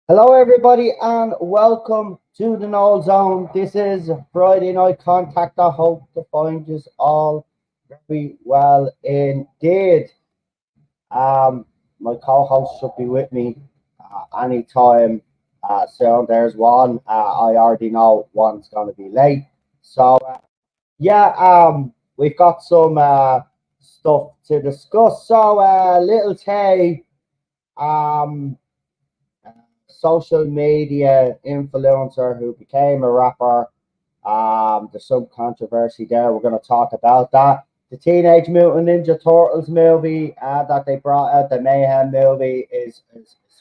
Hello, everybody, and welcome to the Null Zone. This is Friday Night Contact. I hope to find you all very well indeed. My co-host should be with me anytime soon. There's one. I already know one's going to be late. So, we've got some stuff to discuss. So, Little Tay, social media influencer who became a rapper. There's some controversy there. We're going to talk about that. The Teenage Mutant Ninja Turtles movie that they brought out, the Mayhem movie, is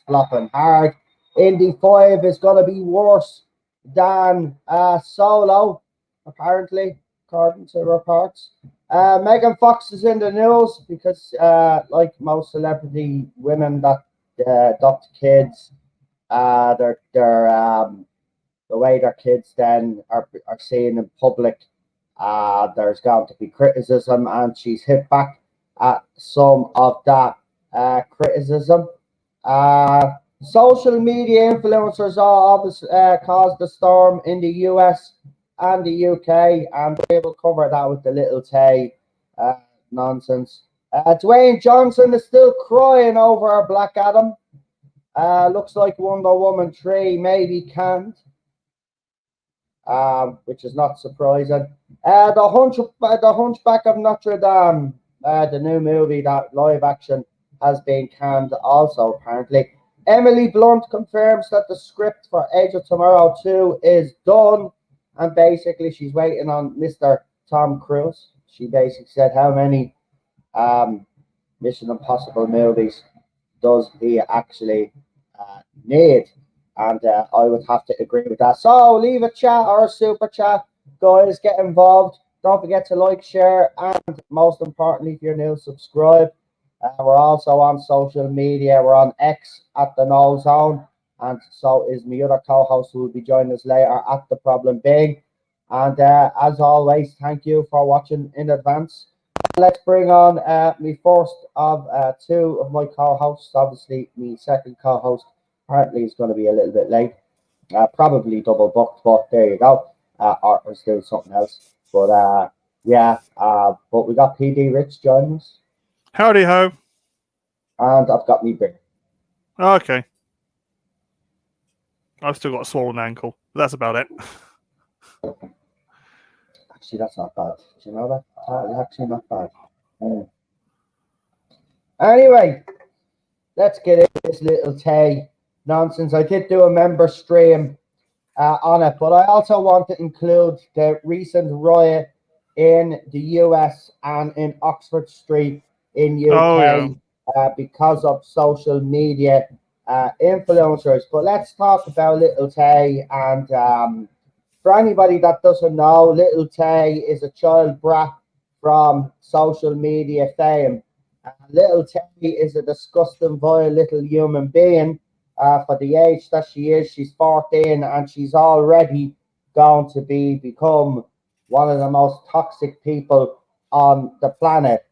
flopping hard. Indy 5 is going to be worse than Solo, apparently, according to reports. Megan Fox is in the news because, like most celebrity women that adopt kids, the way their kids then are seen in public, there's going to be criticism, and she's hit back at some of that criticism. Social media influencers are obviously caused a storm in the US and the UK, and we will cover that with the Little Tay nonsense. Dwayne Johnson is still crying over Black Adam. Looks like Wonder Woman 3 maybe can't, which is not surprising. The Hunchback of Notre Dame, the new movie, that live action, has been canned also, apparently. Emily Blunt confirms that the script for Age of Tomorrow 2 is done, and basically she's waiting on Mr. Tom Cruise. She basically said, how many Mission Impossible movies does he actually need? And I would have to agree with that. So leave a chat or a super chat, guys. Get involved. Don't forget to like, share, and most importantly, if you're new, subscribe. We're also on social media. We're on X at the Null Zone, and so is my other co-host who will be joining us later at The Problem Being. And as always, thank you for watching in advance. Let's bring on me first of two of my co-hosts. Obviously, my second co-host apparently is going to be a little bit late. Probably double booked, but there you go. Or is doing something else. But but we got PD Rich joining us. Howdy ho. And I've got me beer. Okay. I've still got a swollen ankle. That's about it. Actually, that's not bad. Do you know that? That's actually not bad. Anyway, let's get into this Little Tay nonsense. I did do a member stream on it, but I also want to include the recent riot in the US and in Oxford Street in UK because of social media influencers. But let's talk about Little Tay. And for anybody that doesn't know, Little Tay is a child brat from social media fame. Little Tay is a disgusting, vile little human being. For the age that she is, she's 14, and she's already going to become one of the most toxic people on the planet.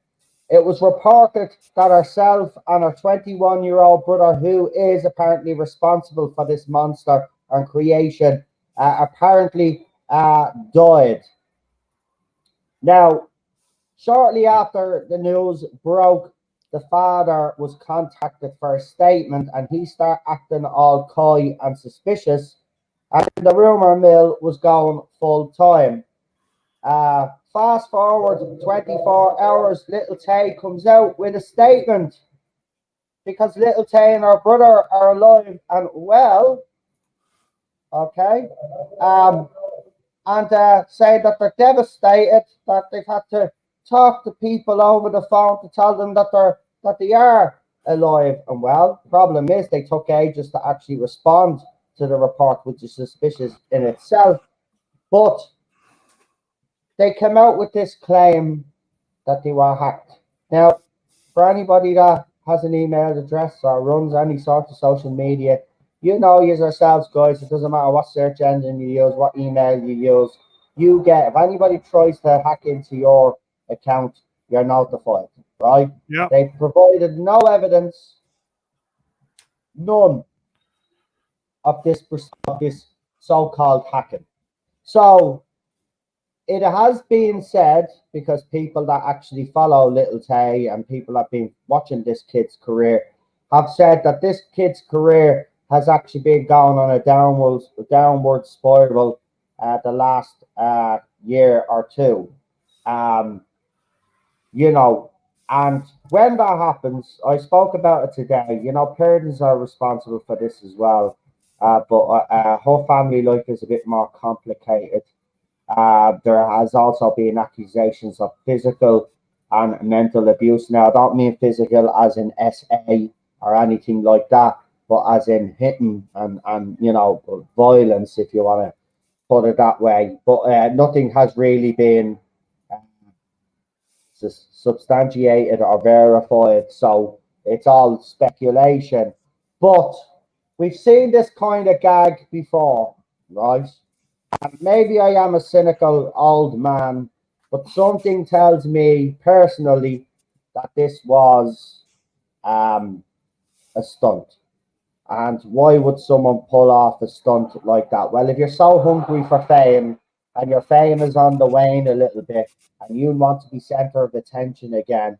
It was reported that herself and her 21-year-old brother, who is apparently responsible for this monster and creation, apparently died. Now, shortly after the news broke, the father was contacted for a statement, and he started acting all coy and suspicious, and the rumor mill was going full time. Fast forward 24 hours, Little Tay comes out with a statement because Little Tay and her brother are alive and well. Okay. And say that they're devastated, that they've had to talk to people over the phone to tell them that they are alive and well. Problem is, they took ages to actually respond to the report, which is suspicious in itself. But they came out with this claim that they were hacked. Now, for anybody that has an email address or runs any sort of social media, you know yourselves, guys, it doesn't matter what search engine you use, what email you use, you get, if anybody tries to hack into your account, you're notified, right? Yeah. They provided no evidence, none of this so-called hacking. So it has been said, because people that actually follow Little Tay and people that have been watching this kid's career have said that this kid's career has actually been going on a downward spiral the last year or two. You know, and when that happens, I spoke about it today. You know, parents are responsible for this as well. But her family life is a bit more complicated. There has also been accusations of physical and mental abuse. Now, I don't mean physical as in SA or anything like that, but as in hitting and you know, violence, if you want to put it that way. But nothing has really been substantiated or verified, so it's all speculation. But we've seen this kind of gag before, right? And maybe I am a cynical old man, but something tells me personally that this was a stunt. And why would someone pull off a stunt like that? Well, if you're so hungry for fame and your fame is on the wane a little bit and you want to be center of attention again,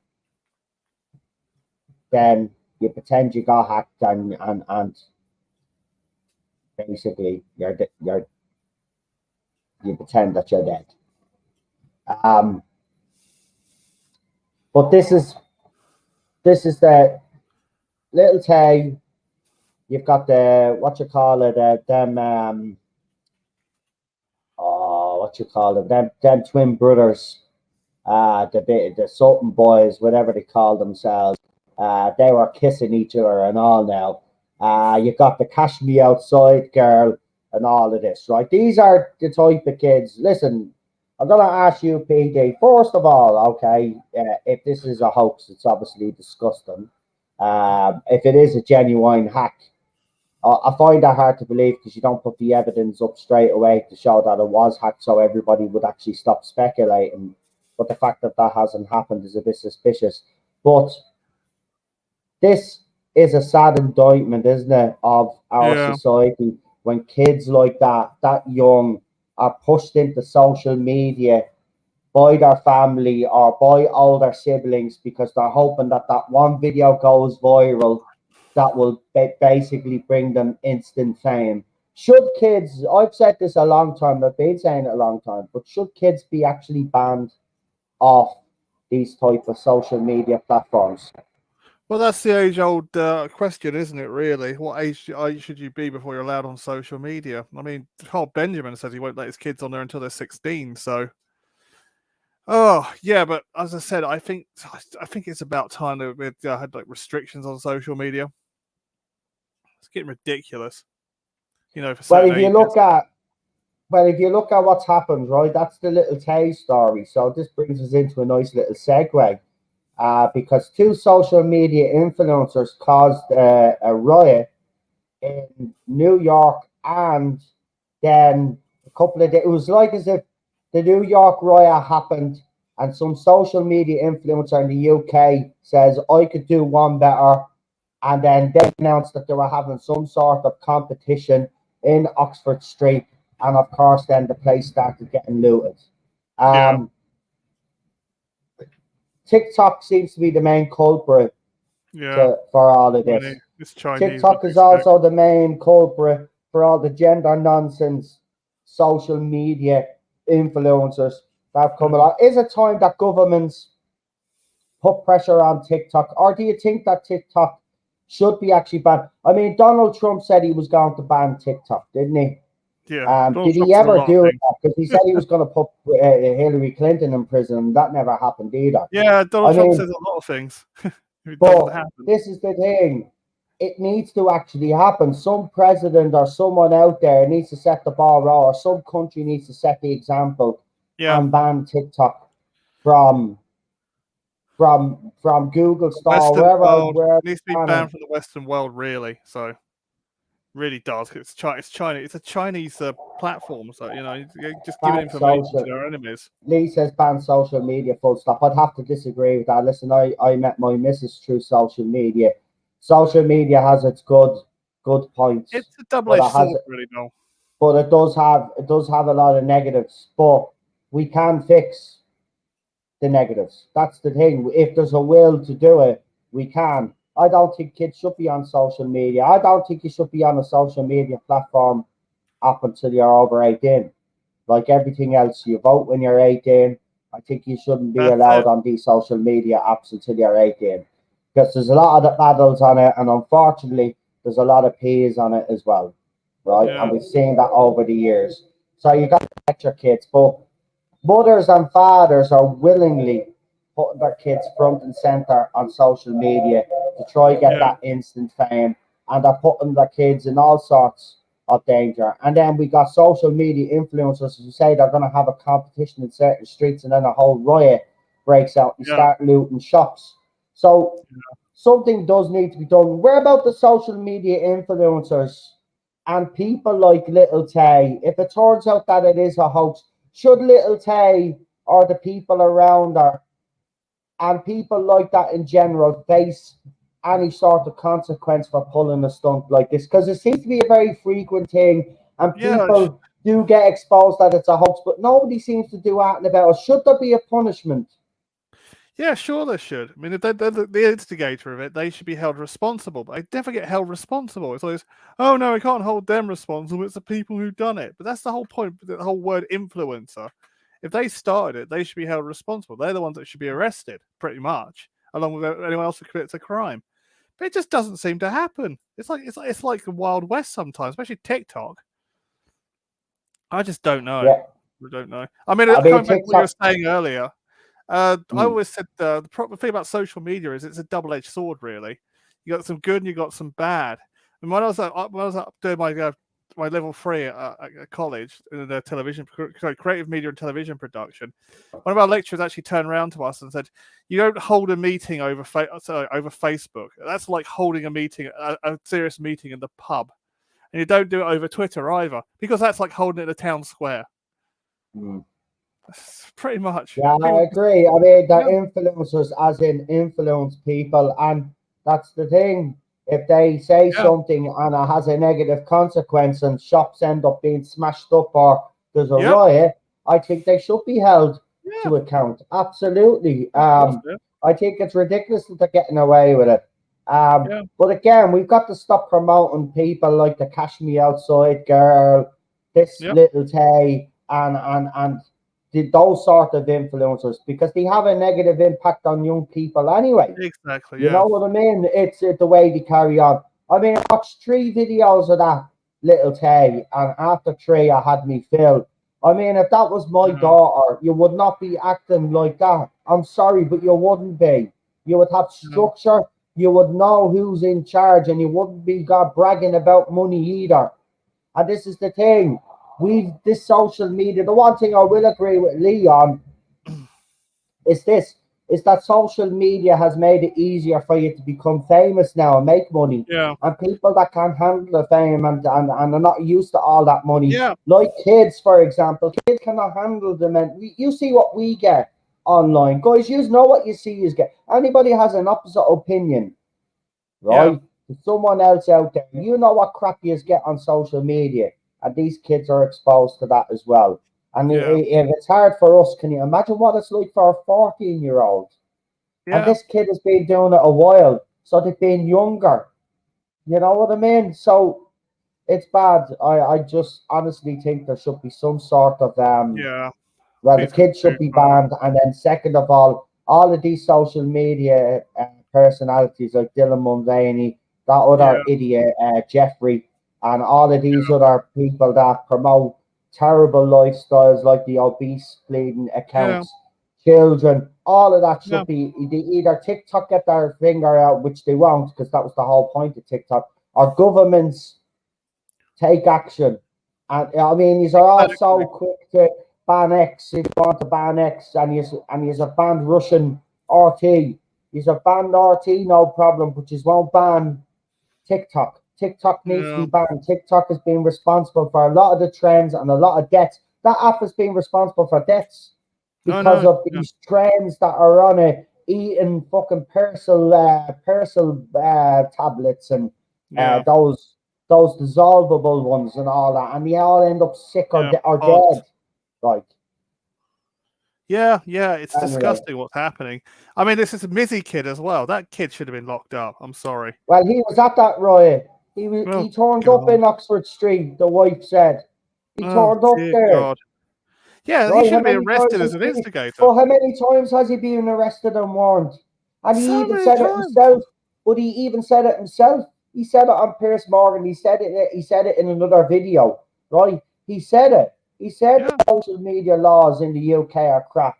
then you pretend you got hacked and basically you pretend that you're dead. But this is the Little Tay. You've got the them twin brothers, the Sultan boys, whatever they call themselves. They were kissing each other and all now. You've got the Cash Me Outside girl and all of this, right? These are the type of kids. Listen, I'm going to ask you, PD, first of all, okay, if this is a hoax, it's obviously disgusting. If it is a genuine hack, I find that hard to believe because you don't put the evidence up straight away to show that it was hacked so everybody would actually stop speculating. But the fact that that hasn't happened is a bit suspicious. But this is a sad indictment, isn't it, of our society when kids like that young, are pushed into social media by their family or by older siblings because they're hoping that that one video goes viral that will basically bring them instant fame. Should kids, I've said this a long time, I've been saying it a long time, but should kids be actually banned off these type of social media platforms? Well, that's the age-old question, isn't it, really? What age should you be before you're allowed on social media? I mean, Carl Benjamin says he won't let his kids on there until they're 16, so... Oh, yeah, but as I said, I think it's about time that we had like restrictions on social media. It's getting ridiculous. You know, for well, if you look at what's happened, right, that's the Little Tay story. So this brings us into a nice little segue. Because two social media influencers caused a riot in New York, and then a couple of days, it was like as if the New York riot happened and some social media influencer in the UK says, I could do one better. And then they announced that they were having some sort of competition in Oxford Street. And of course, then the place started getting looted. TikTok seems to be the main culprit for all of this. TikTok is also the main culprit for all the gender nonsense social media influencers that have come along. Is it time that governments put pressure on TikTok, or do you think that TikTok should be actually banned? I mean, Donald Trump said he was going to ban TikTok, didn't he? Yeah. Did he ever do it? Because he said he was going to put Hillary Clinton in prison, and that never happened either. Yeah, Donald Trump says a lot of things. But this is the thing. it needs to actually happen. Some president or someone out there needs to set the ball rolling, or some country needs to set the example and ban TikTok from Google Store, Western wherever world needs to be it's banned from the Western world, really. So really does. It's China. It's a Chinese platform. So you're just giving information to their enemies. Lee says ban social media, full stop. I'd have to disagree with that. Listen, I met my missus through social media. Social media has its good points. It's a double-edged sword, really, though. But it does have a lot of negatives. But we can fix the negatives. That's the thing. If there's a will to do it, we can. I don't think kids should be on social media. I don't think you should be on a social media platform up until you're over 18. Like everything else, you vote when you're 18. I think you shouldn't be allowed on these social media apps until you're 18. Because there's a lot of adults on it, and unfortunately, there's a lot of peas on it as well. Right? Yeah. And we've seen that over the years. So you got to protect your kids. But mothers and fathers are willingly putting their kids front and center on social media to try to get that instant fame, and they're putting their kids in all sorts of danger. And then we got social media influencers who say they're going to have a competition in certain streets, and then a whole riot breaks out and start looting shops. So something does need to be done. Where about the social media influencers and people like Little Tay? If it turns out that it is a hoax, should Little Tay or the people around her and people like that in general face any sort of consequence for pulling a stunt like this? Because it seems to be a very frequent thing, and people do get exposed that it's a hoax, but nobody seems to do anything about it. Should there be a punishment? Yeah, sure there should. I mean, if they're the instigator of it, they should be held responsible. But they never get held responsible. It's always, oh no, we can't hold them responsible. It's the people who've done it. But that's the whole point. The whole word influencer. If they started it, they should be held responsible. They're the ones that should be arrested, pretty much, along with anyone else who commits a crime. But it just doesn't seem to happen. It's like the Wild West sometimes, especially TikTok. I just don't know. Yeah. I don't know. I mean coming back to what you were saying earlier. I always said the thing about social media is it's a double-edged sword. Really, you got some good and you got some bad. And when I was up doing my level 3 at college in the creative media and television production, one of our lecturers actually turned around to us and said, "You don't hold a meeting over Facebook. That's like holding a meeting, a serious meeting in the pub, and you don't do it over Twitter either, because that's like holding it in a town square." Pretty much. Yeah, I agree. I mean, the influencers, as in influence people, and that's the thing. If they say something and it has a negative consequence, and shops end up being smashed up or there's a riot, I think they should be held to account. Absolutely. I think it's ridiculous that they're getting away with it. But again, we've got to stop promoting people like the Cash Me Outside girl, this Little Tay, and those sort of influencers, because they have a negative impact on young people anyway. Exactly. You know what I mean? It's the way they carry on. I mean, I watched 3 videos of that Little Tay, and after 3, I had me filled. I mean, if that was my daughter, you would not be acting like that. I'm sorry, but you wouldn't be. You would have structure. You would know who's in charge, and you wouldn't be bragging about money either. And this is the thing. This social media, the one thing I will agree with Lee on is that social media has made it easier for you to become famous now and make money. And people that can't handle the fame and are not used to all that money, like kids, for example, kids cannot handle them. And you see what we get online. Guys, you know what you see is get. Anybody has an opposite opinion, right? Someone else out there, you know what crap you get on social media. And these kids are exposed to that as well. And if it's hard for us, can you imagine what it's like for a 14-year-old? And this kid has been doing it a while, so they've been younger. You know what I mean? So it's bad. I just honestly think there should be some sort of well, the kids should be banned, and then second of all of these social media personalities like Dylan Mulvaney, that other idiot Jeffrey, and all of these other people that promote terrible lifestyles like the obese bleeding accounts children, all of that Yeah. should be either TikTok get their finger out, which they won't, because that was the whole point of TikTok, or governments take action. And I mean, these are all so quick to ban X if you want to ban X, and you have banned Russian RT. You have banned RT, no problem, but you won't ban TikTok. TikTok needs to be banned. TikTok has been responsible for a lot of the trends and a lot of deaths. That app has been responsible for deaths because of these trends that are on it, eating fucking Persil tablets and those dissolvable ones and all that, and they all end up sick or dead. Like, yeah, it's disgusting what's happening. I mean, this is a Mizzy kid as well. That kid should have been locked up. I'm sorry. Well, he was at that riot. He turned up in Oxford Street, the wife said. He turned up there. God. Yeah, he should have been arrested as an instigator. But how many times has he been arrested and warned? And he even said it himself. But he even said it himself. He said it on Piers Morgan. He said it in another video, right? He said it. He said social media laws in the UK are crap,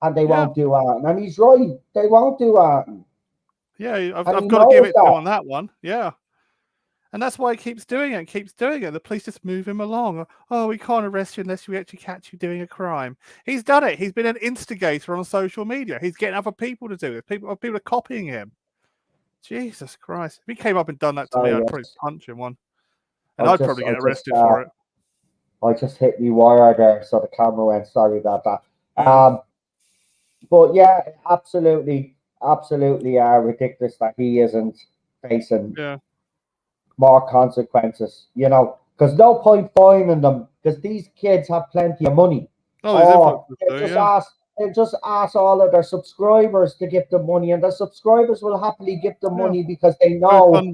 and they won't do that. And he's right. They won't do that. Yeah, I've got to give it to him on that one. Yeah. And that's why he keeps doing it and keeps doing it. The police just move him along. Oh, we can't arrest you unless we actually catch you doing a crime. He's done it. He's been an instigator on social media. He's getting other people to do it. People are copying him. Jesus Christ. If he came up and done that to me, I'd probably punch him one. And I'd probably get arrested for it. I just hit the wire there, so the camera went. Sorry about that. But yeah, absolutely ridiculous that he isn't facing more consequences, you know, because no point fining them, because these kids have plenty of money. They'll just ask all of their subscribers to give them money, and their subscribers will happily give them money because they know that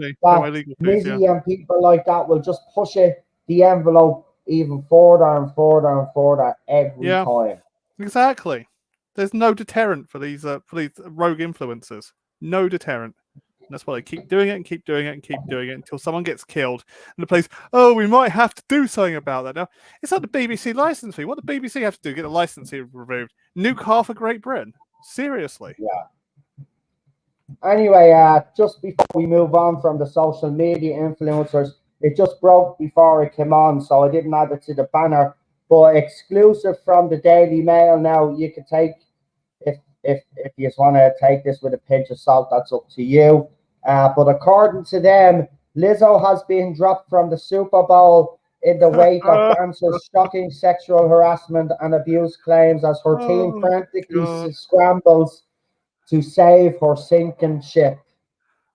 Mizzy and people like that will just push the envelope even further and further and further every time. Exactly. There's no deterrent for these rogue influencers. No deterrent. And that's why they keep doing it and keep doing it and keep doing it until someone gets killed. And the police, we might have to do something about that. Now, it's like the BBC license fee. What the BBC have to do? Get the license fee removed. Nuke half of Great Britain. Seriously. Yeah. Anyway, just before we move on from the social media influencers, it just broke before it came on, so I didn't add it to the banner. But exclusive from the Daily Mail now, you can take, if you just want to take this with a pinch of salt, that's up to you. But according to them, Lizzo has been dropped from the Super Bowl in the wake of dancers' shocking sexual harassment and abuse claims as her team frantically scrambles to save her sinking ship.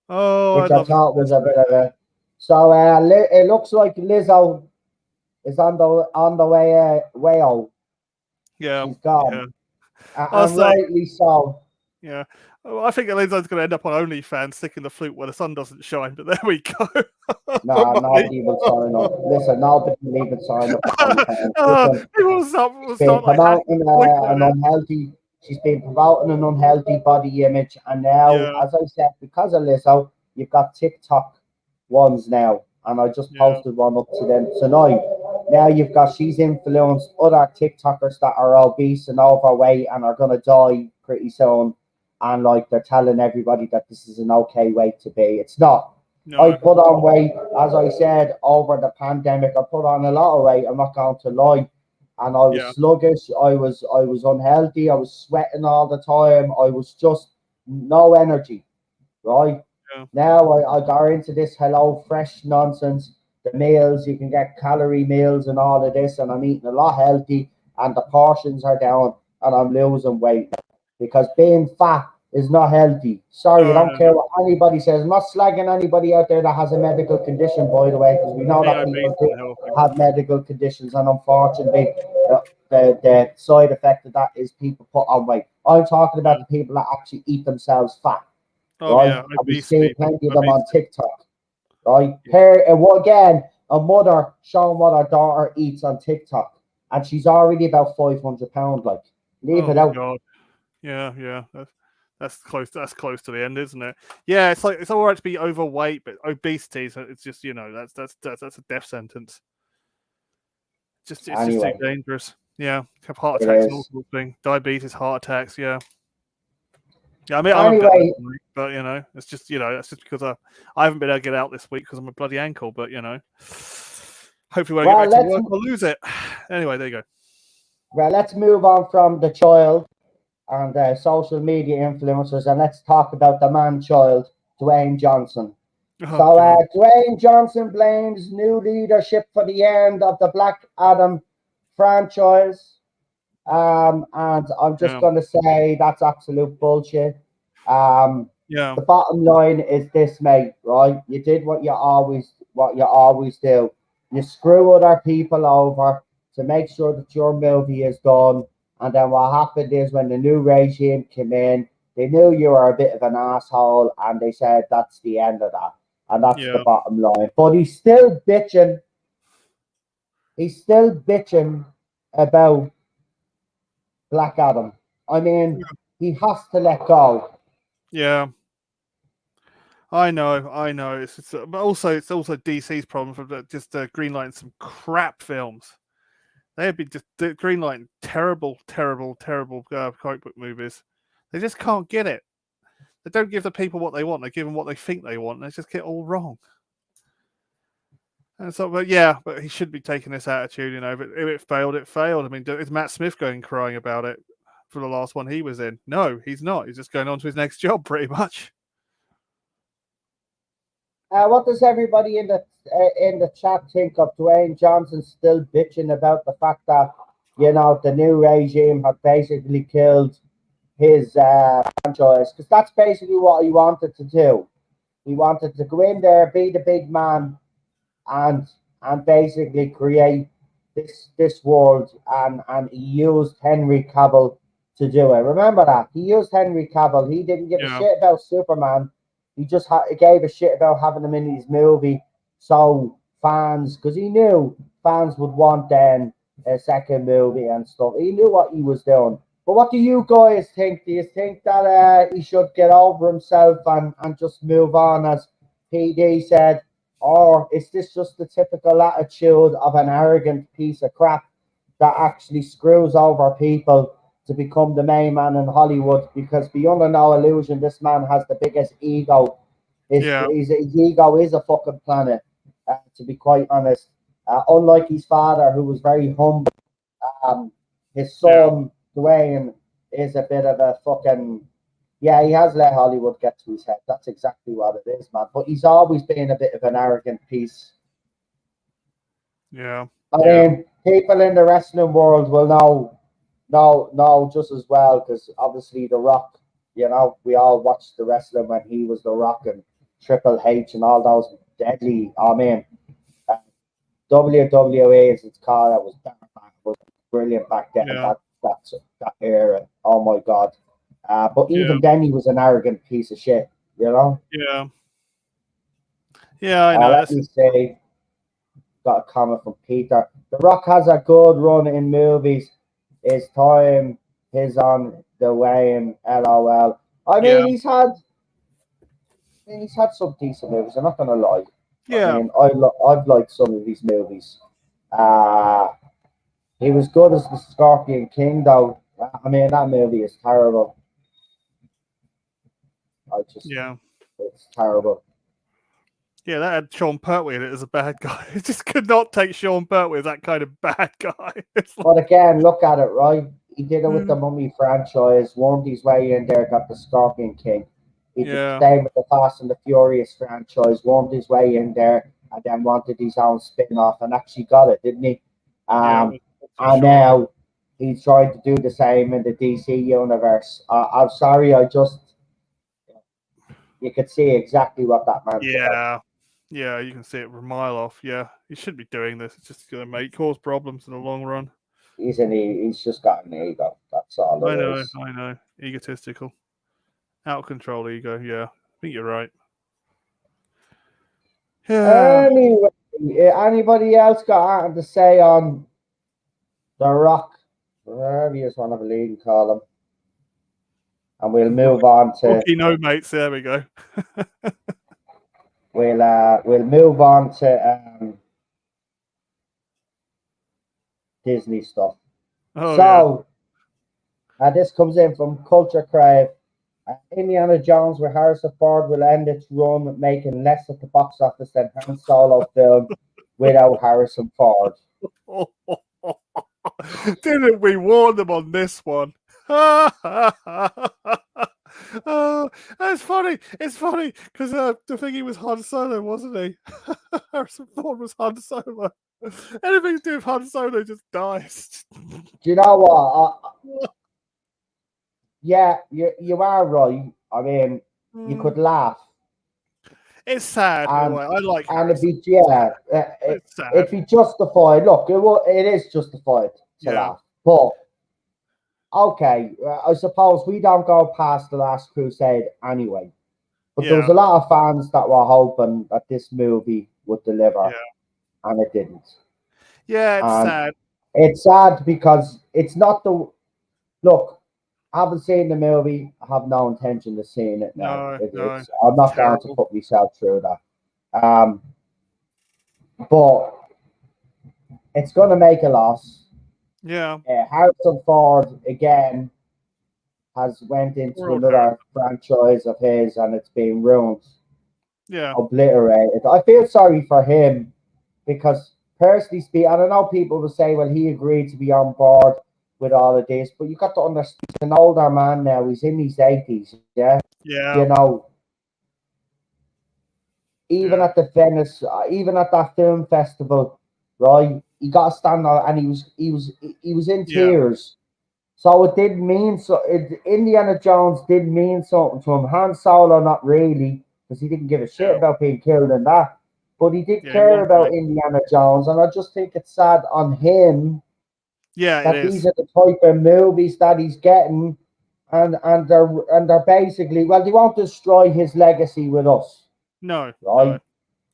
Which I thought was a bit of a... So it looks like Lizzo is on the way out. Yeah. She's gone. And rightly so. Yeah. Well, I think Eliza's going to end up on OnlyFans sticking the flute where the sun doesn't shine, but there we go. No, nobody will sign up. Listen, nobody will even sign up. She's been promoting an unhealthy body image, and now, as I said, because of Lizzo, you've got TikTok ones now, and I just posted one up to them tonight. Now she's influenced other TikTokers that are obese and overweight and are going to die pretty soon. And like they're telling everybody that this is an okay weight to be. It's not. No. I put on weight, as I said, over the pandemic. I put on a lot of weight. I'm not going to lie. And I was sluggish. I was unhealthy. I was sweating all the time. I was just no energy. Right? Yeah. Now I got into this Hello Fresh nonsense. The meals, you can get calorie meals and all of this, and I'm eating a lot healthy, and the portions are down, and I'm losing weight. Because being fat is not healthy. Sorry, I don't care what anybody says. I'm not slagging anybody out there that has a medical condition, by the way, because we know that people have medical conditions, and unfortunately, the side effect of that is people put on weight. I'm talking about the people that actually eat themselves fat. Right? And we see plenty of them on TikTok. Right? Here, again, a mother showing what her daughter eats on TikTok, and she's already about 500 pounds. Like, leave it out. God. Yeah, that's close. That's close to the end, isn't it? Yeah, it's like it's all right to be overweight, but obesity, so it's just that's a death sentence. It's just too dangerous. Yeah, have heart It attacks and all is. sorts of things. Diabetes, heart attacks. Yeah. Yeah, I mean, I'm a bit Anyway, over it, but it's just that's just because I haven't been able to get out this week because of my bloody ankle. But hopefully when I get well, back to work, I'll lose it. Anyway, there you go. let's move on from the child and social media influencers, and let's talk about the man-child, Dwayne Johnson. Oh, So God. Dwayne Johnson blames new leadership for the end of the Black Adam franchise. And I'm just Yeah. going to say that's absolute bullshit. Um, Yeah. the bottom line is this, mate. Right? You did what you always do. You screw other people over to make sure that your movie is done. And then what happened is when the new regime came in, they knew you were a bit of an asshole, and they said that's the end of that. And that's the Yeah. bottom line. But he's still bitching. He's still bitching about Black Adam. I mean, he has to let go. Yeah. I know. But also it's also DC's problem for just greenlighting some crap films. They have been just greenlighting terrible comic book movies. They just can't get it. They don't give the people what they want. They give them what they think they want. And they just get it all wrong. And so, but he should be taking this attitude. If it failed, it failed. I mean, is Matt Smith going crying about it for the last one he was in? No, he's not. He's just going on to his next job, pretty much. What does everybody in the chat think of Dwayne Johnson still bitching about the fact that the new regime have basically killed his franchise? Because that's basically what he wanted to do. He wanted to go in there, be the big man, and basically create this world, and he used Henry Cavill to do it. Remember that he used Henry Cavill. He didn't give a shit about Superman. He just gave a shit about having him in his movie. So fans, because he knew fans would want then a second movie and stuff. He knew what he was doing. But what do you guys think? Do you think that he should get over himself and just move on, as PD said? Or is this just the typical attitude of an arrogant piece of crap that actually screws over people to become the main man in Hollywood? Because beyond no illusion, this man has the biggest ego. His ego is a fucking planet, to be quite honest. Unlike his father, who was very humble, his son, Dwayne, is a bit of a fucking... Yeah, he has let Hollywood get to his head. That's exactly what it is, man. But he's always been a bit of an arrogant piece. Yeah. I mean, people in the wrestling world will know just as well, because obviously The Rock, we all watched the wrestling when he was The Rock and Triple H and all those deadly... I mean, WWE, as it's called, that was brilliant back then. Yeah. That era. Oh my God. But even then, he was an arrogant piece of shit, Yeah. Yeah, I know. Let me say, got a comment from Peter. The Rock has a good run in movies. His time is on the way in LOL. I mean, he's had some decent movies. I'm not gonna lie. Yeah. I mean, I've liked some of his movies. He was good as the Scorpion King, though. I mean, that movie is terrible. It's terrible. Yeah, that had Sean Pertwee in it as a bad guy. It just could not take Sean Pertwee as that kind of bad guy. But again, look at it, right? He did it with the Mummy franchise, wormed his way in there, got the Scorpion King. He did the same with the Fast and the Furious franchise, wormed his way in there, and then wanted his own spin-off, and actually got it, didn't he? And now he's trying to do the same in the DC universe. I'm sorry, you could see exactly what that man's about. Yeah, you can see it from a mile off. Yeah, he shouldn't be doing this. It's just going to cause problems in the long run. He's just got an ego. That's all it is. I know. Egotistical. Out of control ego. Yeah, I think you're right. Yeah. Anyway, anybody else got anything to say on The Rock? Whatever you just want to believe and call him. And we'll move on to... no mates, there we go. We'll move on to Disney stuff. Oh, So, this comes in from Culture Crave. Indiana Jones with Harrison Ford will end its run making less at the box office than Han Solo film without Harrison Ford. yeah. Didn't we warn them on this one? Oh, that's funny. It's funny because the thing he was Han Solo, wasn't he? Harrison Ford was Han Solo. Anything to do with Han Solo just dies. Do you know what? Yeah, you are right. I mean, you could laugh. It's sad. And, I like and it'd Harrison. be, yeah, It's sad. it'd be justified. Look, it is justified to laugh. But, okay, I suppose we don't go past The Last Crusade anyway. But there was a lot of fans that were hoping that this movie would deliver, and it didn't. Yeah, it's And sad. it's sad because it's not the... Look, I haven't seen the movie. I have no intention of seeing it now. No, I'm not terrible. going to put myself through that. But it's going to make a loss. Yeah. Harrison Ford, again, has went into another franchise of his, and it's been ruined. Yeah. Obliterated. I feel sorry for him because, personally speaking, I don't know, people will say, well, he agreed to be on board with all of this, but you got to understand, he's an older man now. He's in his 80s, yeah? Yeah. You know, even at the Venice, even at that film festival, right? He got to stand out, and he was in tears. So it did mean so. Indiana Jones did mean something to him. Han Solo, not really, because he didn't give a shit about being killed in that. But he did care about Indiana Jones, and I just think it's sad on him. Yeah, that these are the type of movies that he's getting, and they're basically, well, they won't destroy his legacy with us. No, right? No.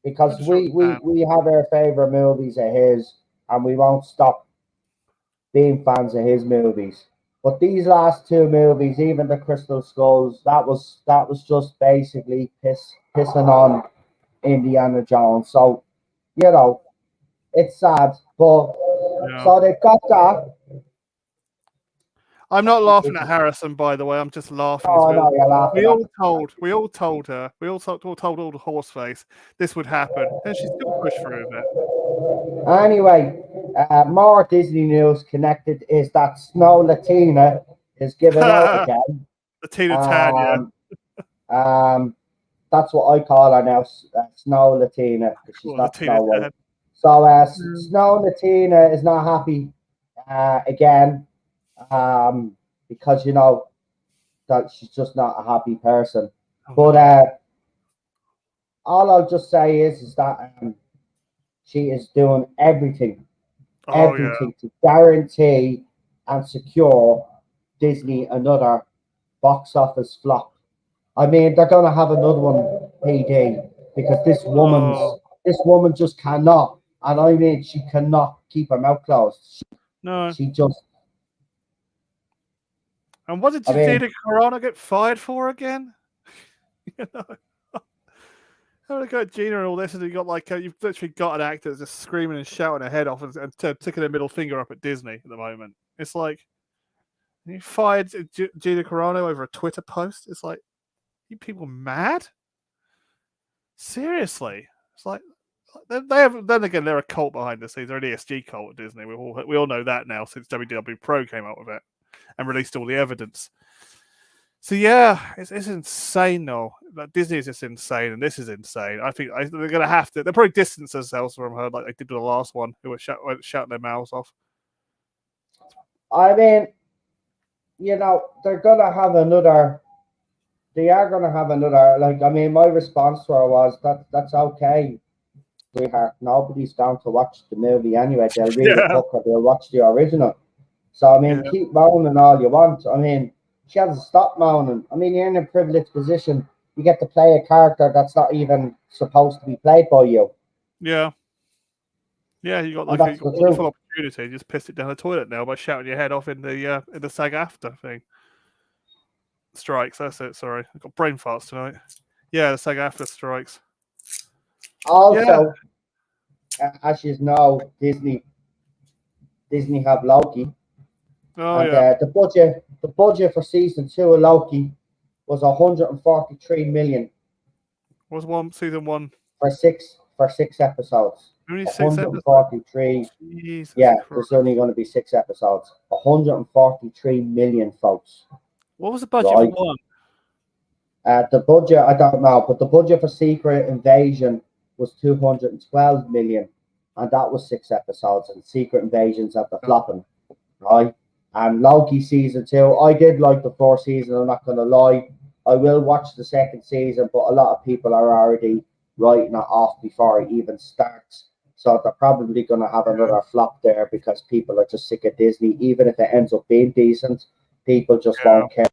Because we have our favorite movies of his, and we won't stop being fans of his movies. But these last two movies, even the Crystal Skulls, that was just basically pissing on Indiana Jones. So, you know, it's sad, but so they've got that. I'm not laughing at Harrison, by the way. I'm just laughing. Oh, no, you're laughing. We all told her, we all told all the Horseface this would happen, and she still pushed through with it. Anyway, more Disney news connected is that Snow Latina is given out again. Latina Tanya. That's what I call her now, Snow Latina, because she's not Snow White. So Snow Latina is not happy again, because, you know, that she's just not a happy person. But all I'll just say is that she is doing everything to guarantee and secure Disney another box office flop. I mean, they're going to have another one, PD, because this woman just cannot, and I mean, she cannot keep her mouth closed. She just. And what did Gina Carano get fired for again? You know, how did I got Gina and all this, and you got like you've literally got an actor just screaming and shouting her head off and sticking their middle finger up at Disney at the moment. It's like you fired Gina Carano over a Twitter post. It's like, you people mad? Seriously, it's like they have. Then again, they're a cult behind the scenes. They're an ESG cult at Disney. We all know that now since WWE Pro came out with it and released all the evidence. So yeah, it's insane though. Like, Disney is just insane, and this is insane. I think they're gonna have to. They'll probably distance themselves from her like they did with the last one, who were shouting their mouths off. I mean, you know, they're gonna have another. They are gonna have another. Like, I mean, my response to her was that's okay, sweetheart. Nobody's going to watch the movie anyway. They'll read the book or they'll watch the original. So I mean, keep moaning all you want. I mean, she hasn't stopped moaning. I mean, you're in a privileged position. You get to play a character that's not even supposed to be played by you. Yeah. Yeah, you got like a wonderful opportunity. Just pissed it down the toilet now by shouting your head off in the SAG-AFTRA thing. Strikes, that's it. Sorry, I got brain farts tonight. Yeah, the SAG-AFTRA strikes. Also, as you know, Disney have Loki. Oh And yeah. the budget for season 2 of Loki was 143 million Was season 1 for six episodes. only 6 episodes? 143. Jesus Yeah, Christ. there's only going to be 6 episodes. 143 million, folks. What was the budget Right. for 1? The budget, I don't know, but the budget for Secret Invasion was 212 million, and that was 6 episodes. And Secret Invasion's at the flopping, right? And Loki season 2, I did like the first season. I'm not gonna lie. I will watch the second season, but a lot of people are already writing it off before it even starts. So they're probably gonna have another flop there because people are just sick of Disney. Even if it ends up being decent, people just won't care.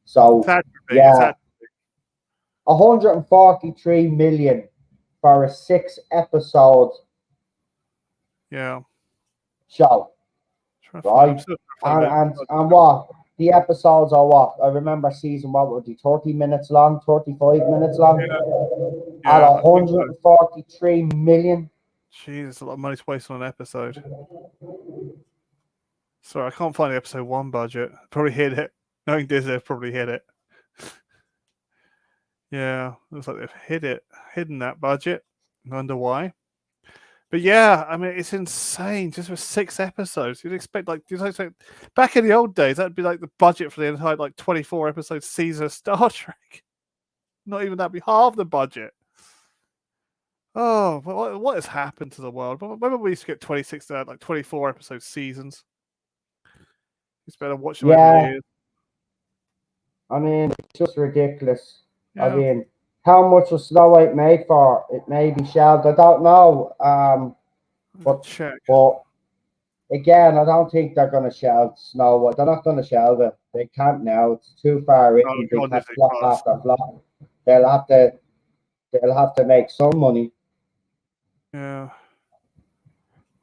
So yeah. 143 million for a 6 episode show, right? And what the episodes are what? I remember season what would be 30 minutes long, 35 minutes long, at 143 million. Jeez, a lot of money to waste on an episode. Sorry, I can't find the episode 1 budget. Probably hit it. Knowing Disney, they've probably hit it. Yeah, looks like they've hidden that budget. I wonder why. But yeah, I mean, it's insane. Just for 6 episodes, you'd expect back in the old days, that'd be like the budget for the entire 24 episode season of Star Trek. Not even that'd be half the budget. Oh, what has happened to the world? Remember we used to get 24 episode seasons. It's better watch them over the years. I mean, it's just ridiculous. Yeah. I mean, how much was Snow White made for? It may be shelved. I don't know. But again, I don't think they're going to shelve Snow White. They're not going to shelve it. They can't now. It's too far in. They can't flop after flop. They'll have to make some money. Yeah.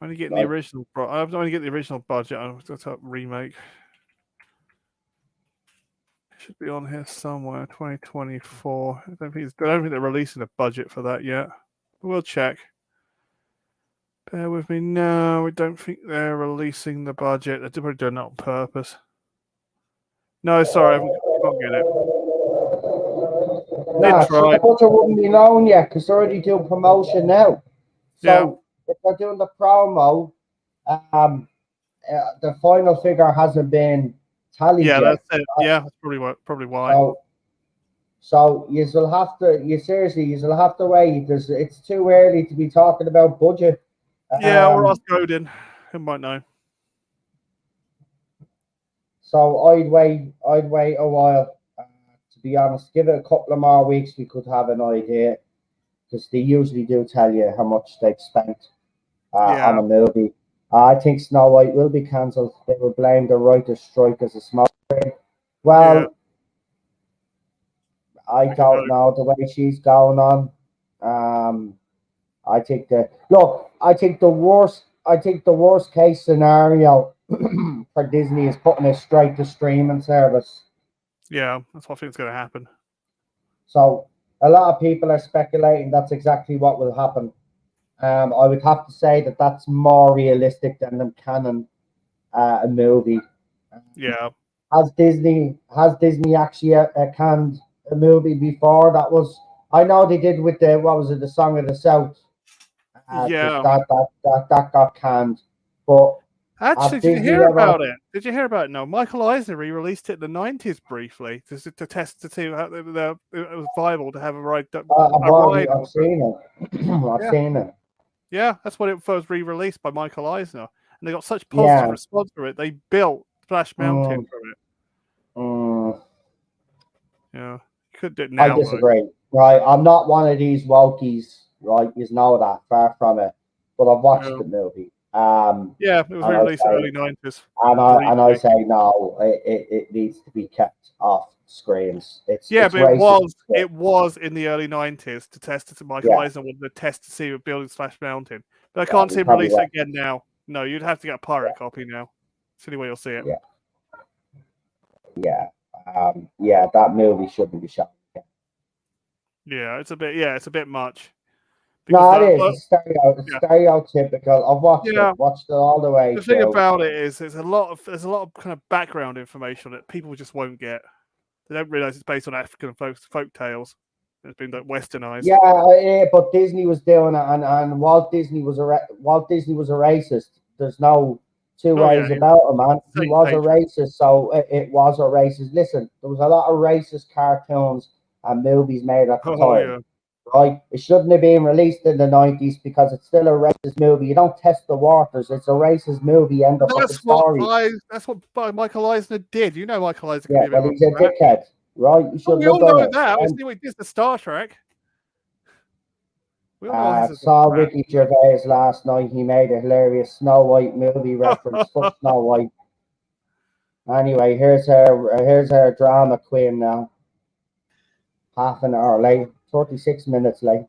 I'm only getting the original. I'm only getting the original budget. I'll remake. Should be on here somewhere. 2024. I don't think they're releasing a budget for that yet. We'll check. Bear with me. No, we don't think they're releasing the budget. They're probably doing that on purpose. No, sorry, I can't get it. Nah, so the budget wouldn't be known yet because they're already doing promotion now. So if they're doing the promo, the final figure hasn't been tallied yet. That's it. That's probably why. So you'll have to wait. It's too early to be talking about budget. Or ask Godin. He might know. So I'd wait a while. To be honest, give it a couple of more weeks. We could have an idea because they usually do tell you how much they've spent on a movie. I think Snow White will be cancelled. They will blame the writer's strike as a smoke screen. Well, I don't know the way she's going on. I think the worst case scenario for Disney is putting it straight to streaming service. Yeah, that's what I think is going to happen. So a lot of people are speculating that's exactly what will happen. I would have to say that that's more realistic than them canning a movie. Yeah. Has Disney actually canned a movie before? I know they did with the Song of the South. That got canned. But actually, did you hear about it? Did you hear about it? No, Michael Eisner released it in the 90s briefly to test to see how it was viable to have a ride. I've seen it. I've seen it. Yeah, that's when it first re-released by Michael Eisner, and they got such positive response for it. They built Splash Mountain from it. Yeah, could do it now. I disagree. Right, I'm not one of these wokies. Right, you know that, far from it. But I've watched the movie. It was re-released in the early 90s. And I say no, it needs to be kept off screens. But it was in the early 90s to test it. Michael Eisner wanted to test to see with building Splash Mountain, but I can't see him release it again now. No, you'd have to get a pirate copy now. It's the only way you'll see it. That movie shouldn't be shot. Yeah, it's a bit much. No, it is. Well, It's stereotypical. I've watched it all the way the thing through. about it is, there's a lot of kind of background information that people just won't get. They don't realize it's based on African folk tales. It's been like westernized. Yeah, but Disney was doing it, and Walt Disney was a racist. There's no two ways about it, man. He was a racist, so it was a racist. Listen, there was a lot of racist cartoons and movies made at the time. Yeah. Right? It shouldn't have been released in the 90s because it's still a racist movie. You don't test the waters. It's a racist movie. End of fucking story. That's what Michael Eisner did. You know Michael Eisner. Yeah, well, he's a dickhead, right? You should we all have done know it. that. We see what he did to Star Trek. Saw Ricky Gervais last night. He made a hilarious Snow White movie reference. Fuck Snow White. Anyway, here's her drama queen now. Half an hour late, 36 minutes late.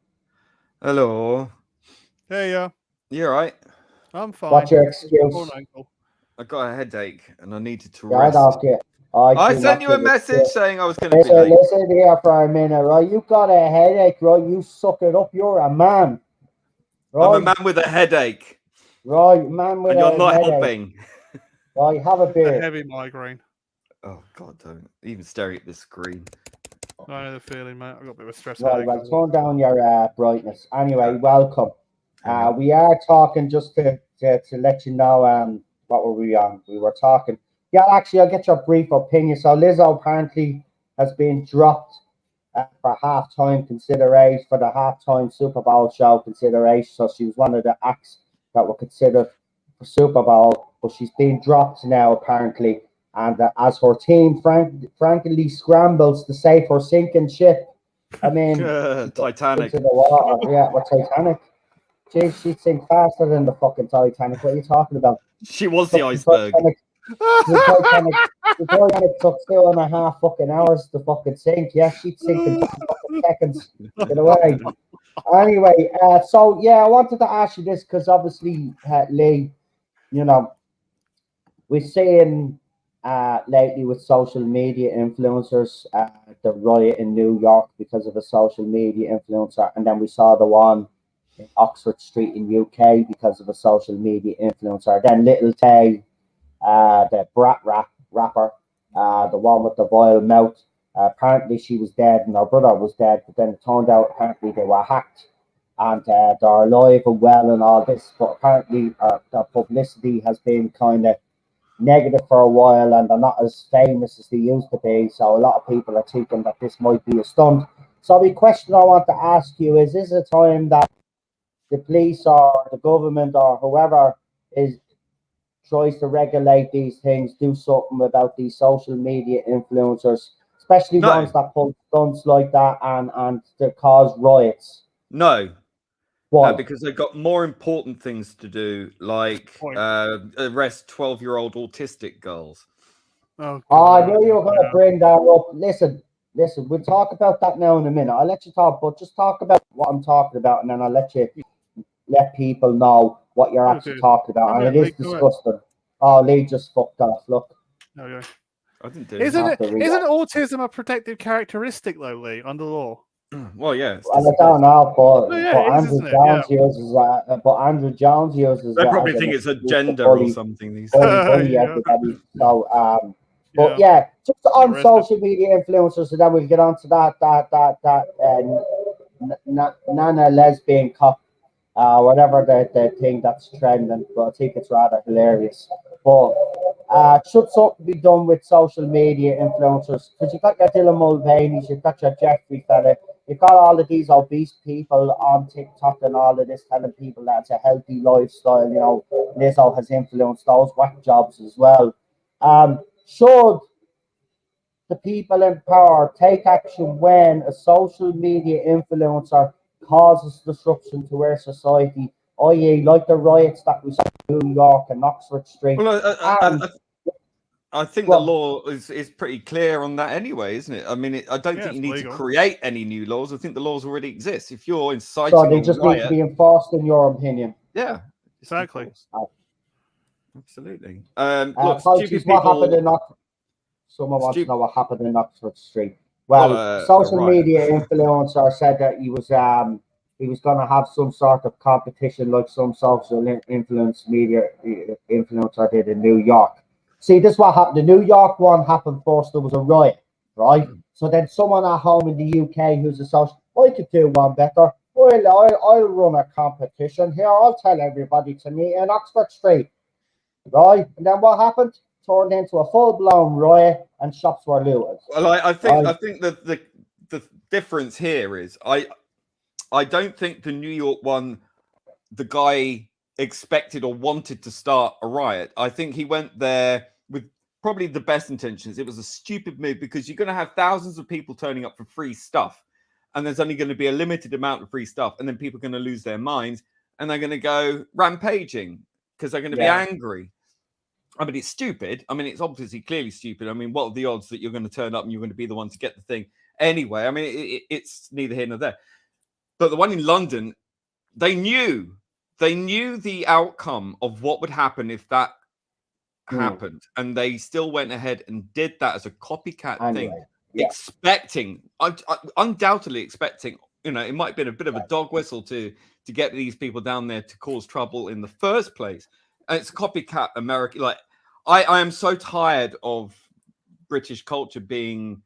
Hello. Hey, you all right? I'm fine. What's your excuse? I got a headache and I needed to rest. I sent you a message saying I was going to be late. Listen here for a minute, right? You got a headache, right? You suck it up. You're a man. Right? I'm a man with a headache. Right, man with a headache. And you're not helping. Right, have a beer. A heavy migraine. Oh, God, don't even staring at the screen. I know the feeling, mate. I've got a bit of a stress Right, headache. well, turn down your brightness. Anyway, welcome. We are talking just to let you know what were we on? We were talking. Yeah, actually, I'll get your brief opinion. So Lizzo apparently has been dropped for halftime consideration, for the halftime Super Bowl show consideration. So she was one of the acts that were considered for Super Bowl, but she's been dropped now apparently. And as her team frankly scrambles to save her sinking ship. I mean, Titanic. Into the water. Yeah, we're Titanic. Jeez, she'd sink faster than the fucking Titanic. What are you talking about? She was the iceberg. The Titanic took 2.5 fucking hours to fucking sink. Yeah, she'd sink in fucking seconds. Get away. Anyway, so yeah, I wanted to ask you this because obviously, Lee, you know, we're seeing lately with social media influencers, the riot in New York because of a social media influencer, and then we saw the one in Oxford Street in UK because of a social media influencer. Then Little Tay, the brat rapper, the one with the vile mouth, apparently she was dead and her brother was dead, but then it turned out apparently they were hacked and they're alive and well and all this, but apparently their publicity has been kind of negative for a while and they're not as famous as they used to be, so a lot of people are thinking that this might be a stunt. So the question I want to ask you is a time that the police or the government or whoever tries to regulate these things, do something about these social media influencers, especially ones that pull stunts like that and to cause riots? No. Why? No, because they've got more important things to do, like arrest 12-year-old autistic girls. Oh, I knew you were going to bring that up. Listen, we'll talk about that now in a minute. I'll let you talk, but just talk about what I'm talking about, and then I'll let people know what you're actually talking about. And it is disgusting. Oh, Lee just fucked off. Look. Okay. I didn't do Isn't autism a protective characteristic, though, Lee, under law? Well, yeah. Well, I don't know, but Andrew Jones uses that. But Andrew Jones uses. They probably think it's a gender or something. These everybody. So, but yeah, just on social media influencers, and then we'll get on to that Nana lesbian cop, whatever the thing that's trending. But I think it's rather hilarious. But should something be done with social media influencers? Because you got your Dylan Mulvaney's, you've got your Jeffrey fella, you've got all of these obese people on TikTok and all of this telling people that it's a healthy lifestyle. You know, Lizzo has influenced those whack jobs as well. Should the people in power take action when a social media influencer causes disruption to our society, i.e., like the riots that we saw in New York and Oxford Street? Well, I think the law is pretty clear on that anyway, isn't it? I mean, I don't think you need to create any new laws. I think the laws already exist. If you're inciting, so they just need to be enforced, in your opinion. Yeah, exactly. Absolutely. Look, what happened in Oxford? Someone wants to know what happened in Oxford Street. Well, social media influencer said that he was he was going to have some sort of competition like some social influence media influencer did in New York. See, this is what happened. The New York one happened first. There was a riot, right? So then someone at home in the UK who's a social, I could do one better. I'll run a competition here. I'll tell everybody to meet in Oxford Street, right? And then what happened? Turned into a full-blown riot, and shops were looted. Well, I think that the difference here is I don't think the New York one, the guy expected or wanted to start a riot. I think he went there with probably the best intentions. It was a stupid move because you're going to have thousands of people turning up for free stuff, and there's only going to be a limited amount of free stuff, and then people are going to lose their minds and they're going to go rampaging because they're going to be angry. I mean, it's stupid. I mean, it's obviously clearly stupid. I mean, what are the odds that you're going to turn up and you're going to be the one to get the thing anyway? I mean, it's neither here nor there. But the one in London, they knew the outcome of what would happen if that happened, and they still went ahead and did that as a copycat thing, expecting, undoubtedly expecting. You know, it might have been a bit of a dog whistle to get these people down there to cause trouble in the first place. And it's copycat America. Like, I am so tired of British culture being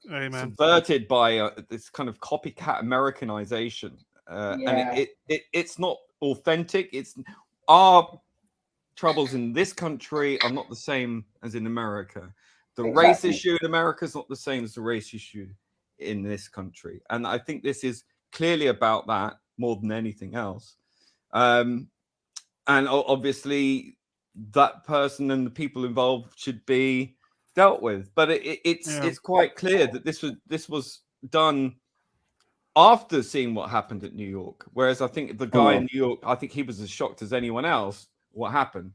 subverted by this kind of copycat Americanization, and it's not authentic. It's our troubles in this country are not the same as in America. The race issue in America is not the same as the race issue in this country, and I think this is clearly about that more than anything else. And obviously, that person and the people involved should be dealt with. But it's quite clear that this was done after seeing what happened at New York. Whereas I think the guy in New York, I think he was as shocked as anyone else what happened.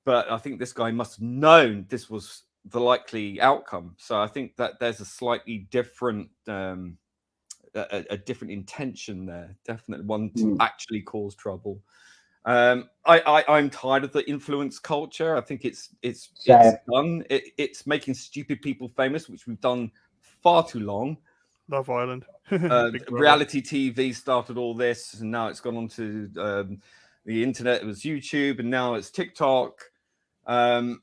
But I think this guy must have known this was the likely outcome. So I think that there's a slightly different a different intention there. Definitely one to actually cause trouble. I'm tired of the influence culture. I think it's done. It's making stupid people famous, which we've done far too long. Love Island. Reality TV started all this, and now it's gone on to the internet. It was YouTube, and now it's TikTok, and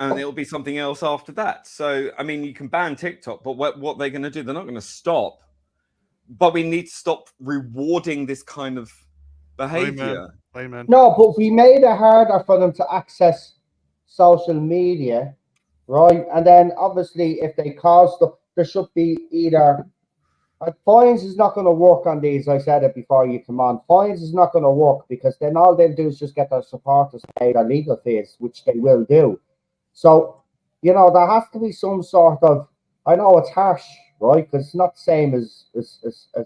it'll be something else after that. So, I mean, you can ban TikTok, but what they're going to do? They're not going to stop. But we need to stop rewarding this kind of behavior. Amen. No, but we made it harder for them to access social media, right? And then obviously, if they cause stuff, there should be either fines is not going to work on these. I said it before you come on. Fines is not going to work because then all they'll do is just get their supporters to pay their legal fees, which they will do. So, you know, there has to be some sort of. I know it's harsh, right? Because it's not the same as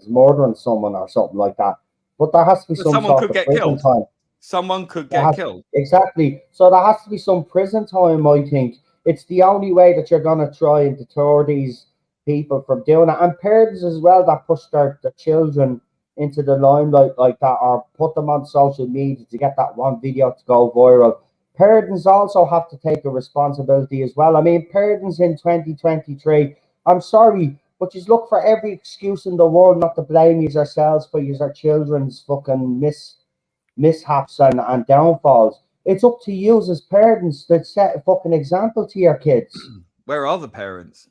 murdering someone or something like that. But there has to be some sort of prison time. Someone could get killed. Exactly. So there has to be some prison time, I think. It's the only way that you're going to try and deter these people from doing it. And parents as well that push their children into the limelight like that or put them on social media to get that one video to go viral. Parents also have to take a responsibility as well. I mean, parents in 2023, I'm sorry, but you look for every excuse in the world not to blame yourselves for your children's fucking mishaps and downfalls. It's up to you as parents to set a fucking example to your kids. Where are the parents?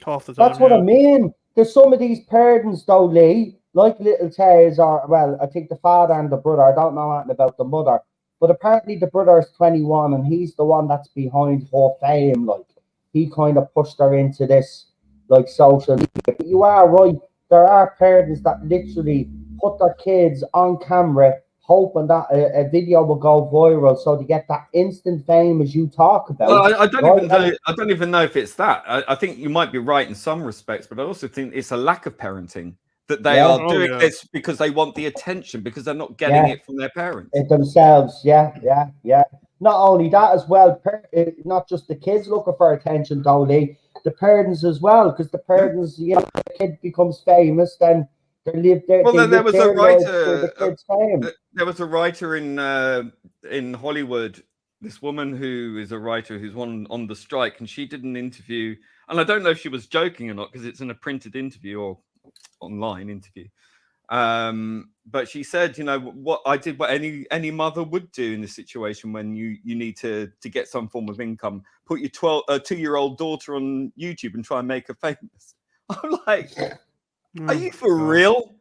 Half the time, that's what I mean. There's some of these parents, though, Lee, like Little Tays, or, well, I think the father and the brother, I don't know anything about the mother, but apparently the brother is 21 and he's the one that's behind her fame. Like, he kind of pushed her into this, like, social media. But you are right. There are parents that literally put their kids on camera hoping that a video will go viral so they get that instant fame as you talk about. Well, I don't even know if it's that. I think you might be right in some respects, but I also think it's a lack of parenting that they are doing this because they want the attention, because they're not getting it from their parents. It themselves, yeah. Not only that as well, not just the kids looking for attention, though, Lee, the parents as well, because the parents, you know, the kid becomes famous, then there was a writer in Hollywood, this woman who is a writer who's on the strike, and she did an interview, and I don't know if she was joking or not because it's in a printed interview or online interview. But she said, you know, what I did, what any mother would do in this situation when you need to get some form of income, put your 2-year-old daughter on YouTube and try and make her famous. I'm like, are you for real?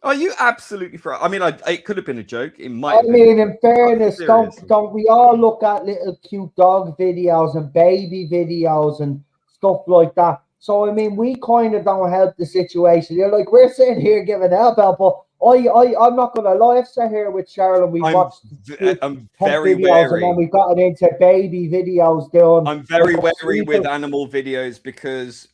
Are you absolutely for? I mean, it could have been a joke. It might. I mean, in fairness, don't we all look at little cute dog videos and baby videos and stuff like that? So I mean, we kind of don't help the situation. You're like, we're sitting here giving help out, but I'm not gonna lie. I've sat here with Cheryl and we watched I'm very videos, wary. and then we've gotten into baby videos doing. I'm very wary with animal videos because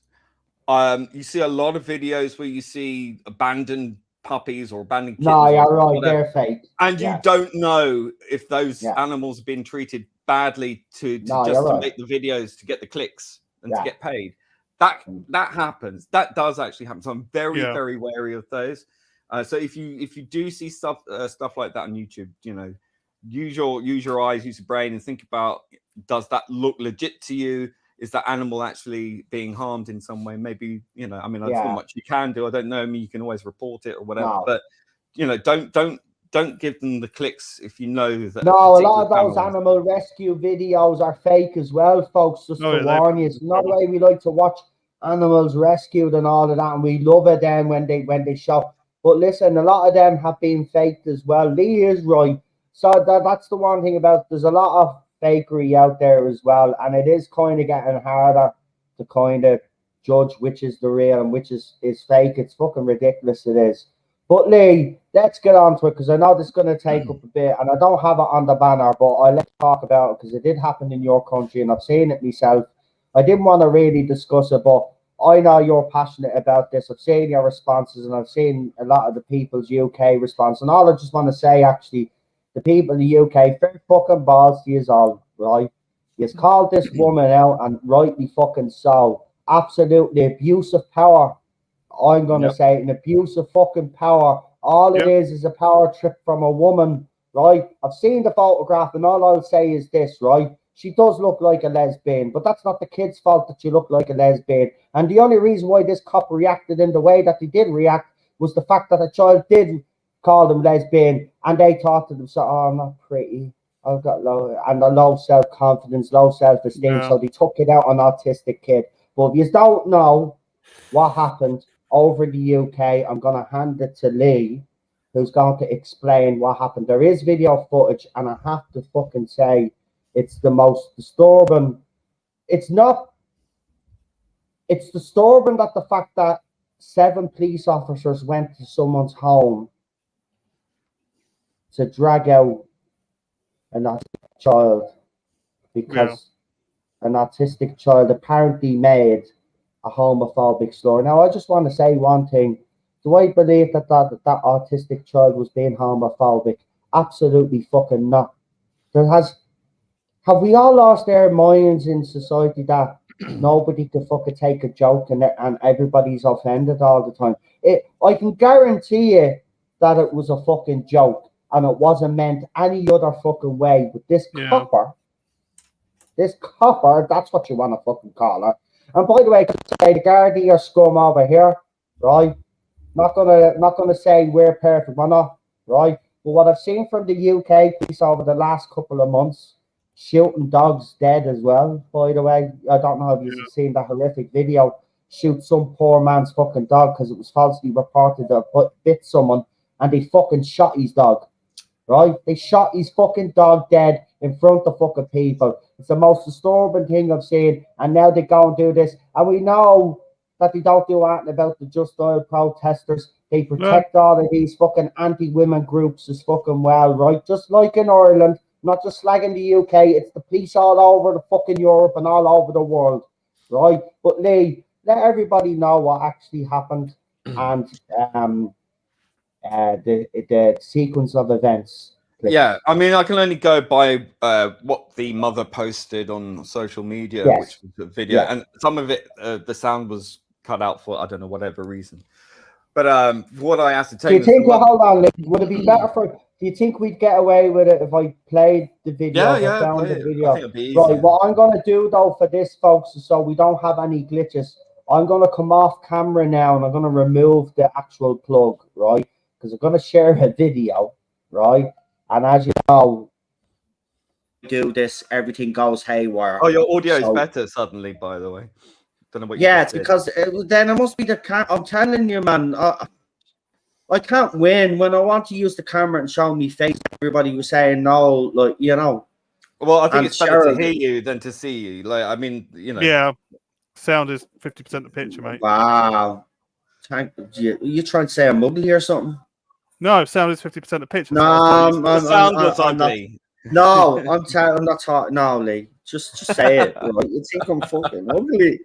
you see a lot of videos where you see abandoned puppies or abandoned kittens. No, you're right, they're fake. And you don't know if those animals have been treated badly to make the videos to get the clicks and to get paid. That happens. That does actually happen. So I'm very, very wary of those. So if you do see stuff like that on YouTube, you know, use your eyes, use your brain, and think about, does that look legit to you? Is that animal actually being harmed in some way? Maybe, you know, I mean, there's not much you can do. I don't know. I mean, you can always report it or whatever. No. But, you know, don't give them the clicks if you know that. No, a lot of those animal rescue videos are fake as well, folks. Just to warn you, it's not the way we like to watch animals rescued and all of that, and we love it then when they show. But listen, a lot of them have been faked as well. Lee is right. So that's the one thing about, there's a lot of fakery out there as well, and it is kind of getting harder to kind of judge which is the real and which is fake. It's fucking ridiculous, it is. But Lee, let's get on to it, because I know this is going to take up a bit, and I don't have it on the banner, but let's talk about it because it did happen in your country and I've seen it myself. I didn't want to really discuss it, but I know you're passionate about this. I've seen your responses and I've seen a lot of the people's UK response, and all I just want to say, actually, the people in the UK, fair fucking balls to you all, right? You've called this woman out, and rightly fucking so. Absolutely abuse of power. I'm going to say an abuse of fucking power. All it is a power trip from a woman, right? I've seen the photograph, and all I'll say is this, right? She does look like a lesbian, but that's not the kid's fault that she looked like a lesbian. And the only reason why this cop reacted in the way that he did react was the fact that a child did call them lesbian, and they thought to themselves, oh, I'm not pretty. I've got low self-confidence, low self-esteem. So they took it out on an autistic kid. But if you don't know what happened over the UK, I'm going to hand it to Lee, who's going to explain what happened. There is video footage, and I have to fucking say, it's the most disturbing. It's disturbing that the fact that 7 police officers went to someone's home to drag out an autistic child because an autistic child apparently made a homophobic slur. Now, I just want to say one thing. Do I believe that autistic child was being homophobic? Absolutely fucking not. Have we all lost our minds in society that nobody can fucking take a joke and everybody's offended all the time? I can guarantee you that it was a fucking joke and it wasn't meant any other fucking way. But this copper, that's what you want to fucking call her. And by the way, the Guardia scum over here, right? Not gonna say we're perfect, we're not, right? But what I've seen from the UK police over the last couple of months, shooting dogs dead as well, by the way. I don't know if you've seen that horrific video. Shoot some poor man's fucking dog because it was falsely reported that bit someone, and they fucking shot his dog. Right? They shot his fucking dog dead in front of fucking people. It's the most disturbing thing I've seen, and now they go and do this. And we know that they don't do anything about the Just Oil protesters. They protect all of these fucking anti-women groups as fucking well, right? Just like in Ireland, not just slagging the UK, it's the police all over the fucking Europe and all over the world, right? But Lee, let everybody know what actually happened and the sequence of events. Please. Yeah, I mean, I can only go by what the mother posted on social media, which was a video, and some of it, the sound was cut out for, I don't know, whatever reason. But what I ascertained. Do you think? Hold on, Lee, would it be better for? Do you think we'd get away with it if I played the video? Yeah, found play the it. video. I think it'd be easier. Right, what I'm going to do, though, for this, folks, is so we don't have any glitches, I'm going to come off camera now and I'm going to remove the actual plug, right? Because I'm going to share a video, right? And as you know, do this, everything goes haywire. Oh, your audio is better suddenly, by the way. Don't know what you it's just did. because then it must be the I'm telling you, man. I can't win when I want to use the camera and show me face. Everybody was saying no, like, you know. Well, I think And it's better Cheryl, to hear you than to see you. Like, I mean, you know. Yeah, sound is 50% the picture, mate. wow. Thank you. You trying to say I'm ugly or something? No, sound is 50% the picture. No, The sound was ugly. No, I'm not talking. No, Lee. Just say it, right? You think I'm fucking ugly?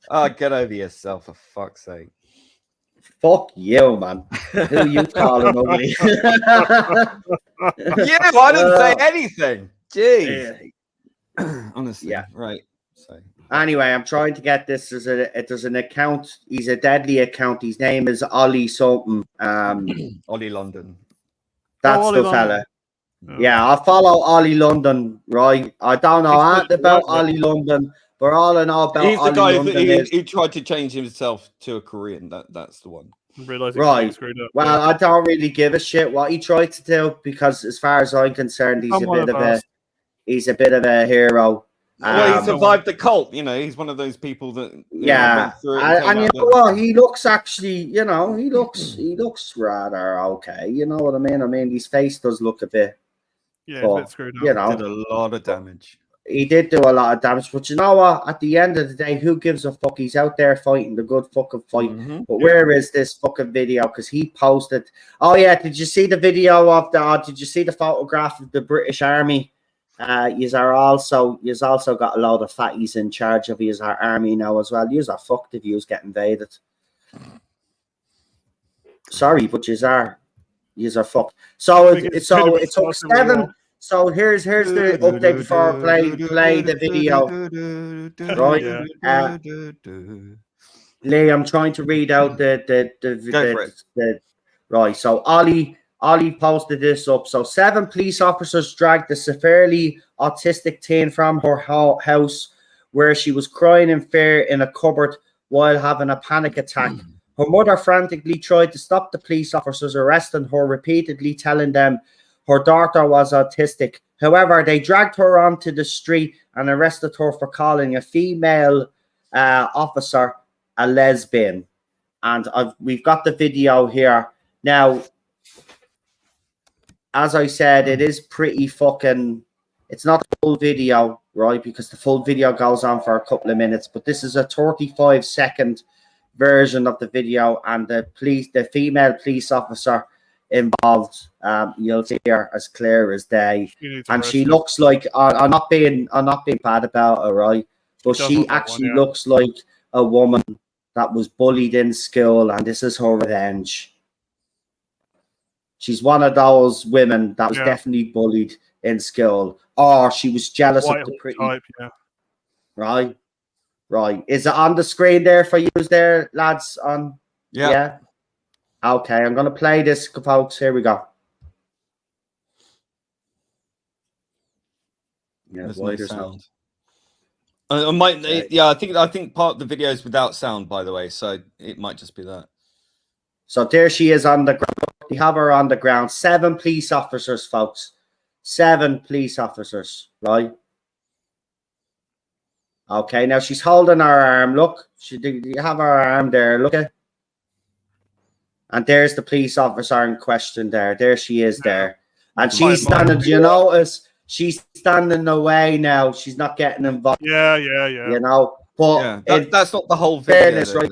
Oh, get over yourself, for fuck's sake. Fuck you, man. Who are you calling ugly? Yeah, I didn't say anything. Jeez. Honestly, yeah. Right. So anyway, I'm trying to get this. There's an account. He's a deadly account. His name is Ollie Sultan. Ollie London. That's the fella. Yeah, I follow Ollie London, right? I don't know anything about Ollie London, but all I know about he's the Ollie guy London who tried to change himself to a Korean. That's the one. Right. Screwed up, well, I don't really give a shit what he tried to do because, as far as I'm concerned, he's a bit of a hero. Well, he survived the cult. You know, he's one of those people that went through it and you know what? He looks actually, you know, he looks rather okay. You know what I mean? I mean, his face does look a bit. Yeah, but, a bit screwed up. You know, did a lot of damage. He did do a lot of damage, but you know what? At the end of the day, who gives a fuck? He's out there fighting the good fucking fight. Mm-hmm. But where is this fucking video? Because he posted. Oh yeah, did you see the video of the? Did you see the photograph of the British Army? You've also got a load of fatties in charge of our army now as well. Yous are fucked if yous get invaded. Sorry, but yous are fucked. So it took 7. So here's the update before I play the video. Right, Lee, I'm trying to read out the right. So Ollie posted this up. So 7 police officers dragged the severely autistic teen from her house, where she was crying in fear in a cupboard while having a panic attack. Her mother frantically tried to stop the police officers, arresting her, repeatedly telling them her daughter was autistic. However, they dragged her onto the street and arrested her for calling a female officer a lesbian. And we've got the video here. Now, as I said, it is pretty fucking... It's not a full video, right? Because the full video goes on for a couple of minutes. But this is a 35-second version of the video. And the female police officer involved, you'll see her as clear as day, and she looks like I'm not being bad about her, right? But she actually looks like a woman that was bullied in school, and this is her revenge. She's one of those women that was definitely bullied in school, or she was jealous of the pretty type, right. Is it on the screen there for you there, lads? On yeah. Okay, I'm going to play this, folks. Here we go. Yeah, there's no sound. I think part of the video is without sound, by the way, so it might just be that. So there she is on the ground. They have her on the ground. 7 police officers, folks. 7 police officers, right? Okay, now she's holding her arm. Look, you have her arm there. Look at. And there's the police officer in question there. There she is there. And she's standing, do you notice? She's standing away now. She's not getting involved. Yeah. You know, but that's not the whole video. Right?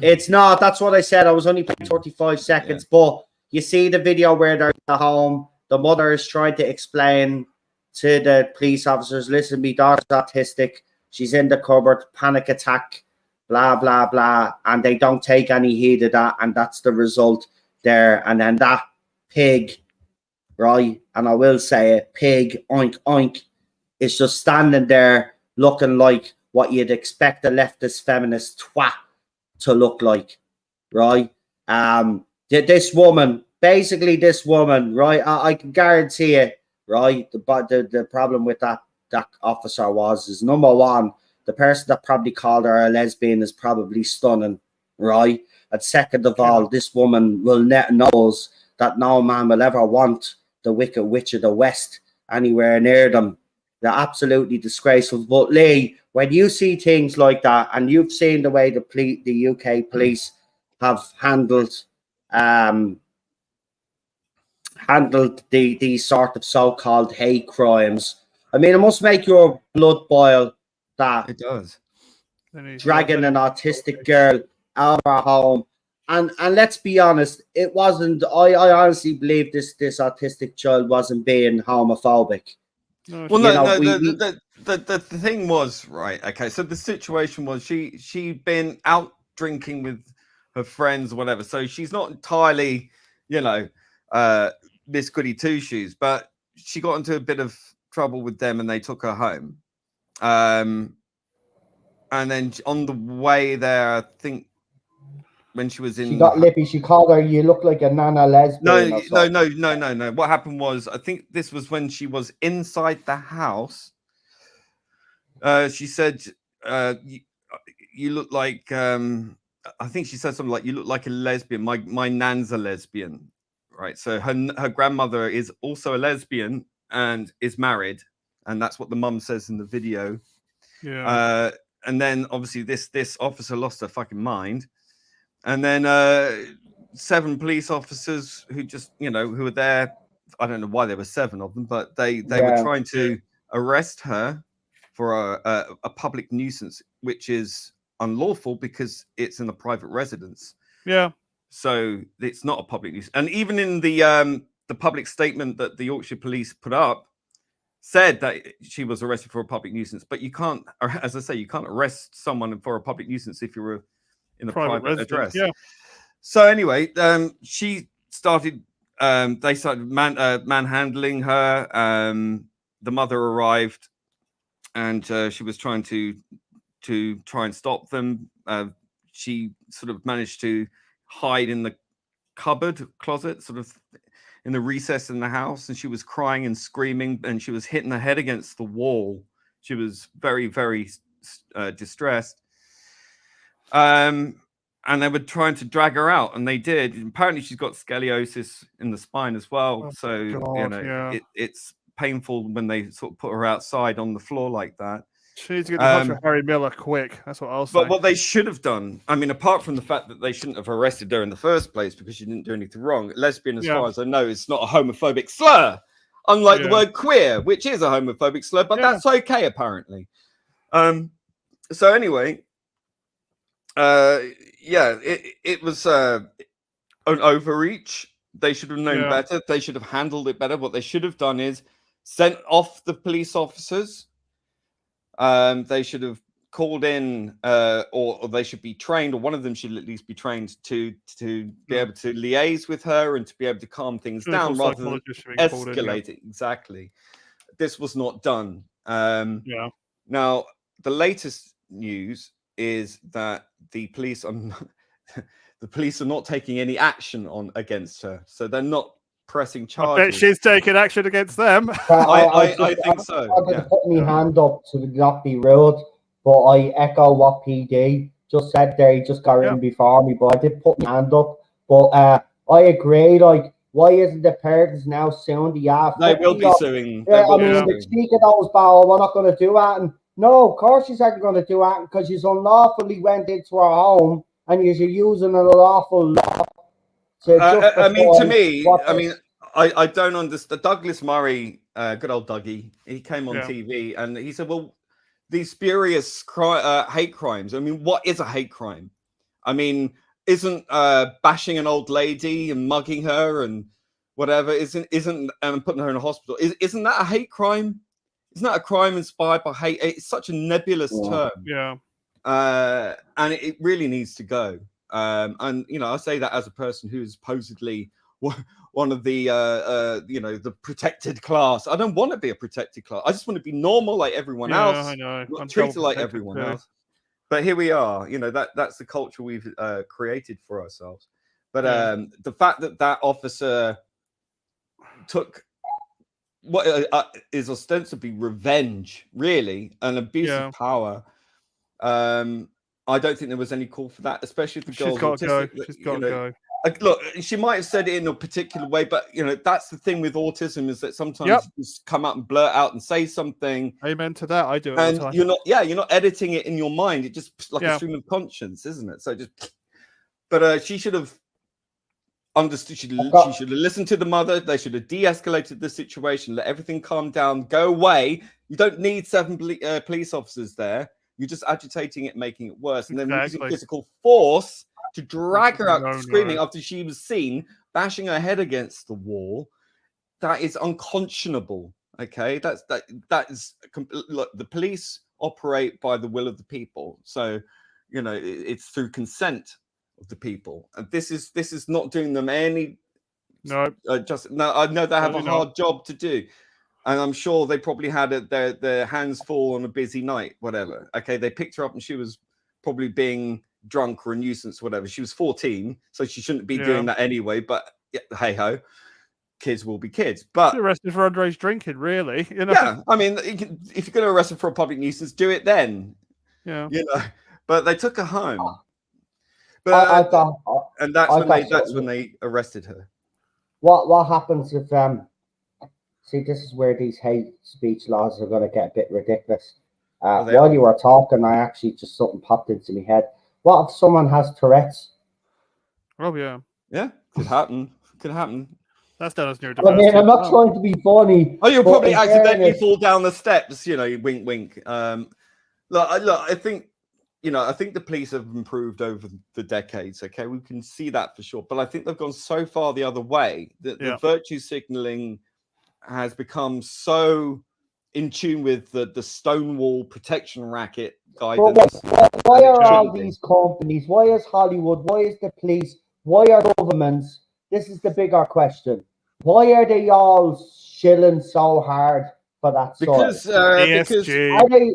It's not. That's what I said. I was only playing 35 seconds. But you see the video where they're at home. The mother is trying to explain to the police officers, listen, my daughter's autistic. She's in the cupboard, panic attack. Blah, blah, blah, and they don't take any heed of that, and that's the result there. And then that pig, right, and I will say it, pig, oink, oink, is just standing there looking like what you'd expect a leftist feminist twat to look like, right? This woman, right, I can guarantee it, right, the problem with that officer is, number one, the person that probably called her a lesbian is probably stunning, right? And second of all, this woman knows that no man will ever want the Wicked Witch of the West anywhere near them. They're absolutely disgraceful. But Lee, when you see things like that, and you've seen the way the UK police have handled these sort of so-called hate crimes, I mean, it must make your blood boil that It does. dragging an autistic girl out of our home. And let's be honest, it wasn't. I honestly believe this autistic child wasn't being homophobic. Well, the thing was, right, okay, so the situation was she'd been out drinking with her friends or whatever, so she's not entirely, Miss Goody Two Shoes, but she got into a bit of trouble with them and they took her home. And then on the way there, I think when she was in, she got lippy. She called her, "You look like a nana lesbian." No. What happened was, I think this was when she was inside the house. She said, "You look like." I think she said something like, "You look like a lesbian. My nan's a lesbian." Right. So her grandmother is also a lesbian and is married, and that's what the mum says in the video. Yeah. And then obviously this officer lost her fucking mind. And then 7 police officers who just, who were there. I don't know why there were 7 of them, but they were trying to arrest her for a public nuisance, which is unlawful because it's in a private residence. Yeah. So it's not a public nuisance. And even in the public statement that the Yorkshire police put up, said that she was arrested for a public nuisance. But you can't, as I say, you can't arrest someone for a public nuisance if you're in a private address. Yeah. So anyway, she started. They started manhandling her. The mother arrived, and she was trying to try and stop them. She sort of managed to hide in the closet, sort of in the recess in the house, and she was crying and screaming, and she was hitting her head against the wall. She was very, very distressed. And they were trying to drag her out, and they did. Apparently, she's got scoliosis in the spine as well. It's painful when they sort of put her outside on the floor like that. She needs to get in touch with Harry Miller quick. That's what I'll say. But what they should have done, I mean, apart from the fact that they shouldn't have arrested her in the first place because she didn't do anything wrong, lesbian, as far as I know, is not a homophobic slur, unlike the word queer, which is a homophobic slur, but that's okay, apparently. So anyway, it was an overreach. They should have known better. They should have handled it better. What they should have done is sent off the police officers. They should have called in, or they should be trained, or one of them should at least be trained to be able to liaise with her and to be able to calm things down rather than escalate it. Exactly. This was not done. Now, the latest news is that the police are not taking any action against her, so they're not pressing charges. I bet she's taking action against them. I think so. I didn't put my hand up to not be rude, but I echo what PD just said there. He just got in before me, but I did put my hand up. But I agree. Like, why isn't the parents now suing the app? They will be suing. The speak of those barrel, we're not going to do that. And no, of course she's not going to do that because she's unlawfully went into her home and you're using an unlawful law. I don't understand. Douglas Murray, good old Dougie, he came on TV and he said, well, these spurious hate crimes. I mean, what is a hate crime? I mean, isn't bashing an old lady and mugging her and whatever, isn't putting her in a hospital, isn't that a hate crime? Isn't that a crime inspired by hate? It's such a nebulous term. Yeah. And it really needs to go. And I say that as a person who is supposedly one of the the protected class. I don't want to be a protected class. I just want to be normal like everyone else. I know. I'm treated like everyone else. But here we are. That's the culture we've created for ourselves. But the fact that officer took what is ostensibly revenge, really, an abuse of power, I don't think there was any call for that, especially if the girl's She's got to go. autistic. She's got to go. Look, she might have said it in a particular way, but that's the thing with autism is that sometimes you just come out and blurt out and say something. Amen to that. I do it all the time. You're not editing it in your mind. It's just like a stream of conscience, isn't it? So but she should have understood. She should have listened to the mother. They should have de-escalated the situation, let everything calm down, go away. You don't need 7 police officers there. You're just agitating it, making it worse, and then using physical force to drag her out screaming after she was seen bashing her head against the wall. That is unconscionable. Okay, that is look. The police operate by the will of the people, so it's through consent of the people, and this is not doing them any. I know they have a hard job to do. And I'm sure they probably had their hands full on a busy night, whatever. Okay, they picked her up and she was probably being drunk or a nuisance, whatever. She was 14, so she shouldn't be doing that anyway. But hey ho, kids will be kids. But she's arrested for underage drinking, really. Yeah, I mean, if you're going to arrest her for a public nuisance, do it then. Yeah, But they took her home. But that's when they arrested her. What happens if See, this is where these hate speech laws are going to get a bit ridiculous. While you were talking, I actually just something popped into my head. What if someone has Tourette's? Oh, yeah. Yeah, could happen. Could happen. That's done as near. I mean, I'm not trying to be funny. Oh, you'll probably accidentally fall down the steps. Wink, wink. Look, I think the police have improved over the decades. Okay, we can see that for sure. But I think they've gone so far the other way that the virtue signaling has become so in tune with the Stonewall protection racket guidance. Why are all these companies? Why is Hollywood? Why is the police? Why are governments? This is the bigger question. Why are they all shilling so hard for that sort? Because are they?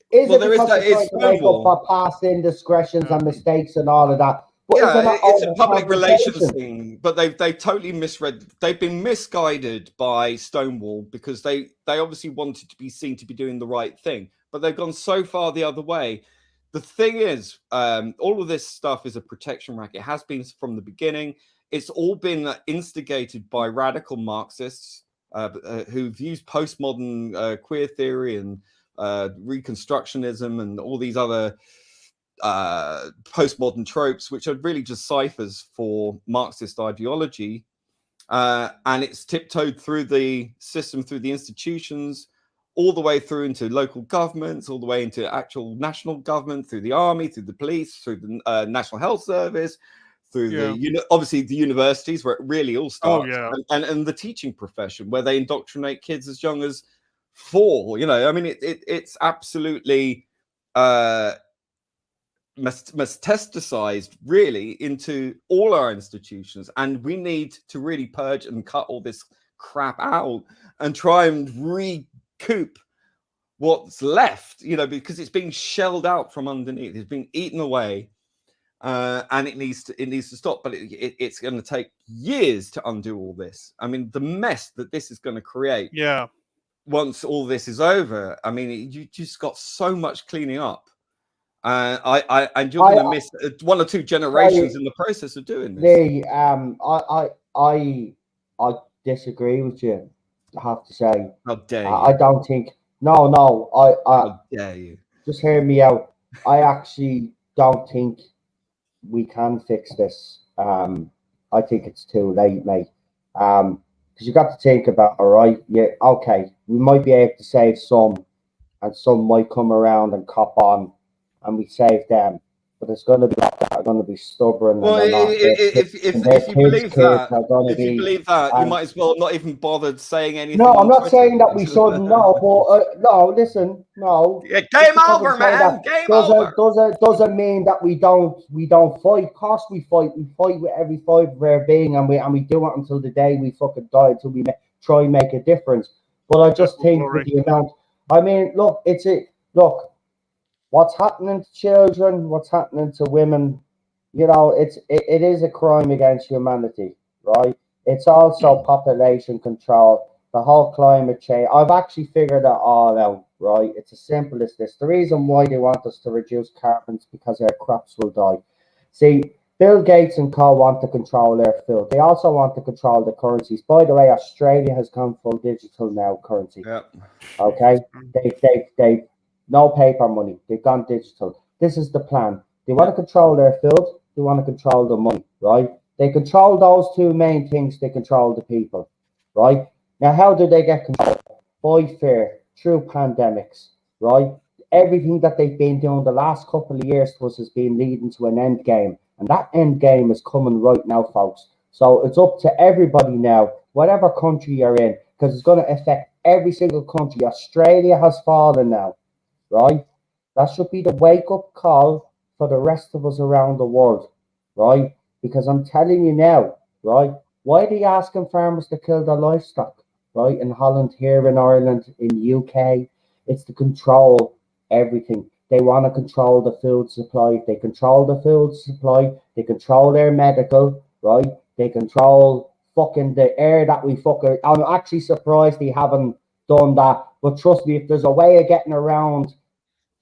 Is it because they're trying to make up for past indiscretions and mistakes and all of that? But it's a public relations thing, but they totally misread. They've been misguided by Stonewall because they obviously wanted to be seen to be doing the right thing, but they've gone so far the other way. The thing is, all of this stuff is a protection racket. It has been from the beginning. It's all been instigated by radical Marxists who've used postmodern queer theory and Reconstructionism and all these other postmodern tropes, which are really just ciphers for Marxist ideology, and it's tiptoed through the system, through the institutions, all the way through into local governments, all the way into actual national government, through the army, through the police, through the National Health Service, through obviously the universities where it really all starts, and the teaching profession where they indoctrinate kids as young as 4. I mean, it's absolutely metastasized really into all our institutions, and we need to really purge and cut all this crap out and try and recoup what's left, because it's being shelled out from underneath. It's being eaten away, and it needs to stop. But it's going to take years to undo all this. I mean, the mess that this is going to create. Once all this is over, I mean, you just got so much cleaning up. And you're going to miss 1 or 2 generations in the process of doing this. I disagree with you. I have to say. How dare you? I don't think. No. How dare you? Just hear me out. I actually don't think we can fix this. I think it's too late, mate. Because you got to think about, all right, okay, we might be able to save some, and some might come around and cop on. And we save them, but there's going to be that are going to be stubborn. Well, if you believe that, you might as well not even bother saying anything. No, I'm not saying that we shouldn't. No, but no, listen, no. Game over, man. Game over. Doesn't mean that we don't fight. Of course, we fight. We fight with every fibre of our being, and we do it until the day we fucking die, until we try and make a difference. But I just think with the amount. I mean, look, what's happening to children, what's happening to women, it is a crime against humanity, right? It's also population control, the whole climate change. I've actually figured it all out. right? It's as simple as this. The reason why they want us to reduce carbon is because our crops will die. See, Bill Gates and co want to control their food. They also want to control the currencies. By the way, Australia has gone full digital now currency. Yeah. Okay, they no paper money. They've gone digital. This is the plan. They want to control their food. They want to control the money, right? They control those two main things. They control the people, right? Now, how do they get control? By fear, through pandemics, right? Everything that they've been doing the last couple of years to us has been leading to an end game. And that end game is coming right now, folks. So it's up to everybody now, whatever country you're in, because it's going to affect every single country. Australia has fallen now, right? That should be the wake-up call for the rest of us around the world, right? Because I'm telling you now, right? Why are they asking farmers to kill their livestock, right? In Holland, here in Ireland, in the UK, it's to control everything. They want to control the food supply. If they control the food supply, they control their medical, right? They control fucking the air that we fucking... I'm actually surprised they haven't done that. But trust me, if there's a way of getting around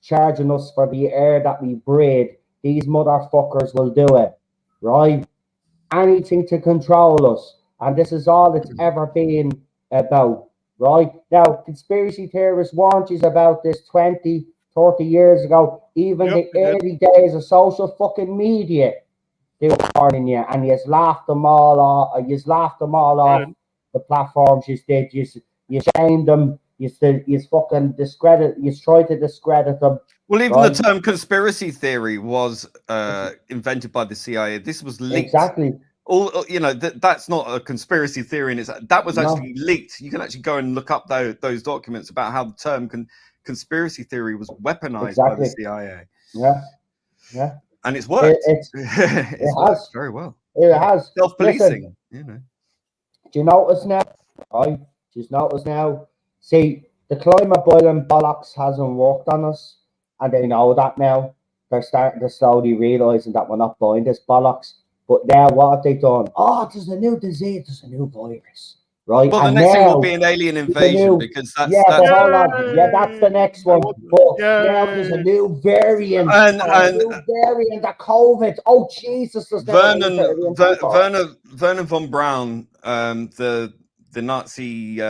charging us for the air that we breathe, these motherfuckers will do it, right? Anything to control us. And this is all it's ever been about, right? Now, conspiracy theorists warned you about this 20, 30 years ago. Even the early days of social fucking media, they were warning you, and you laughed them all off. You laughed them all off the platforms. You did. You shamed them. You fucking discredit. You tried to discredit them. Well, even the term conspiracy theory was invented by the CIA. This was leaked. Exactly. All you know, that's not a conspiracy theory, and that was actually leaked. You can actually go and look up those documents about how the term conspiracy theory was weaponized by the CIA. Yeah. And it's worked. It's worked very well. It has. Self-policing, you know. Do you notice now? Right? Just notice now. See, the climate boiling bollocks hasn't worked on us, and they know that now. They're starting to slowly realizing that we're not buying this bollocks. But now, what have they done? Oh, there's a new disease, there's a new virus, right? Well, and the next thing will be an alien invasion because that's but hold on. Yeah, that's the next one. But now there's a new variant. And a new variant of COVID. Oh Jesus! Vernon von Braun, the Nazi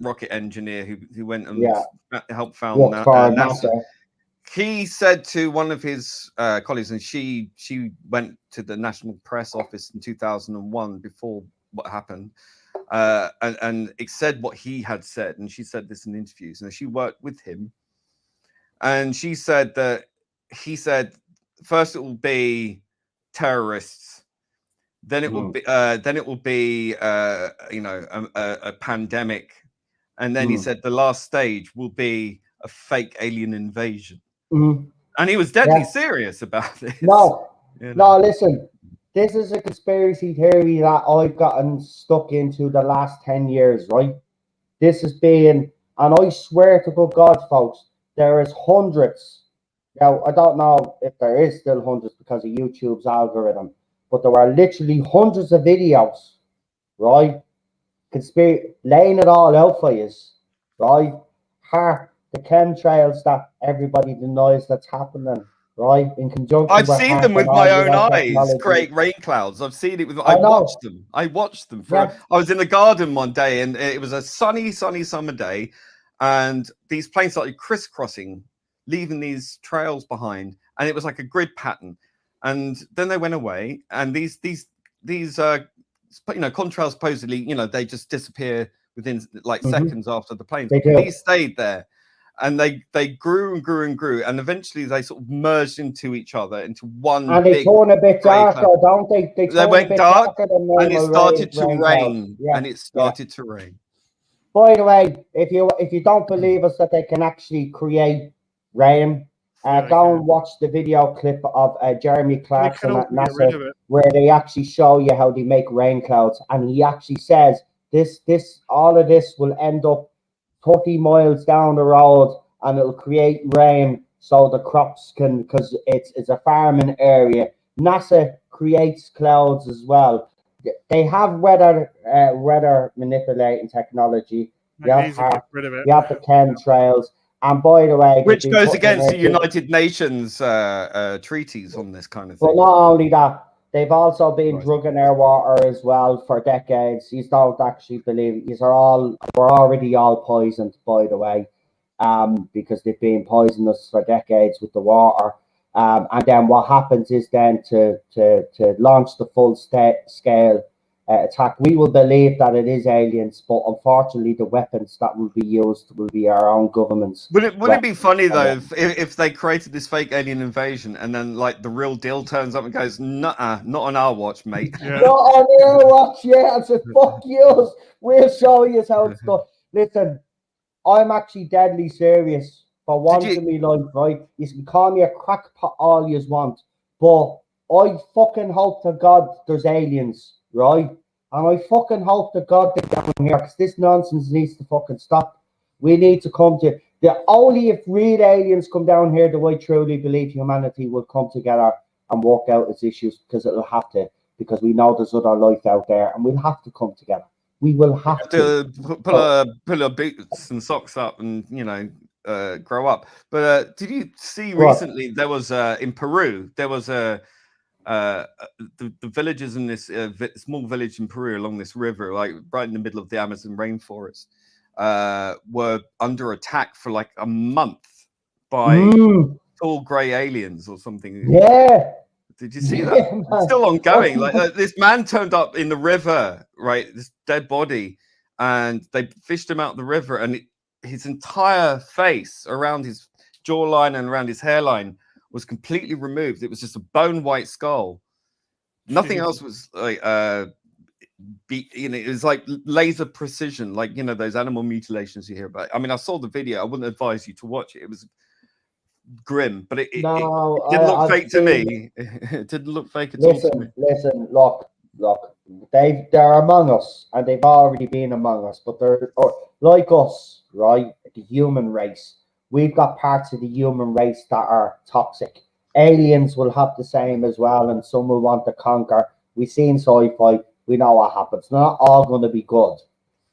rocket engineer who went and helped found NASA. He said to one of his colleagues, and she went to the National Press Office in 2001 before what happened, and it said what he had said, and she said this in interviews, and she worked with him, and she said that he said first it will be terrorists, then it will be a pandemic, and then he said the last stage will be a fake alien invasion. And he was deadly serious about this. No, listen, this is a conspiracy theory that I've gotten stuck into the last 10 years, right? This has been, and I swear to good God, folks, there is hundreds. Now, I don't know if there is still hundreds because of YouTube's algorithm, but there are literally hundreds of videos, right? Laying it all out for you, right? The chemtrails that everybody denies that's happening, right? In conjunction, I've seen them with my own eyes. Create rain clouds. I've seen it with. I watched them. I was in the garden one day, and it was a sunny summer day, and these planes started crisscrossing, leaving these trails behind, and it was like a grid pattern. And then they went away, and these contrails supposedly, they just disappear within like seconds after the planes. These stayed there. And they grew and grew and grew, and eventually they sort of merged into each other into one. And they turn a bit darker, don't they? They went dark, and it started to rain. And it started to rain. By the way, if you don't believe us that they can actually create rain, go and watch the video clip of Jeremy Clarkson at NASA, where they actually show you how they make rain clouds, and he actually says all of this will end up 30 miles down the road, and it'll create rain so the crops can, because it's a farming area. NASA creates clouds as well. They have weather manipulating technology. You have the chemtrails, And by the way, which they've been goes putting against the their- United Nations treaties on this kind of But thing. not only that, they've also been Right. drugging our water as well for decades. You don't actually believe we're already all poisoned, by the way, because they've been poisoning us for decades with the water. And then what happens is then to launch the full scale attack, we will believe that it is aliens, but unfortunately the weapons that will be used will be our own governments. Wouldn't it be funny though if they created this fake alien invasion and then like the real deal turns up and goes, "Nuh-uh, not on our watch, mate." Yeah. Not on your watch, yeah. I said, fuck you. We'll show you how it's done. Listen, I'm actually deadly serious. For once in my life, right? You can call me a crackpot all you want, but I fucking hope to God there's aliens, right? And I fucking hope to God they're down here, because this nonsense needs to fucking stop. We need to come to only if real aliens come down here do I truly believe humanity will come together and work out its issues, because it'll have to, because we know there's other life out there and we'll have to come together. We will have to pull our boots and socks up and, you know, grow up. But did you see recently there was in Peru, there was the villages in this small village in Peru along this river, like right in the middle of the Amazon rainforest, were under attack for like a month by tall grey aliens or something. Yeah. Did you see that? It's still ongoing. Like this man turned up in the river, right? This dead body, and they fished him out the river, and his entire face, around his jawline and around his hairline, was completely removed. It was just a bone white skull. Nothing else was like you know, it was like laser precision, like, you know, those animal mutilations you hear about. I mean, I saw the video. I wouldn't advise you to watch it. It was grim, but it didn't look fake to me. It didn't look fake at all to me. Listen, look, they're among us, and they've already been among us, but they're like us, right? The human race. We've got parts of the human race that are toxic. Aliens will have the same as well, and some will want to conquer. We've seen sci-fi, we know what happens. It's not all going to be good,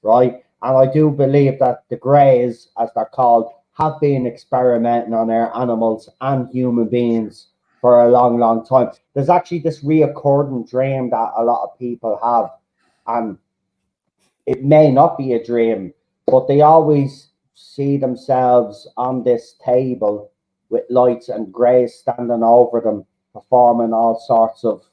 right? And I do believe that the Greys, as they're called, have been experimenting on our animals and human beings for a long, long time. There's actually this reoccurring dream that a lot of people have, and it may not be a dream, but they always see themselves on this table with lights and Greys standing over them, performing all sorts of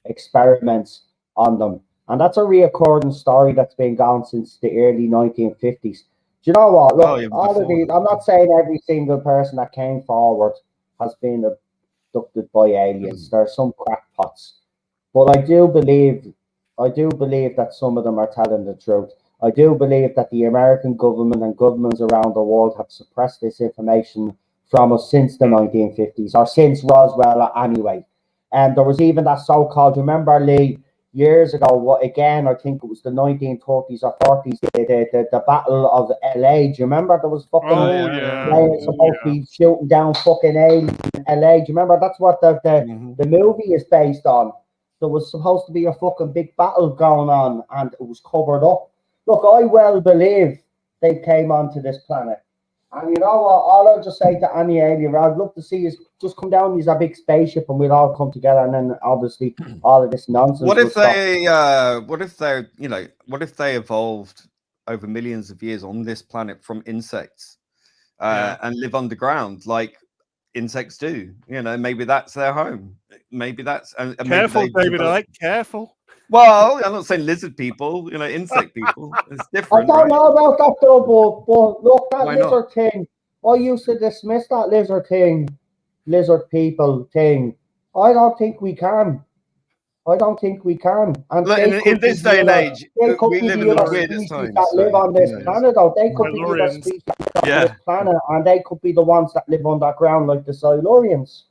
experiments on them. And that's a reoccurring story that's been going since the early 1950s. Do you know what? Look, all of these, I'm not saying every single person that came forward has been abducted by aliens. There are some crackpots. But I do believe that some of them are telling the truth. I do believe that the American government and governments around the world have suppressed this information from us since the 1950s, or since Roswell anyway. And there was even that so-called, remember, Lee, years ago, what again, I think it was the 1930s or 40s, the Battle of LA. Do you remember there was fucking supposed to be shooting down fucking aliens in LA? Do you remember? That's what the movie is based on. There was supposed to be a fucking big battle going on, and it was covered up. Look, I well believe they came onto this planet. And you know what? All I'll just say to any alien, I'd love to see is just come down, use a big spaceship, and we'll all come together. And then obviously all of this nonsense. What if they evolved over millions of years on this planet from insects and live underground like insects do? You know, maybe that's their home. Maybe that's careful, David. Careful. Well, I'm not saying lizard people, you know, insect people. It's different. I don't know about that though, but look, that lizard thing. I used to dismiss that lizard people thing. I don't think we can. And look, in this day and age, we live in the weirdest times. That live on this planet, though. They could be the species on this planet, and they could be the ones that live underground, like the Silurians.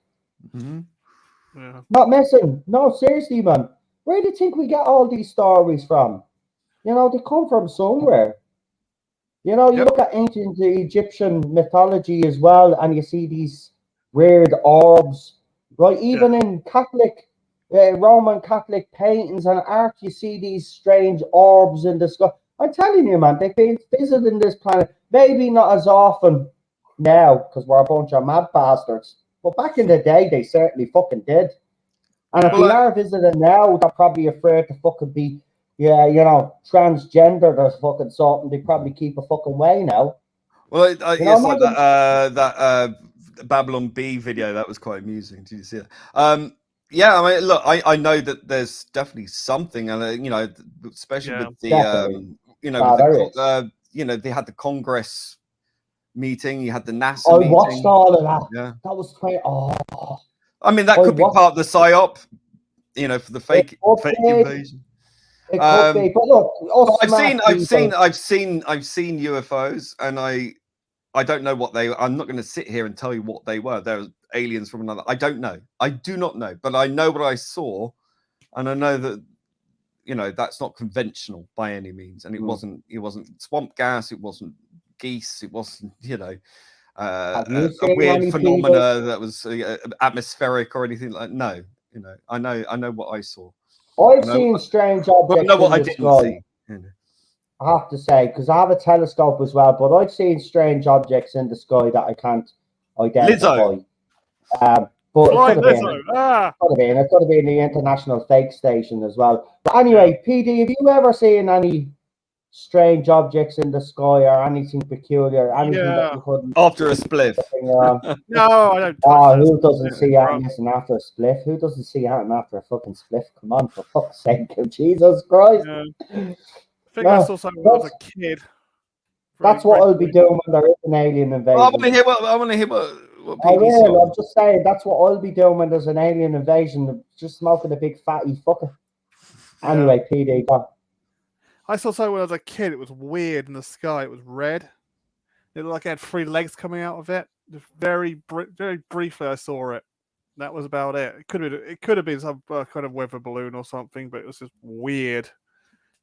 Not messing. No, seriously, man. Where do you think we get all these stories from? You know, they come from somewhere. You know, you look at ancient Egyptian mythology as well, and you see these weird orbs, right? Even in Catholic, Roman Catholic paintings and art, you see these strange orbs in the sky. I'm telling you, man, they've been visiting this planet. Maybe not as often now because we're a bunch of mad bastards. But back in the day, they certainly fucking did. And if Well, we are visiting now, they're probably afraid to fucking be, yeah, you know, transgendered or fucking something. They probably keep a fucking way now. Well, You know, it's like imagine, that Babylon B video. That was quite amusing. Did you see that? Yeah, I mean, look, I know that there's definitely something, and you know, especially yeah. with the definitely. you know, Ah, with there the is. you know, they had the Congress meeting, you had the NASA I watched meeting. all of that. Yeah, That was quite. Oh, I mean, that I could be watched. part of the psyop, you know, for the It could fake be. invasion. It could Um, be. But look, us smart people. I've seen UFOs, and I don't know what they. I'm not going to sit here and tell you what they were. They're aliens from another. I don't know. I do not know, but I know what I saw, and I know that, you know, that's not conventional by any means, and it wasn't. It wasn't swamp gas. It wasn't geese. It wasn't, you know, Have you a seen weird any people? phenomena that was atmospheric or anything like. No, you know, I know what I saw. I've I know, seen strange well, I know objects what in I the didn't sky. see. You know. I have to say, because I have a telescope as well, but I've seen strange objects in the sky that I can't identify. Lizzo. But it could Flying have been, Lizzo. Ah, it could have been the International Fake Station as well. But yeah. anyway, PD, have you ever seen any strange objects in the sky or anything peculiar, anything that Yeah. you couldn't After a spliff. finger on? No, I don't touch Oh, that who stuff. doesn't Yeah, see bro. anything after a spliff? Who doesn't see anything after a fucking spliff? Come on, for fuck's sake, Jesus Christ. Yeah. I think I No, saw something when I was that's, a kid. Very that's what I'll be recently. doing when there is an alien Well, invasion. I want to hear what I PD will. saw. I'm just saying that's what I'll be doing when there's an alien invasion. Just smoking a big fatty fucker. Yeah. Anyway, PD, go. I saw something when I was a kid. It was weird in the sky. It was red. It looked like it had 3 legs coming out of it. Just very briefly, I saw it. That was about it. It could have been some kind of weather balloon or something, but it was just weird.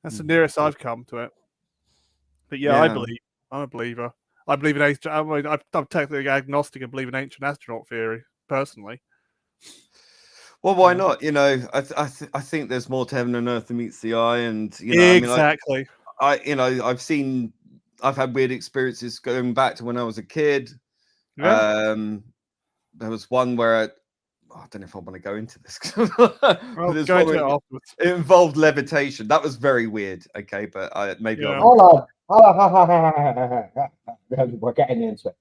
That's the nearest I've come to it. But yeah, I believe. I'm a believer. I believe in ancient. I'm technically agnostic and believe in ancient astronaut theory personally. Well, why Yeah. not? You know, I think there's more to heaven and earth than meets the eye, and you know, Exactly. you know, I've had weird experiences going back to when I was a kid. Yeah. There was one where I don't know if I want to go into this. I'll There's go one into it where afterwards. it involved levitation. That was very weird. Okay, but maybe Yeah. I'll. Hold on. We're getting into it.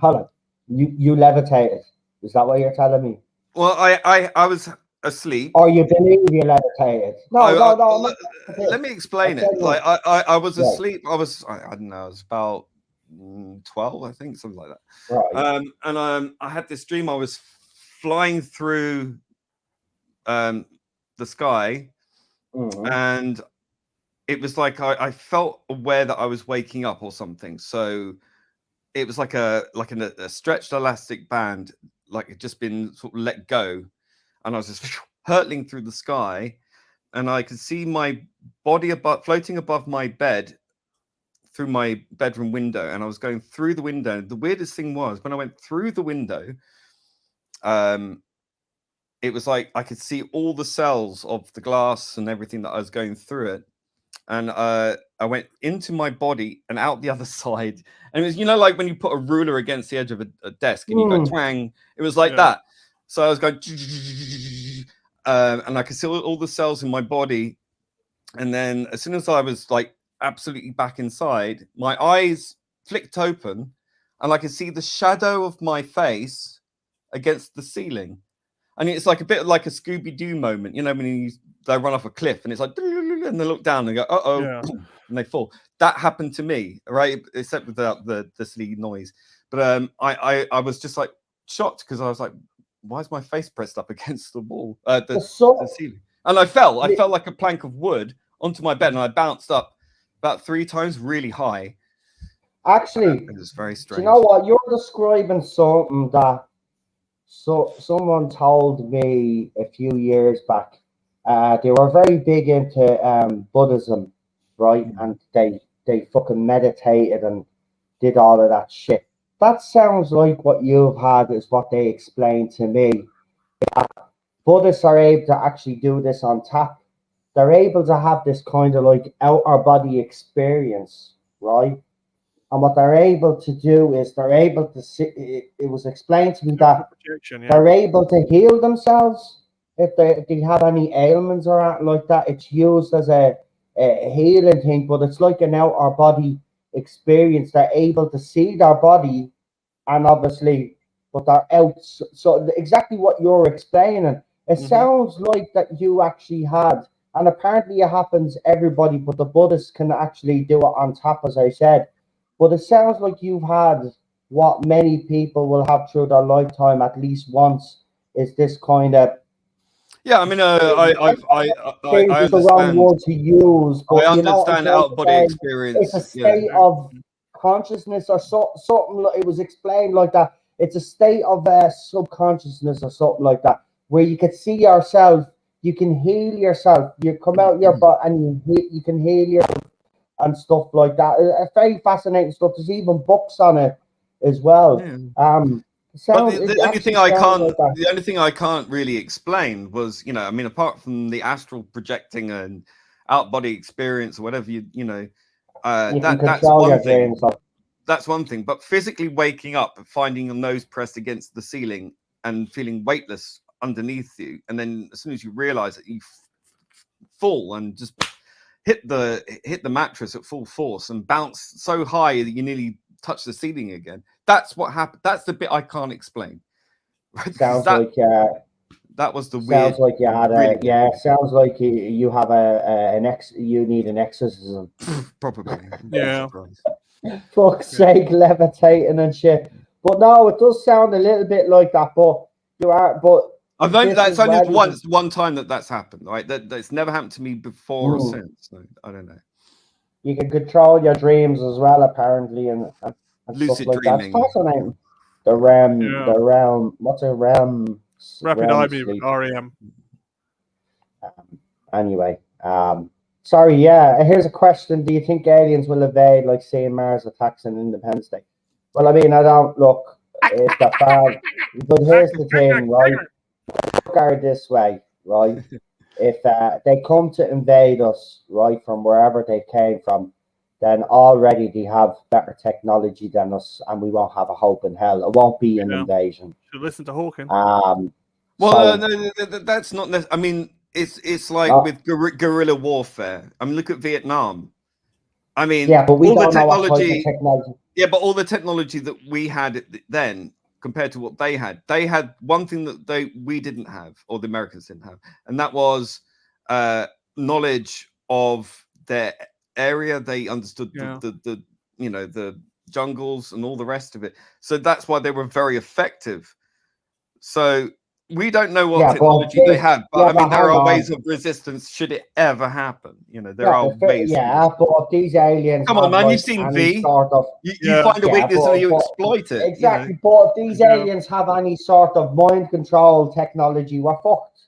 Hold on. You levitated. Is that what you're telling me? Well, I was asleep. Or you believe you levitated? No. Let me explain it. Like I was Right. asleep. I don't know. I was about 12, I think, something like that. Right. And I had this dream. I was flying through the sky, and it was like I felt aware that I was waking up or something. So it was like a stretched elastic band, like it just been sort of let go, and I was just hurtling through the sky, and I could see my body floating above my bed through my bedroom window, and I was going through the window. The weirdest thing was when I went through the window, it was like I could see all the cells of the glass and everything that I was going through it. And I went into my body and out the other side. And it was, you know, like when you put a ruler against the edge of a desk and you go twang, it was like that. So I was going, and I could see all the cells in my body. And then as soon as I was like absolutely back inside, my eyes flicked open and I could see the shadow of my face against the ceiling. And it's like a bit like a Scooby-Doo moment, you know, when they run off a cliff and it's like, and they look down and go, uh-oh, and they fall. That happened to me, right? Except without the silly noise. But I was just like shocked because I was like, why is my face pressed up against the wall, the ceiling? And I fell like a plank of wood onto my bed and I bounced up about 3 times really high. Actually, it was very strange. Do you know what? You're describing something that someone told me a few years back. They were very big into Buddhism, right? And they fucking meditated and did all of that shit. That sounds like what you've had is what they explained to me. Buddhists are able to actually do this on tap. They're able to have this kind of like outer body experience, right? And what they're able to do is they're able to see. It was explained to me that Projection, they're able to heal themselves if they have any ailments or anything like that. It's used as a healing thing, but it's like an out our body experience. They're able to see their body, and obviously, but they're out. So exactly what you're explaining. It sounds like that you actually had, and apparently it happens everybody, but the Buddhists can actually do it on top, as I said. But it sounds like you've had what many people will have through their lifetime at least once, is this kind of. Yeah, I mean, I Is the wrong understand. word to use, I but you know, understand it's out of body like it's a experience. Yeah, state of consciousness or something. It was explained like that. It's a state of subconsciousness or something like that, where you can see yourself, you can heal yourself, you come out your body and you can heal yourself and stuff like that. It's very fascinating stuff. There's even books on it as well. Yeah. But the only thing I can't really explain was, I mean, apart from the astral projecting and out body experience or whatever that's one thing. That's one thing. But physically waking up, finding your nose pressed against the ceiling and feeling weightless underneath you, and then as soon as you realize that you fall and just hit the mattress at full force and bounce so high that you nearly touch the ceiling again. That's what happened. That's the bit I can't explain. Sounds like that was the sounds weird. Like you had sounds like you have you need an exorcism. Probably. Yeah. Fuck's sake, levitating and shit. But no, it does sound a little bit like that. But that's only one time that's happened, right? That's never happened to me before or since. So I don't know. You can control your dreams as well, apparently, and lucid stuff like dreaming. That's fascinating. The realm. What's a realm? Rapid eye movement, REM. Anyway, sorry. Yeah, here's a question: do you think aliens will evade, like seeing Mars attacks in Independence Day? Well, I mean, I don't look. It's that bad. But here's the thing, right? Look at it this way, right? If they come to invade us, right, from wherever they came from, then already they have better technology than us, and we won't have a hope in hell. It won't be an invasion. Should listen to Hawking. Well, no, that's not necessarily. I mean, it's like with guerrilla warfare. I mean, look at Vietnam. I mean, yeah, but we all don't the know what type of technology. Yeah, but all the technology that we had then compared to what they had one thing that we didn't have, or the Americans didn't have, and that was knowledge of their area. They understood the jungles and all the rest of it. So that's why they were very effective. So we don't know what technology they have, but I mean, there are ways of resistance should it ever happen. There are ways. Yeah, but these aliens. Come on, man! You've seen V. You find a weakness and you exploit it. Exactly. But if these aliens have any sort of mind control technology, we're fucked.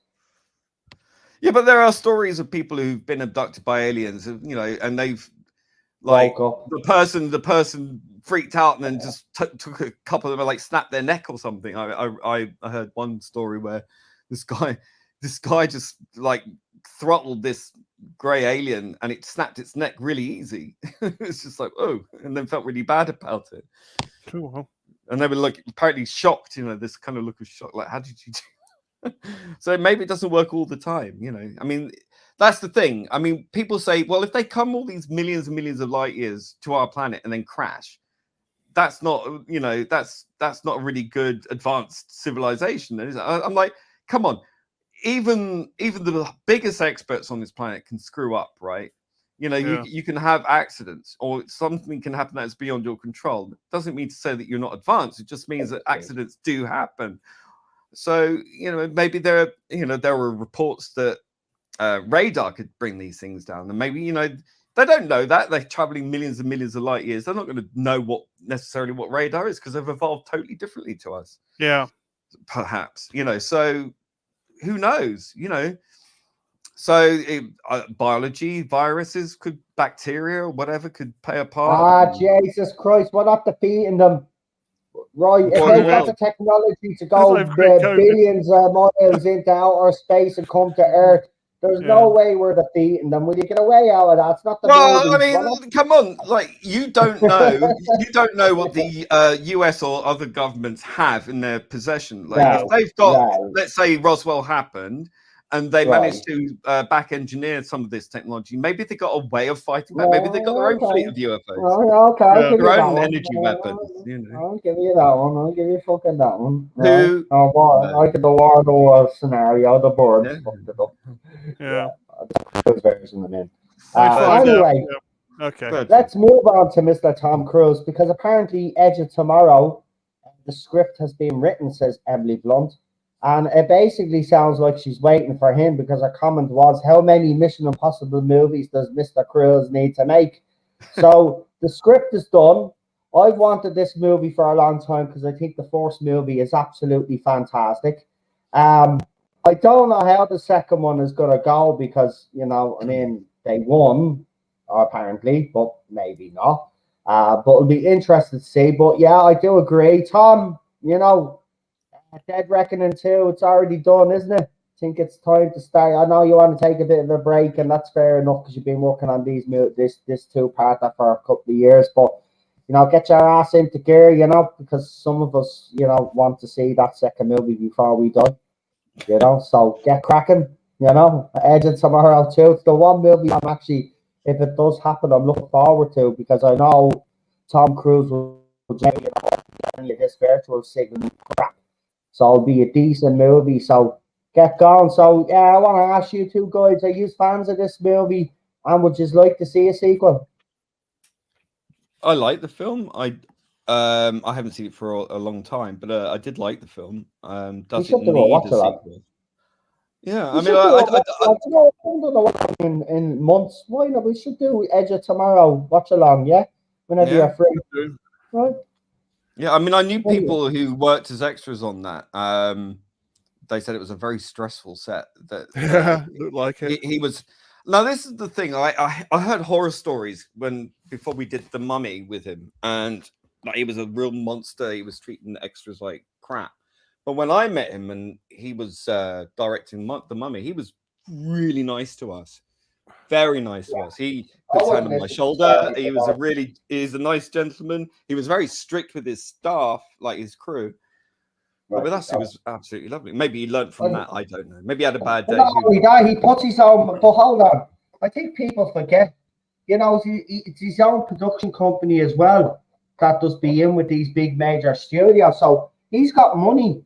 Yeah, but there are stories of people who've been abducted by aliens, and they've the person freaked out and then just took a couple of them, like snapped their neck or something. I heard one story where this guy just like throttled this gray alien and it snapped its neck really easy. It's just like, oh, and then felt really bad about it. Cool. And they were like apparently shocked, this kind of look of shock, like, how did you do? So maybe it doesn't work all the time, I mean, that's the thing. I mean, people say, well, if they come all these millions and millions of light years to our planet and then crash, that's not, that's not a really good advanced civilization. I'm like, come on, even the biggest experts on this planet can screw up, right? You can have accidents or something can happen that's beyond your control. It doesn't mean to say that you're not advanced. It just means that accidents do happen. So, maybe there are reports that radar could bring these things down, and maybe they don't know that they're traveling millions and millions of light years. They're not going to know necessarily what radar is because they've evolved totally differently to us. Yeah, perhaps so who knows? So biology, viruses, bacteria, or whatever could play a part. Jesus Christ! We're not defeating them. Right, if they've got the technology to go billions of miles into outer space and come to Earth, There's no way we're defeating them. Will you get away out of that? It's not the Well, I movies. mean, come on, like you don't know what the US or other governments have in their possession. Like if they've got, let's say Roswell happened, and they managed to back engineer some of this technology, maybe they got a way of fighting back. Maybe they got their own fleet of UFOs, their own energy weapons. You know, I'll give you that one. I'll give you fucking that one. Like the War of the World scenario, the birds fucked it up. Yeah. Those version of them. Anyway, okay. Let's move on to Mr. Tom Cruise, because apparently Edge of Tomorrow, the script has been written, says Emily Blunt, and it basically sounds like she's waiting for him, because her comment was, how many Mission Impossible movies does Mr. Cruise need to make? So the script is done. I've wanted this movie for a long time because I think the first movie is absolutely fantastic. I don't know how the second one is going to go because, you know, I mean, they won, apparently, but maybe not. But it'll be interesting to see. But yeah, I do agree. Tom, you know, Dead Reckoning 2, it's already done, isn't it? I think it's time to start. I know you want to take a bit of a break, and that's fair enough because you've been working on this two-parter for a couple of years. But, you know, get your ass into gear, you know, because some of us, you know, want to see that second movie before we die. You know, so get cracking, you know. Edge of Tomorrow too. It's the one movie I'm actually, if it does happen, I'm looking forward to, because I know Tom Cruise will this virtual signal crap. So it'll be a decent movie. So get going. So yeah, I want to ask you two guys, are you fans of this movie and would you like to see a sequel? I like the film. I haven't seen it for a long time, but I did like the film. Does it need a sequel? Yeah, I mean, I don't know in months. Why not? We should do Edge of Tomorrow watch along, yeah. Whenever you're free, right? Yeah, I mean, I knew people who worked as extras on that. They said it was a very stressful set. That looked like it. He was. Now, this is the thing. I heard horror stories before we did The Mummy with him, and like he was a real monster. He was treating the extras like crap. But when I met him and he was directing The Mummy, he was really nice to us. Very nice to us. He put his hand on my shoulder. He's a nice gentleman. He was very strict with his staff, like his crew. But with us, he was absolutely lovely. Maybe he learned from that. I don't know. Maybe he had a bad day. He puts his own. But hold on. I think people forget, you know, it's his own production company as well that does be in with these big major studios. So he's got money.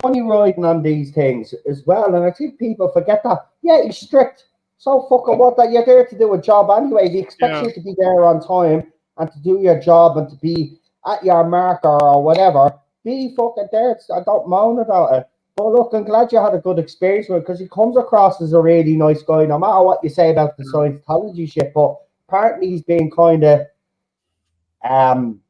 Money riding on these things as well. And I think people forget that. Yeah, he's strict. So fucking what, that you're there to do a job anyway. He expects you to be there on time and to do your job and to be at your marker or whatever. Be fucking there. I don't moan about it. But look, I'm glad you had a good experience with it, because he comes across as a really nice guy, no matter what you say about the Scientology shit. But apparently he's been kind of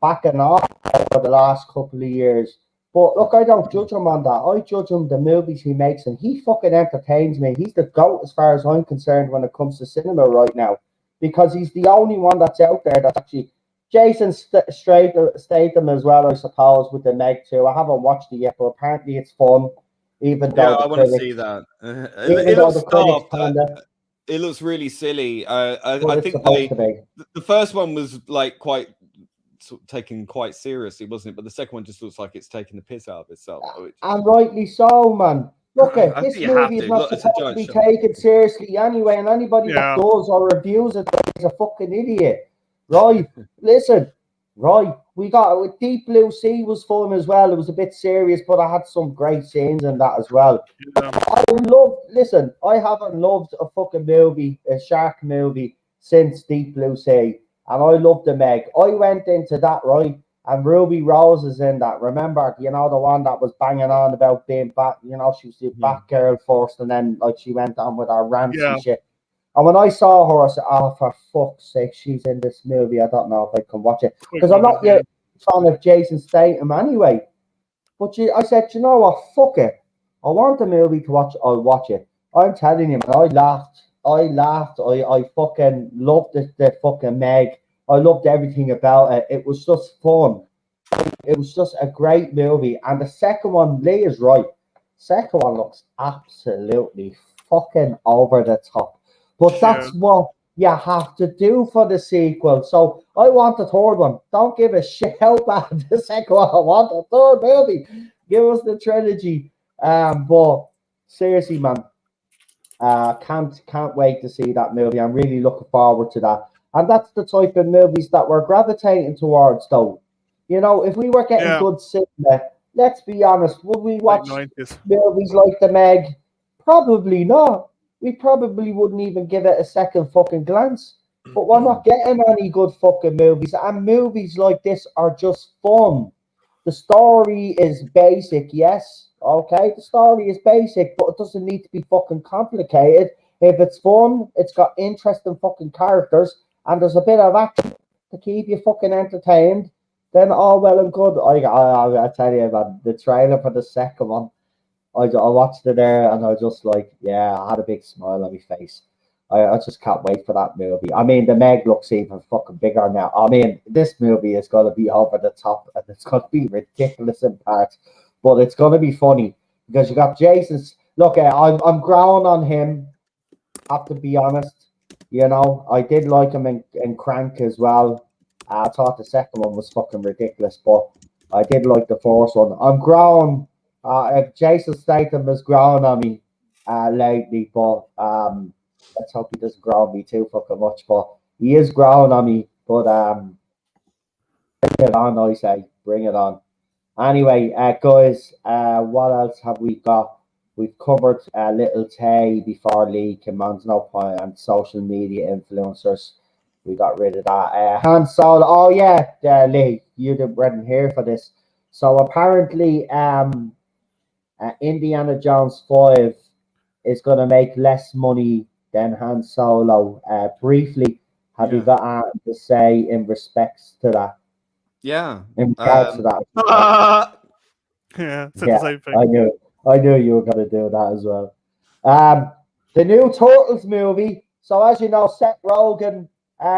backing off for the last couple of years. But look, I don't judge him on that. I judge him the movies he makes, and he fucking entertains me. He's the GOAT as far as I'm concerned when it comes to cinema right now, because he's the only one that's out there that's actually. Jason Statham as well, I suppose, with the Meg too. I haven't watched it yet, but apparently it's fun. Even though I want to see that. It looks daft. It looks really silly. I think the first one was like quite taken quite seriously, wasn't it? But the second one just looks like it's taking the piss out of itself. And rightly so, man. Look, this movie is not supposed to be taken seriously anyway, and anybody that does or reviews it is a fucking idiot. Right, listen, right, we got with Deep Blue Sea was fun as well. It was a bit serious, but I had some great scenes in that as well. I haven't loved a fucking movie, a shark movie, since Deep Blue Sea, and I loved the Meg. I went into that, right, and Ruby Rose is in that. Remember, you know, the one that was banging on about being back, you know, she was the Batgirl first, and then like she went on with her rants and shit. And when I saw her, I said, oh, for fuck's sake, she's in this movie. I don't know if I can watch it. Because I'm not yet a fan of Jason Statham anyway. But I said, you know what? Fuck it. I want a movie to watch. I'll watch it. I'm telling you, man, I laughed. I fucking loved the fucking Meg. I loved everything about it. It was just fun. It was just a great movie. And the second one, Lee is right. Second one looks absolutely fucking over the top. But that's what you have to do for the sequel. So I want the third one. Don't give a shit how bad the second one. I want the third movie. Give us the trilogy. But seriously, man, can't wait to see that movie. I'm really looking forward to that. And that's the type of movies that we're gravitating towards, though. You know, if we were getting good cinema, let's be honest, would we watch movies like The Meg? Probably not. We probably wouldn't even give it a second fucking glance. But we're not getting any good fucking movies. And movies like this are just fun. The story is basic, yes. Okay, the story is basic, but it doesn't need to be fucking complicated. If it's fun, it's got interesting fucking characters, and there's a bit of action to keep you fucking entertained, then all well and good. I tell you, man, the trailer for the second one, I watched it there, and I was just like, yeah, I had a big smile on my face. I just can't wait for that movie. I mean, The Meg looks even fucking bigger now. I mean, this movie is going to be over the top, and it's going to be ridiculous in parts, but it's going to be funny because you got Jason's. Look, I'm growing on him. Have to be honest. You know, I did like him in Crank as well. I thought the second one was fucking ridiculous, but I did like the first one. I'm growing. Jason Statham has grown on me lately, but let's hope he doesn't grow on me too fucking much. But he is growing on me. But bring it on, I say. Bring it on. Anyway, guys, what else have we got? We've covered Little Tay before Lee came on, no point, and social media influencers. We got rid of that. Han Solo. Oh yeah, Lee, you weren't here for this. So apparently, Indiana Jones 5 is going to make less money than Han Solo. Briefly, have you got anything to say in respects to that? Yeah. In regards to that. The same thing. I knew you were going to do that as well. The new Turtles movie. So as you know, Seth Rogen